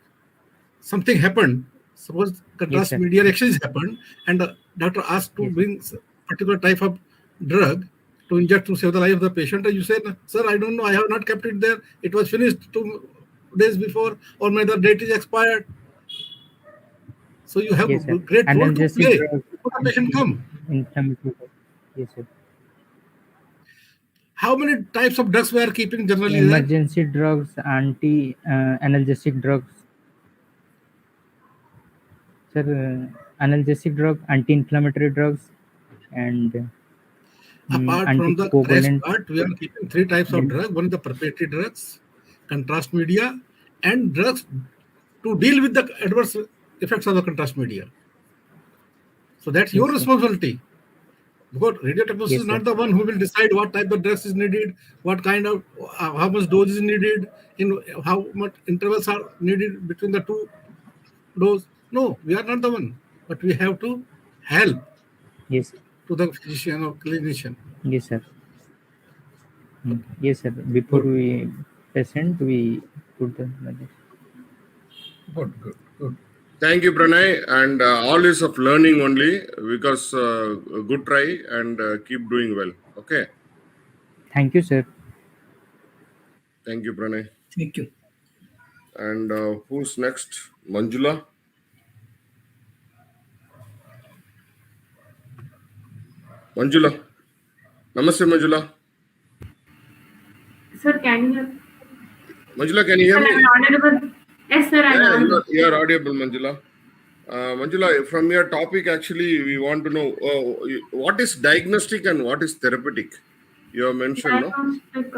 something happened. Suppose contrast media exchange happened, and the doctor asked to bring particular type of drug to inject to save the life of the patient, and you say, sir, I don't know, I have not kept it there. It was finished 2 days before, or maybe the date is expired. So you have Yes, a sir. great role to Analgesic play drugs, before the patient come. anti-inflammatory drugs. Yes, sir. How many types of drugs we are keeping generally there? Emergency drugs, analgesic drugs. Sir, analgesic drug, anti-inflammatory drugs, and Apart from the rest anticoagulant. part, we are keeping 3 types of drugs. One is the preparatory drugs, contrast media, and drugs to deal with the adverse effects of the contrast media. So that's your Yes, sir. responsibility. Because radiotechnologist Yes, is not sir. the one who will decide what type of drugs is needed, what kind of, how much dose is needed, in how much intervals are needed between the 2 dose. No, we are not the one, but we have to help Yes. to the physician or clinician. Yes, sir. Yes, sir. Before Good. we present, we put the measures. Good. Thank you, Pranay, and all is of learning only, because good try and keep doing well. Okay. Thank you, sir. Thank you, Pranay. Thank you. And who's next? Manjula? Manjula. Namaste, Manjula. Sir, can you? Manjula, can you hear Sir, me? I'm audible. Yes, sir, I'm audible. You are audible, Manjula. Manjula, from your topic, actually, we want to know what is diagnostic and what is therapeutic. You have mentioned, no? Diagnostic,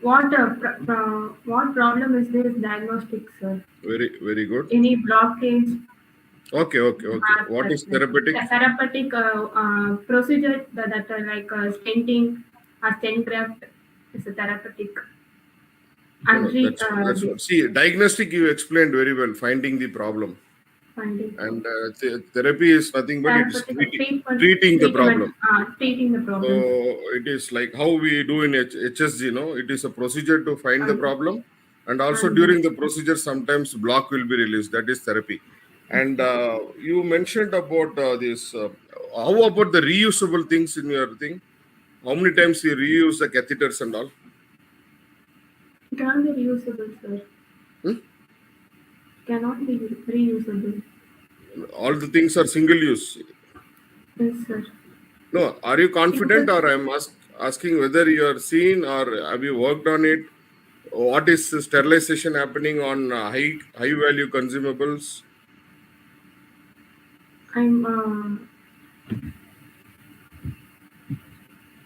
what problem is this diagnostic, sir? Very good. Any blockage? Okay. What is therapeutic? Therapeutic procedure that like stenting, a stent graft is a therapeutic. No, that's what. See, diagnostic you explained very well, finding the problem. And therapy is nothing but it is treating the problem. Treating the problem. So it is like how we do in HSG, no? It is a procedure to find the problem, and also during the procedure sometimes block will be released. That is therapy. And you mentioned about this. How about the reusable things in your thing? How many times you reuse the catheters and all? It cannot be reusable, sir. Cannot be reusable. All the things are single use. Yes, sir. No, are you confident, or I'm asking whether you are seen or have you worked on it? What is sterilization happening on high value consumables?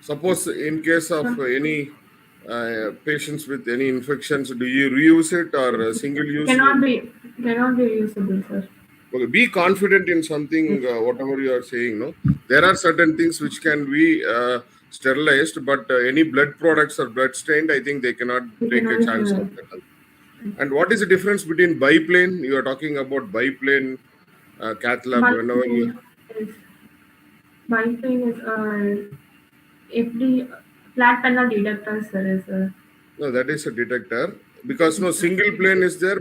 Suppose in case of any patients with any infections, do you reuse it or single use? Cannot be reusable, sir. Okay, be confident in something, whatever you are saying. No, there are certain things which can be sterilized, but any blood products or blood stained, I think they cannot take a chance of that. And what is the difference between biplane? You are talking about biplane cath lab. Whenever you biplane is every flat panel detector, sir. No, that is a detector. Because no single plane is there,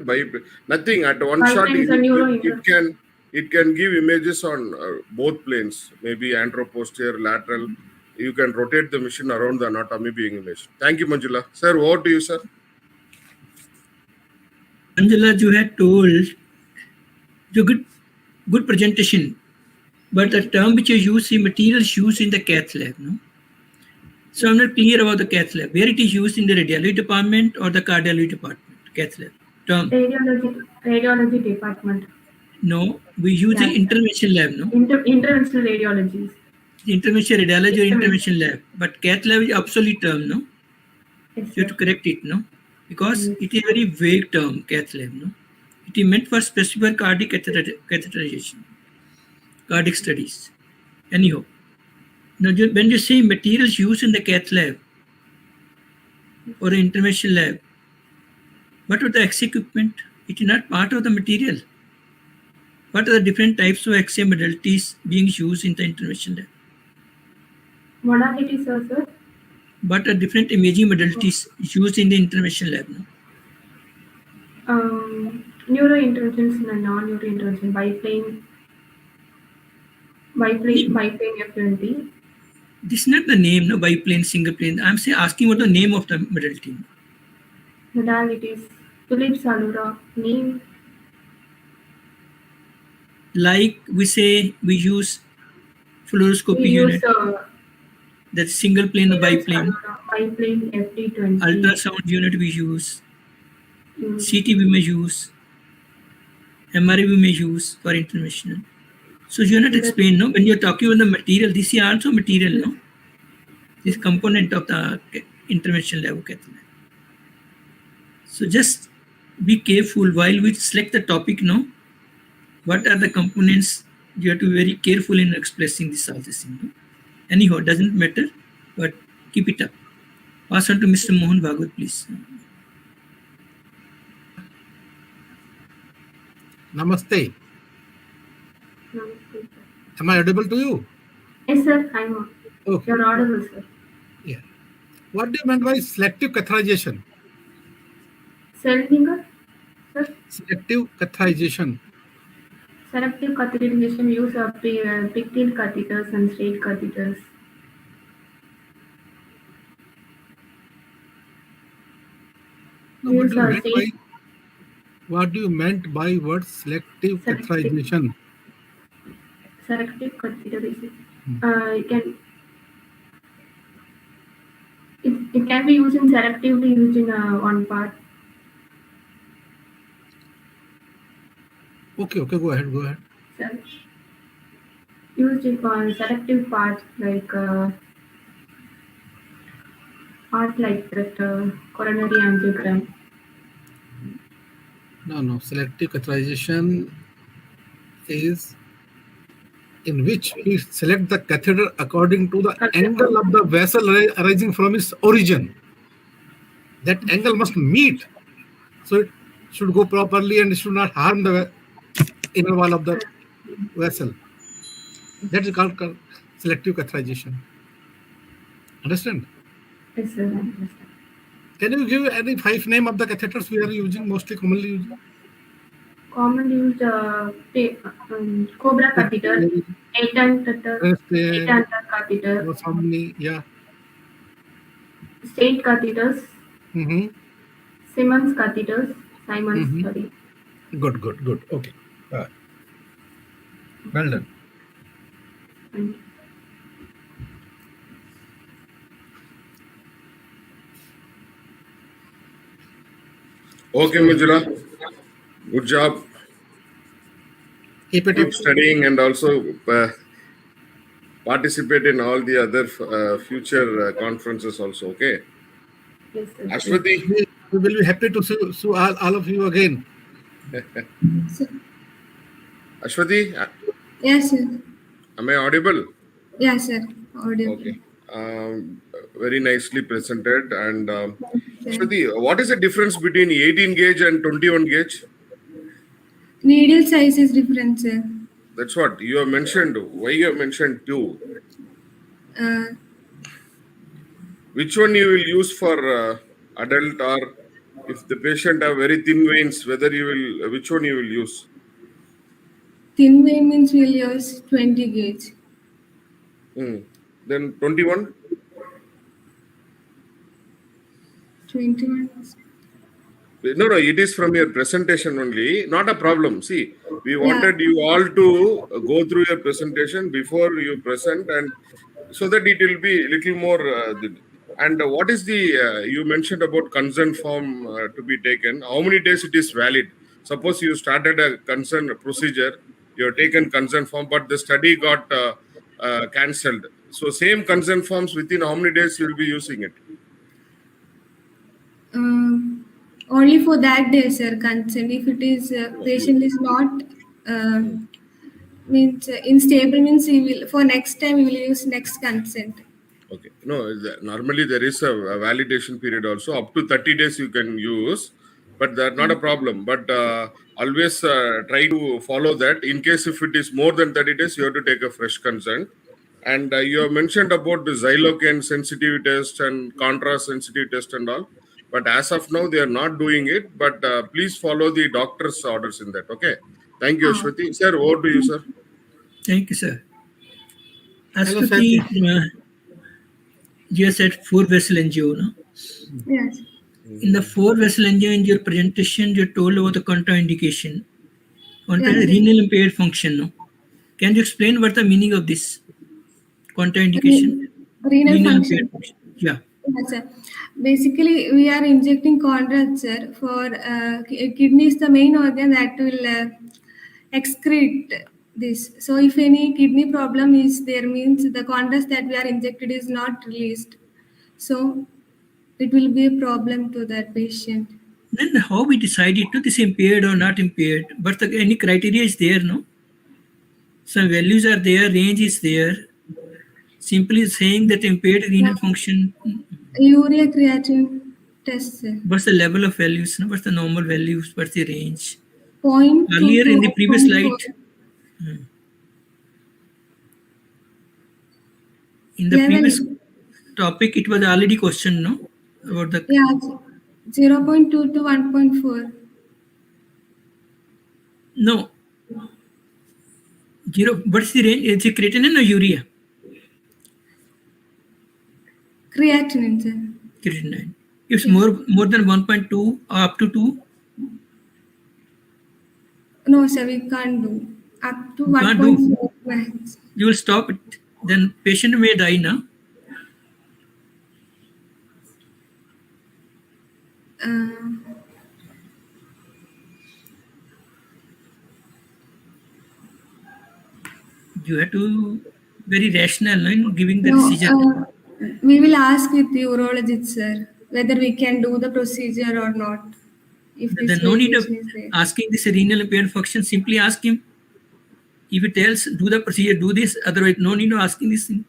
nothing at one Biplane shot. It can give images on both planes, maybe anteroposterior, lateral. You can rotate the machine around the anatomy being imaged. Thank you, Manjula. Sir, over to you, sir. Manjula, you had told you good presentation, but the term which you use, the materials used in the cath lab, no? So I'm not clear about the cath lab. Where it is used in the radiology department or the cardiology department? Cath lab term. Radiology department. No, we use the interventional lab, no? Interventional radiology. Interventional radiology or interventional lab. But cath lab is obsolete term, no? Yes, you have to correct it, no? Because it is a very vague term, cath lab, no? It is meant for specific cardiac catheterization, cardiac studies. Anyhow, now when you say materials used in the cath lab or interventional lab, what are the X equipment? It is not part of the material. What are the different types of X-ray modalities being used in the interventional lab? Modalities, sir? What are different imaging modalities used in the interventional lab? No? Neurointerventions and non-neurointervention, biplane F20. This is not the name, no, biplane, single plane. I'm asking what the name of the modality. Modalities. Philips Allura. Name. Like we say, we use fluoroscopy We use unit. That's single plane or Philips biplane. Allura, biplane FD20. Ultrasound unit we use. CT we may use. MRI we may use for interventional. So you not explain, no? When you're talking about the material, this is also material, no? This component of the interventional lab. So just be careful while we select the topic, no? What are the components? You have to be very careful in expressing this all this thing. No? Anyhow, doesn't matter, but keep it up. Pass on to Mr. Mohan Bhagwat, please. Namaste. Am I audible to you? Yes, sir. I'm. Okay. You're audible, sir. Yeah. What do you mean by selective catheterization? Selective, sir? Selective catheterization. Selective catheterization use of picted catheters and straight catheters. No, what do you meant by word selective catheterization? Selective catheterization. It can be used in selectively used in one part. Okay, go ahead. So, used in selective parts like part like that coronary angiogram. No. Selective catheterization is in which we select the catheter according to the angle of the vessel arising from its origin. That angle must meet, so it should go properly and should not harm the inner wall of the vessel. That is called selective catheterization. Understand? Yes, sir. I understand. Can you give any 5 names of the catheters we are using, commonly using? Commonly used Cobra catheter, Latent catheter, yeah. State catheters, Simmons catheters, sorry. Good. Okay. Well done. Okay, Mujra. Good job. Keep studying and also participate in all the other future conferences also, okay? Yes, sir. Ashwati? We will be happy to see all of you again. Ashwati? Yes, sir. Am I audible? Yes, sir. Audible. Okay. Very nicely presented. And Ashwati, what is the difference between 18 gauge and 21 gauge? Needle size is different, sir. That's what you have mentioned. Why you have mentioned 2? Which one you will use for adult, or if the patient have very thin veins, which one you will use? Thin vein means we'll use 20 gauge. Then 21? 21. No, it is from your presentation only. Not a problem. See, we wanted you all to go through your presentation before you present, and so that it will be a little more. And what is the, you mentioned about consent form to be taken. How many days it is valid? Suppose you started a consent procedure, you have taken consent form, but the study got cancelled. So same consent forms, within how many days you will be using it? Only for that day, sir, consent. If it is patient is not means unstable, means we will for next time we will use next consent. Okay. No, normally there is a validation period also. Up to 30 days you can use, but that's not a problem. But always try to follow that. In case if it is more than 30 days, you have to take a fresh consent. And you have mentioned about the xylocaine sensitivity test and contrast sensitivity test and all. But as of now, they are not doing it. But please follow the doctor's orders in that. Okay. Thank you, Ashwati. Sir, over to you, sir. Thank you, sir. As Hello, to Sandy. you said 4-vessel angio, no? Yes. In the 4-vessel angio, in your presentation, you told about the contraindication. Yes, sir. Renal impaired function, no? Can you explain what the meaning of this contraindication? Renal function. Impaired function. Yeah. Yes, sir. Basically, we are injecting contrast, sir, for kidney is the main organ that will excrete this. So, if any kidney problem is there, means the contrast that we are injected is not released. So, it will be a problem to that patient. Then how we decided to this impaired or not impaired? But any criteria is there, no? Some values are there, range is there. Simply saying that impaired renal function. Urea creatinine test, sir. What's the level of values? No? What's the normal values? What's the range? 0.2 Earlier to in the previous 1.4. slide, in the previous topic, it was already questioned, no? About the 0.2 to 1.4. No. What's the range? Is it creatinine or urea? Creatinine, sir. Creatinine. It's more than 1.2 or up to 2. No, sir, we can't do. Up to You can't do. 1.4 max. You will stop it. Then patient may die now. You have to very rational in giving the decision. We will ask with the urologist, sir, whether we can do the procedure or not. If this Then no need of variation is there. asking this renal impaired function. Simply ask him. If he tells, do the procedure, do this. Otherwise, no need of asking this thing.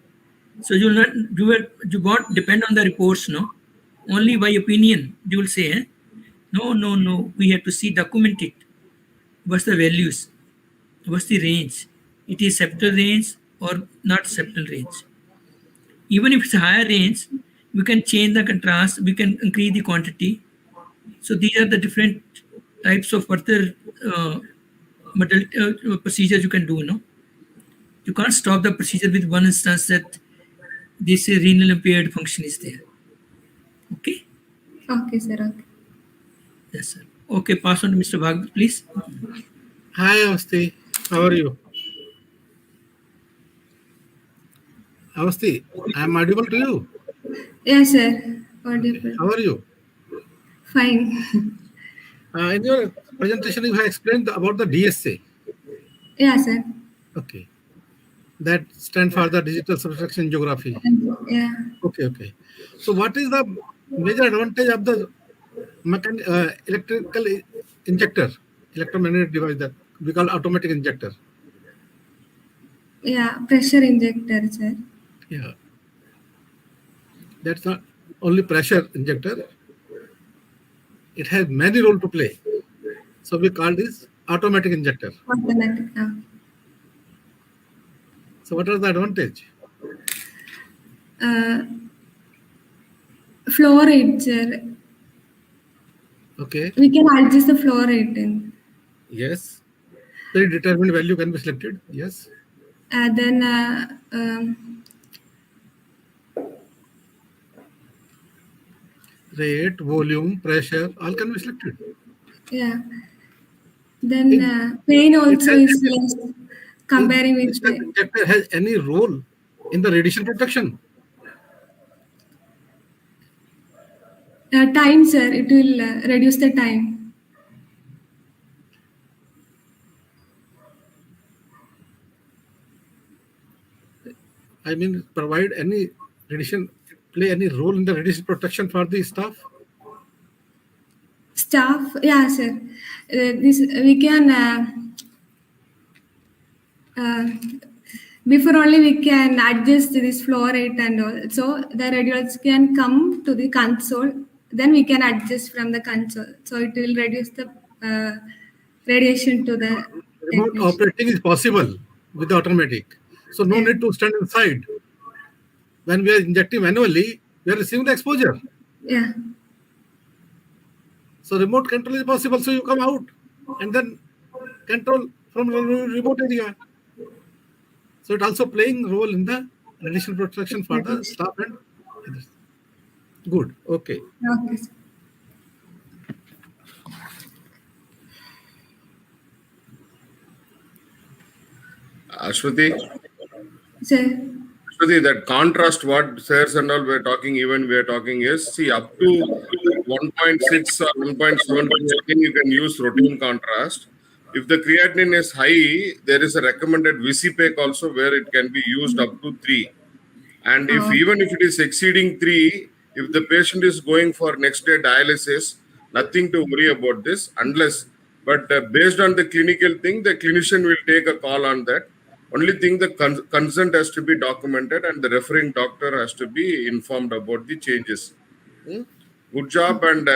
So you will not do it. You won't depend on the reports, no. Only by opinion, you will say, no. We have to see, document it. What's the values? What's the range? It is septal range or not septal range. Even if it's a higher range, we can change the contrast, we can increase the quantity. So these are the different types of further procedures you can do. No, you can't stop the procedure with one instance that this renal impaired function is there. Okay. Okay, sir. Okay. Yes, sir. Okay, pass on to Mr. Bhagwat, please. Hi, Avasti. How are you? Avasti, I am audible to you? Yes, sir. Audible. How are you? Fine. In your presentation, you have explained about the DSA. Yeah, sir. Okay. That stands for the Digital Subtraction Geography. Yeah. Okay. So what is the major advantage of the electrical injector, electromagnetic device that we call automatic injector? Yeah, pressure injector, sir. Yeah. That's not only pressure injector. It has many roles to play. So we call this automatic injector. Automatic. So what are the advantage? Flow rate, sir. Okay. We can adjust the flow rate in. Yes. Predetermined value can be selected. Yes. Then rate, volume, pressure, all can be selected. Yeah. Then pain also is less comparing with the injector has any role in the radiation protection? time, sir. It will reduce the time. I mean, provide any radiation, play any role in the radiation protection for the staff? Staff, yeah, sir. This we can before only we can adjust this flow rate and all. So the radiologists can come to the console. Then we can adjust from the console. So it will reduce the radiation to the remote operating is possible with the automatic. So no need to stand inside. When we are injecting manually, we are receiving the exposure. Yeah. So remote control is possible. So you come out and then control from the remote area. So it also playing role in the additional protection for the staff and others. Good. Okay. Okay, sir. Ashwati, Sir. that contrast what sirs and all we're talking, even we're talking is, see, up to 1.6 or 1.7, I think you can use routine contrast. If the creatinine is high, there is a recommended VCPEC also where it can be used up to 3. And if even if it is exceeding 3, if the patient is going for next day dialysis, nothing to worry about this unless, but based on the clinical thing, the clinician will take a call on that. Only thing, the consent has to be documented and the referring doctor has to be informed about the changes. Good job. And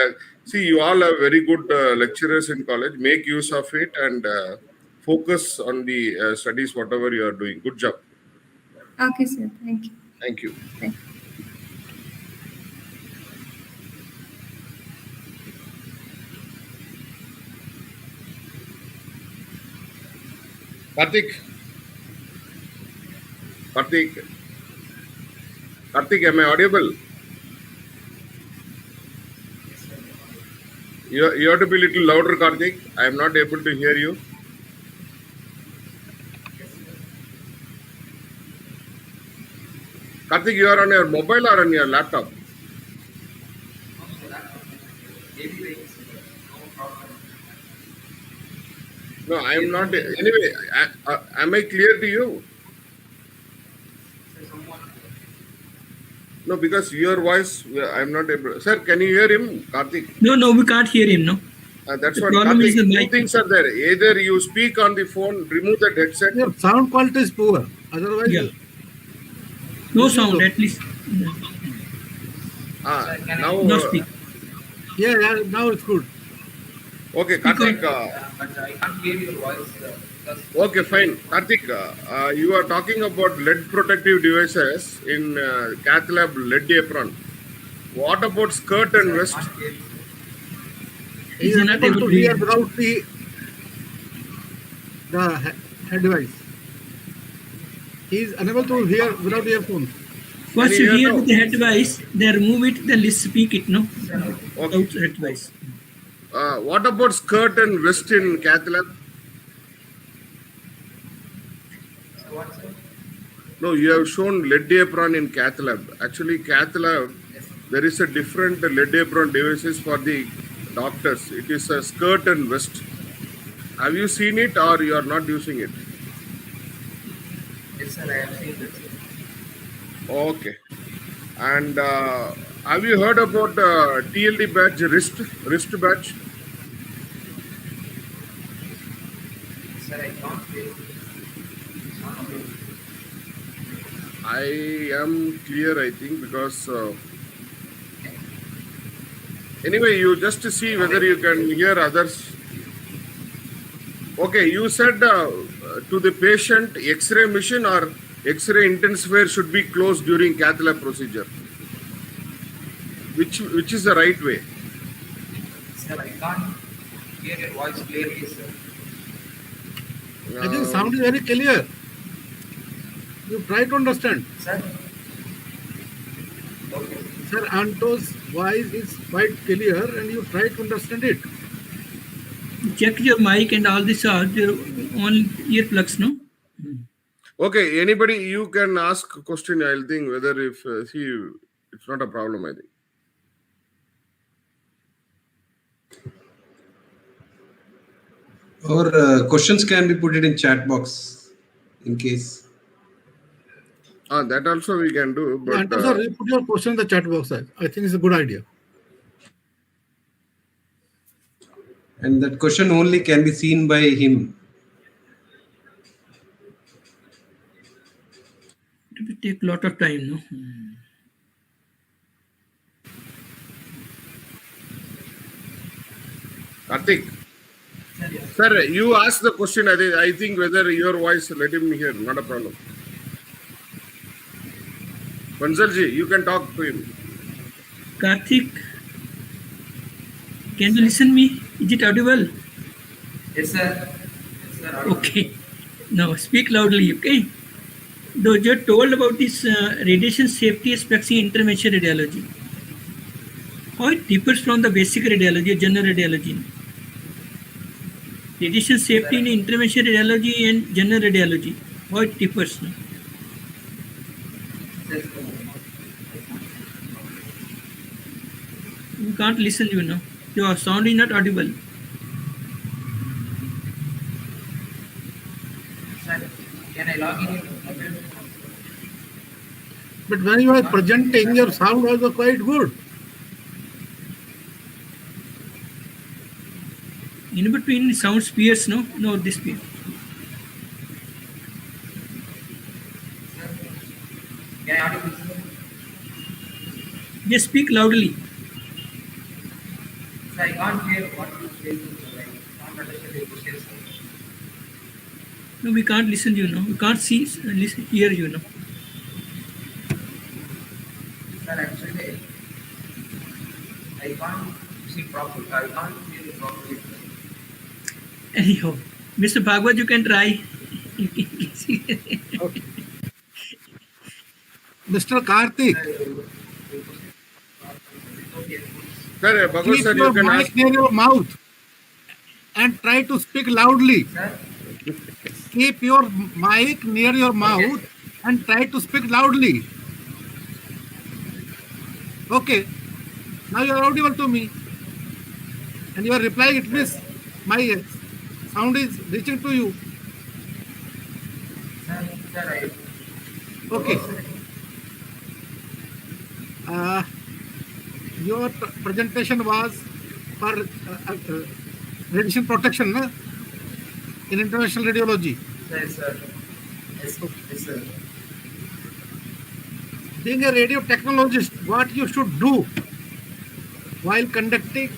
see, you all are very good lecturers in college. Make use of it and focus on the studies, whatever you are doing. Good job. Okay, sir. Thank you. Thank you. Thank you. Karthik, am I audible? You have to be a little louder, Karthik. I am not able to hear you. Karthik, you are on your mobile or on your laptop? No, I am not. Anyway, am I clear to you? No, because your voice, I am not able. Sir, can you hear him, Karthik? No, we can't hear him, no. That's The what problem Karthik, is the two mic. things are there. Either you speak on the phone, remove that headset. Your sound quality is poor. Otherwise, Yeah. No sound, at least. Now, No speak. Yeah, now it's good. Okay, Karthik. But I can't hear your voice. Okay, fine. Karthik, you are talking about lead protective devices in cath lab lead apron. What about skirt and vest? He is unable to hear without the head device. He is unable to hear without earphones. First you hear with the head device, then remove it, then speak it, no? Without head device. What about skirt and vest in cath lab? No, you have shown lead apron in cath lab. Actually, cath lab, there is a different lead apron devices for the doctors. It is a skirt and vest. Have you seen it or you are not using it? Yes, sir, I have seen that. Okay. And have you heard about TLD badge, wrist badge? Sir, I can't hear you. I am clear, I think, because anyway, you just see whether you can hear others. Okay, you said to the patient, X-ray machine or X-ray intensifier should be closed during cath lab procedure. Which is the right way? Sir, I can't hear your voice clearly, sir. I think sound is very clear. You try to understand. Sir? Okay. Sir Anto's voice is quite clear and you try to understand it. Check your mic and all this are your own earplugs, no? Okay, anybody, you can ask a question. I'll think whether if, see, it's not a problem, I think. Or questions can be put it in chat box in case. That also we can do. But Anto sir, you put your question in the chat box. I think it's a good idea. And that question only can be seen by him. It will take a lot of time, no? Karthik, sir, you ask the question. I think whether your voice, let him hear, not a problem. Bansalji, you can talk to him. Karthik, can you listen me? Is it audible? Yes, sir. Yes, sir. Okay. Now speak loudly, okay? Though you're told about this radiation safety aspects in interventional radiology, how it differs from the basic radiology, general radiology. Radiation safety in interventional radiology and general radiology, how it differs. You can't listen, you know. Your sound is not audible. Can I log in? But when you are presenting, your sound also quite good. In between sound spheres, no? No, this sphere. Can I audible? Just speak loudly. Sir, I can't hear what you say. I can't understand your questions. No, we can't listen, you know. We can't see, listen, hear, you know. Sir, actually, I can't see properly. I can't hear you properly. Anyhow, Mr. Bhagwat, you can try. Okay. Mr. Karthik, Sir, Bhagwat keep sir, your you can mic ask. near your mouth and try to speak loudly. Keep your mic near your mouth and try to speak loudly. Okay. Now you are audible to me. And you are replying, it means my sound is reaching to you. Sir, Okay. Your presentation was for radiation protection na? In interventional radiology. Yes, sir. Yes, sir. Being a radio technologist, what you should do while conducting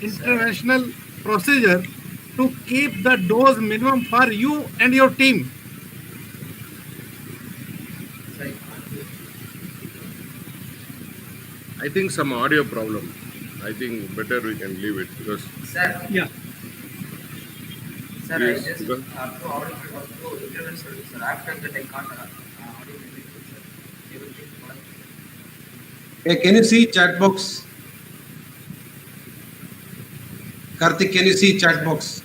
interventional procedure to keep the dose minimum for you and your team. I think some audio problem. I think better we can leave it because. Sir. Yeah. Sir, Yes, I just because- to audible to interventional, sir. After that, I can't audible, sir. Everything. Hey, can you see chat box? Karthik, can you see chat box?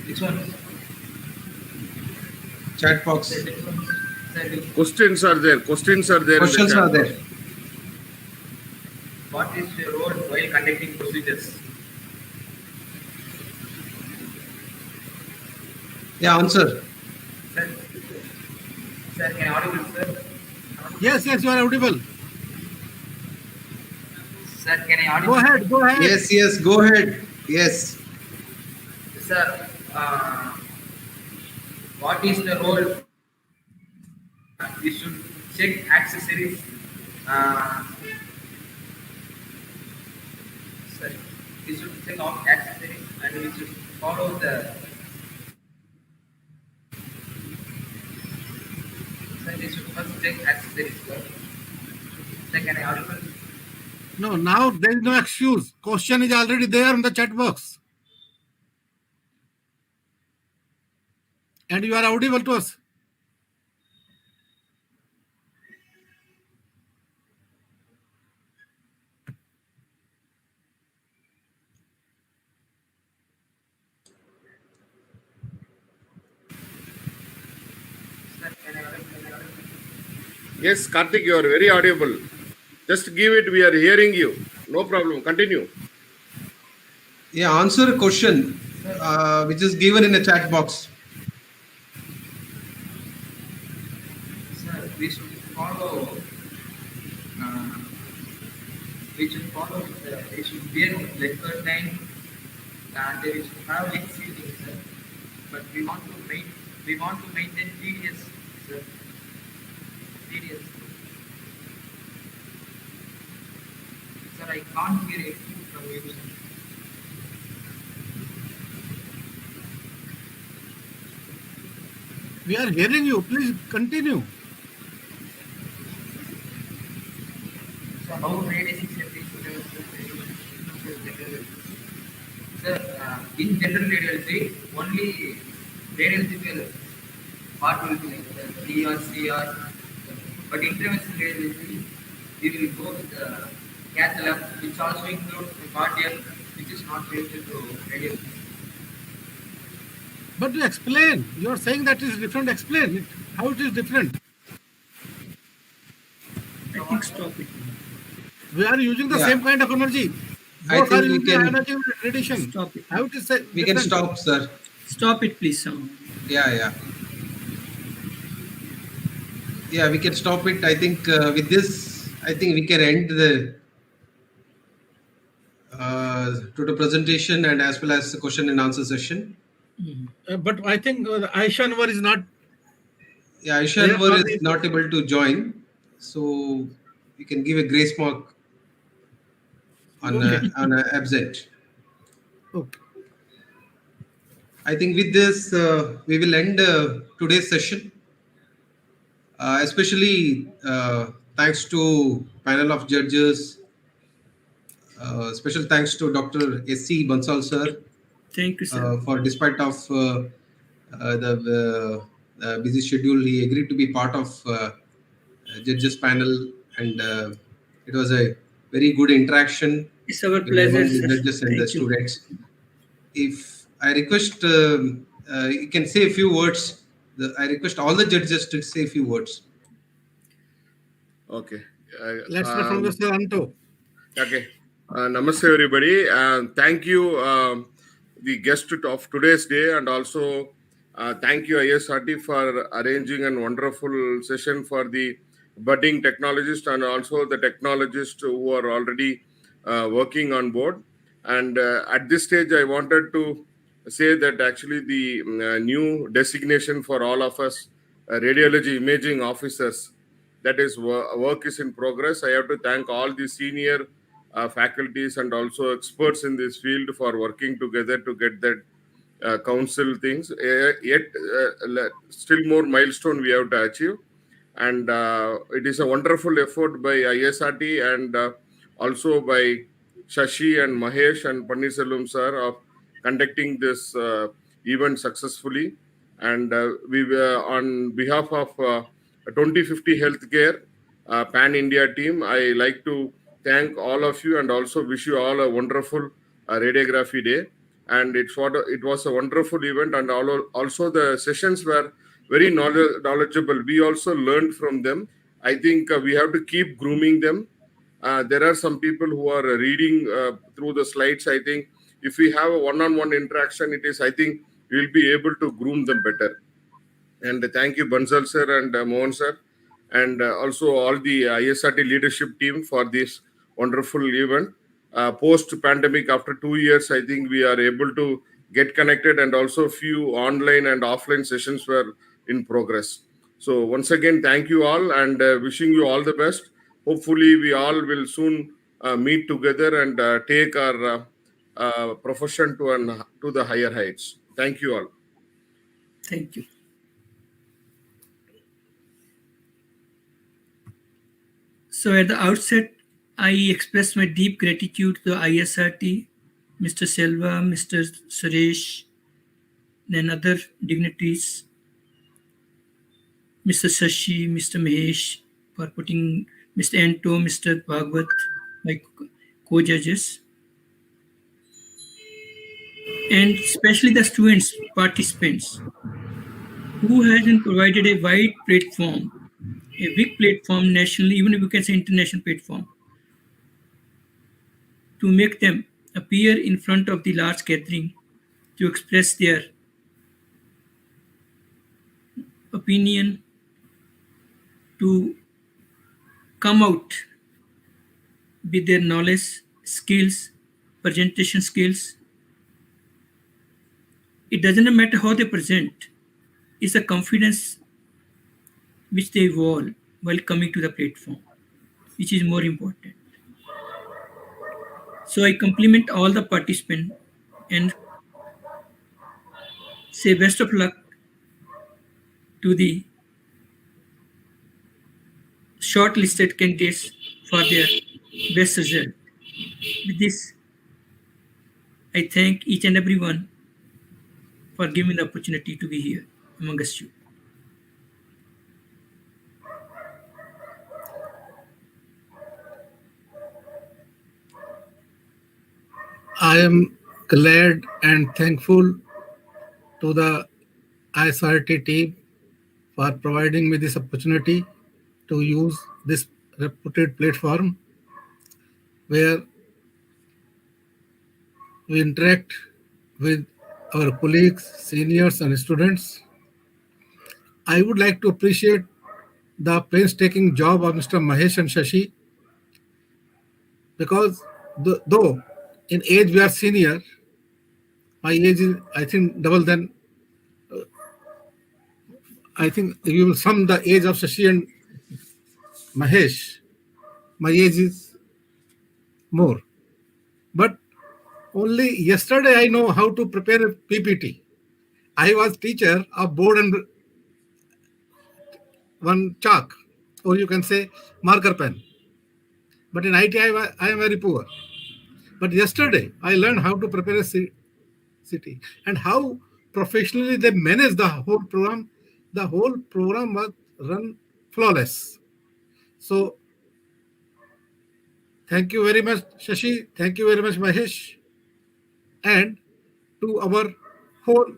Which one? Chat box. Questions are there. Questions are there. Questions in the are chat there. box. What is your role while conducting procedures? Yeah, answer. Sir, can I audible, sir? Yes, you are audible. Sir, can I audible? Go ahead. Yes, go ahead. Yes. Sir, what is the role? We should check accessories. Sir, we should check all accessories and we should follow the. Sir, we should first check accessories, sir. Sir, can I audible? No, now there is no excuse. Question is already there in the chat box. And you are audible to us. Yes, Karthik, you are very audible. Just give it. We are hearing you. No problem. Continue. Yeah, answer a question which is given in the chat box. Sir, we should follow. We should follow. We should wear like curtain, and we should have like seating, sir. But we want to maintain TDS, sir. TDS. Sir, I can't hear anything from you, sir. We are hearing you. Please continue. So how radiation safety sir, in general radiology, only radiological part will be like the 3 or 3 or, but interventional radiology, we will go with the cath lab, which also includes the cardiac, which is not related to radiology. But you explain. You are saying that is different. Explain it. How it is different. I think stop it. We are using the Yeah. same kind of energy. I Both think are we using can- energy radiation. Stop it. How it is different? We can stop, sir. Stop it, please. Yeah. Yeah, we can stop it. I think with this, I think we can end the to the presentation and as well as the question and answer session. But I think Aisha Anwar is not. Yeah, Aisha Anwar is not able to join, so we can give a grace mark on absent. Okay. I think with this we will end today's session. Especially thanks to panel of judges. Special thanks to Dr. S.C. Bansal sir. Thank you, sir. For despite of the busy schedule, he agreed to be part of judges panel, and it was a very good interaction. It's our pleasure, among the sir. judges and the Thank you. students. If I request, you can say a few words. I request all the judges to say a few words. Okay. Let's start from Mr. Anto. Okay. Namaste, everybody. Thank you, the guest of today's day, and also thank you, ISRT, for arranging a wonderful session for the budding technologists and also the technologists who are already working on board. And at this stage, I wanted to say that actually the new designation for all of us, radiology imaging officers, that is work is in progress. I have to thank all the senior faculties and also experts in this field for working together to get that council things. Yet still more milestone we have to achieve, and it is a wonderful effort by ISRT and also by Shashi and Mahesh and Panniselvam sir of conducting this event successfully. And we were on behalf of 2050 Healthcare Pan India team. I like to thank all of you and also wish you all a wonderful radiography day. And it was a wonderful event, and also the sessions were very knowledgeable. We also learned from them. I think we have to keep grooming them. There are some people who are reading through the slides. I think if we have a one-on-one interaction, I think we'll be able to groom them better. And thank you, Bansal sir and Mohan sir, and also all the ISRT leadership team for this wonderful event. Post-pandemic, after 2 years, I think we are able to get connected, and also few online and offline sessions were in progress. So once again, thank you all, and wishing you all the best. Hopefully, we all will soon meet together and take our profession to the higher heights. Thank you all. Thank you. So at the outset, I express my deep gratitude to the ISRT, Mr. Selva, Mr. Suresh, and other dignitaries, Mr. Shashi, Mr. Mahesh, for putting Mr. Anto, Mr. Bhagwat, my co-judges, and especially the students, participants, who has been provided a wide platform, a big platform nationally, even if you can say international platform, to make them appear in front of the large gathering to express their opinion, to come out with their knowledge, skills, presentation skills. It doesn't matter how they present, it's a confidence which they evolve while coming to the platform, which is more important. So I compliment all the participants and say best of luck to the shortlisted candidates for their best result. With this, I thank each and everyone for giving the opportunity to be here among us you. I am glad and thankful to the Isrt team for providing me this opportunity to use this reputed platform where we interact with our colleagues, seniors, and students. I would like to appreciate the painstaking job of Mr. Mahesh and Shashi, because though in age we are senior, my age is, I think, double than, I think if you will sum the age of Shashi and Mahesh, my age is more. But only yesterday I know how to prepare a PPT. I was teacher of board and one chalk, or you can say marker pen. But in IT, I am very poor. But yesterday, I learned how to prepare a city and how professionally they manage the whole program. The whole program was run flawless. So, thank you very much, Shashi. Thank you very much, Mahesh. And to our whole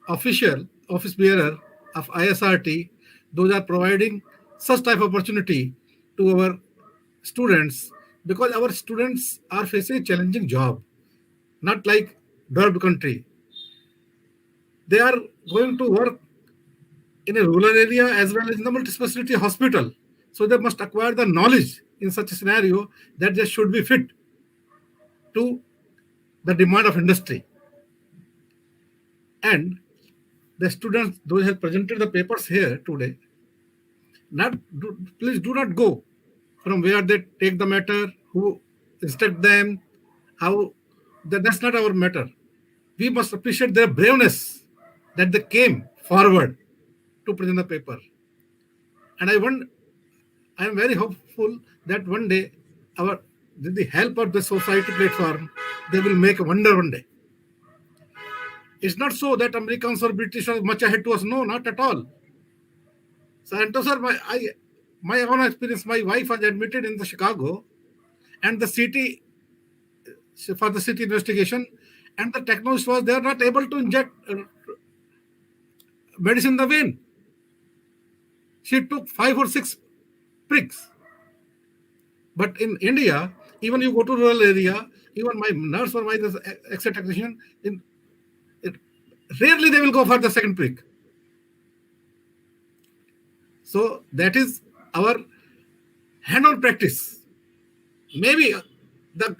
official office bearer of ISRT, those are providing such type of opportunity to our students, because our students are facing a challenging job, not like developed country. They are going to work in a rural area as well as in the multi-specialty hospital. So they must acquire the knowledge in such a scenario that they should be fit to the demand of industry. And the students, those have presented the papers here today, please do not go from where they take the matter, who instruct them, how, that's not our matter. We must appreciate their braveness that they came forward to present the paper. And I am very hopeful that one day, with the help of the society platform, they will make a wonder one day. It's not so that Americans or British are much ahead to us. No, not at all. So, and sir, my own experience, my wife was admitted in the Chicago, and the city, for the city investigation, and the technologist was, they are not able to inject medicine in the vein. She took 5 or 6 pricks. But in India, even you go to rural area, even my nurse or my X-ray technician, rarely they will go for the second prick. So that is our hand-on practice. Maybe the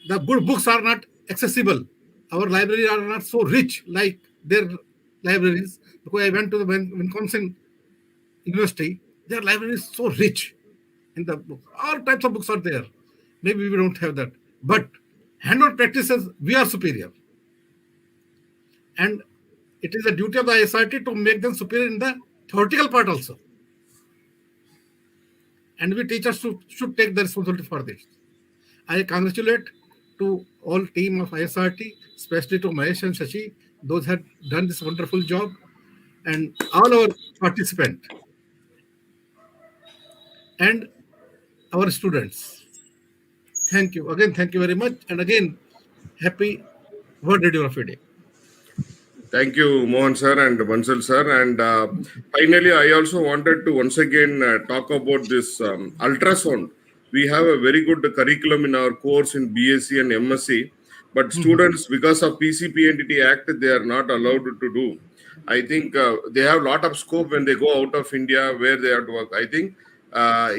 good books are not accessible. Our libraries are not so rich like their libraries. Because I went to the Wisconsin University, their library is so rich in the book. All types of books are there. Maybe we don't have that. But hand-on practices, we are superior. And it is a duty of the ISRT to make them superior in the theoretical part also. And we teachers should take the responsibility for this. I congratulate to all team of ISRT, especially to Mahesh and Shashi. Those have done this wonderful job. And all our participants. And our students. Thank you. Again, thank you very much. And again, happy World Radiography Day. Thank you, Mohan sir and Bansal sir. And finally, I also wanted to once again talk about this ultrasound. We have a very good curriculum in our course in BSc and MSc, but students, because of PCPNDT Act, they are not allowed to do. I think they have a lot of scope when they go out of India where they have to work. I think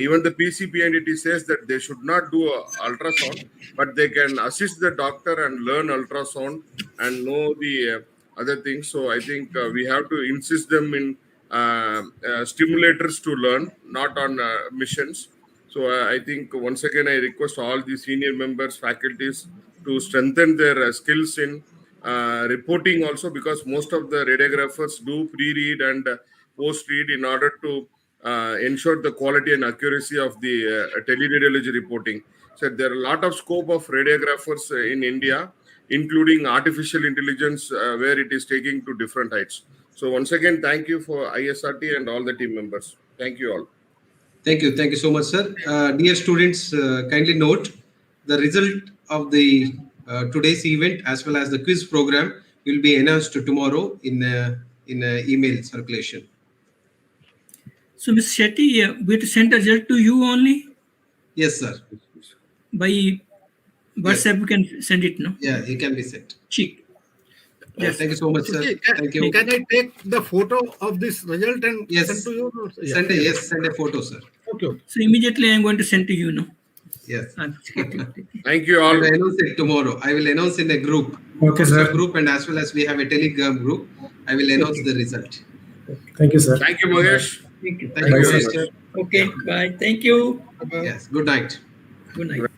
even the PCPNDT says that they should not do ultrasound, but they can assist the doctor and learn ultrasound and know the other things. So I think we have to insist them in stimulators to learn, not on missions. So I think once again, I request all the senior members, faculties to strengthen their skills in reporting also, because most of the radiographers do pre-read and post-read in order to ensure the quality and accuracy of the teleradiology reporting. So there are a lot of scope of radiographers in India, including artificial intelligence, where it is taking to different heights. So once again, thank you for ISRT and all the team members. Thank you all. Thank you so much, sir. Dear students, kindly note the result of the today's event as well as the quiz program will be announced tomorrow in email circulation. So, Ms. Shetty, we to send a result to you only? Yes, sir. By WhatsApp, you can send it, no? Yeah, it can be sent. Check. Yes. Thank you so much, sir. Thank you. Can I take the photo of this result and send to you? Yeah. Send a photo, sir. Okay. So immediately I am going to send to you, no? Yes. Thank you all. I will announce it tomorrow. I will announce in a group. Okay, sir. Group, and as well as we have a Telegram group, I will announce the result. Thank you, sir. Thank you, Mahesh. Thank you. Thank you, Okay, bye. Thank you. Yes. Good night. Good night.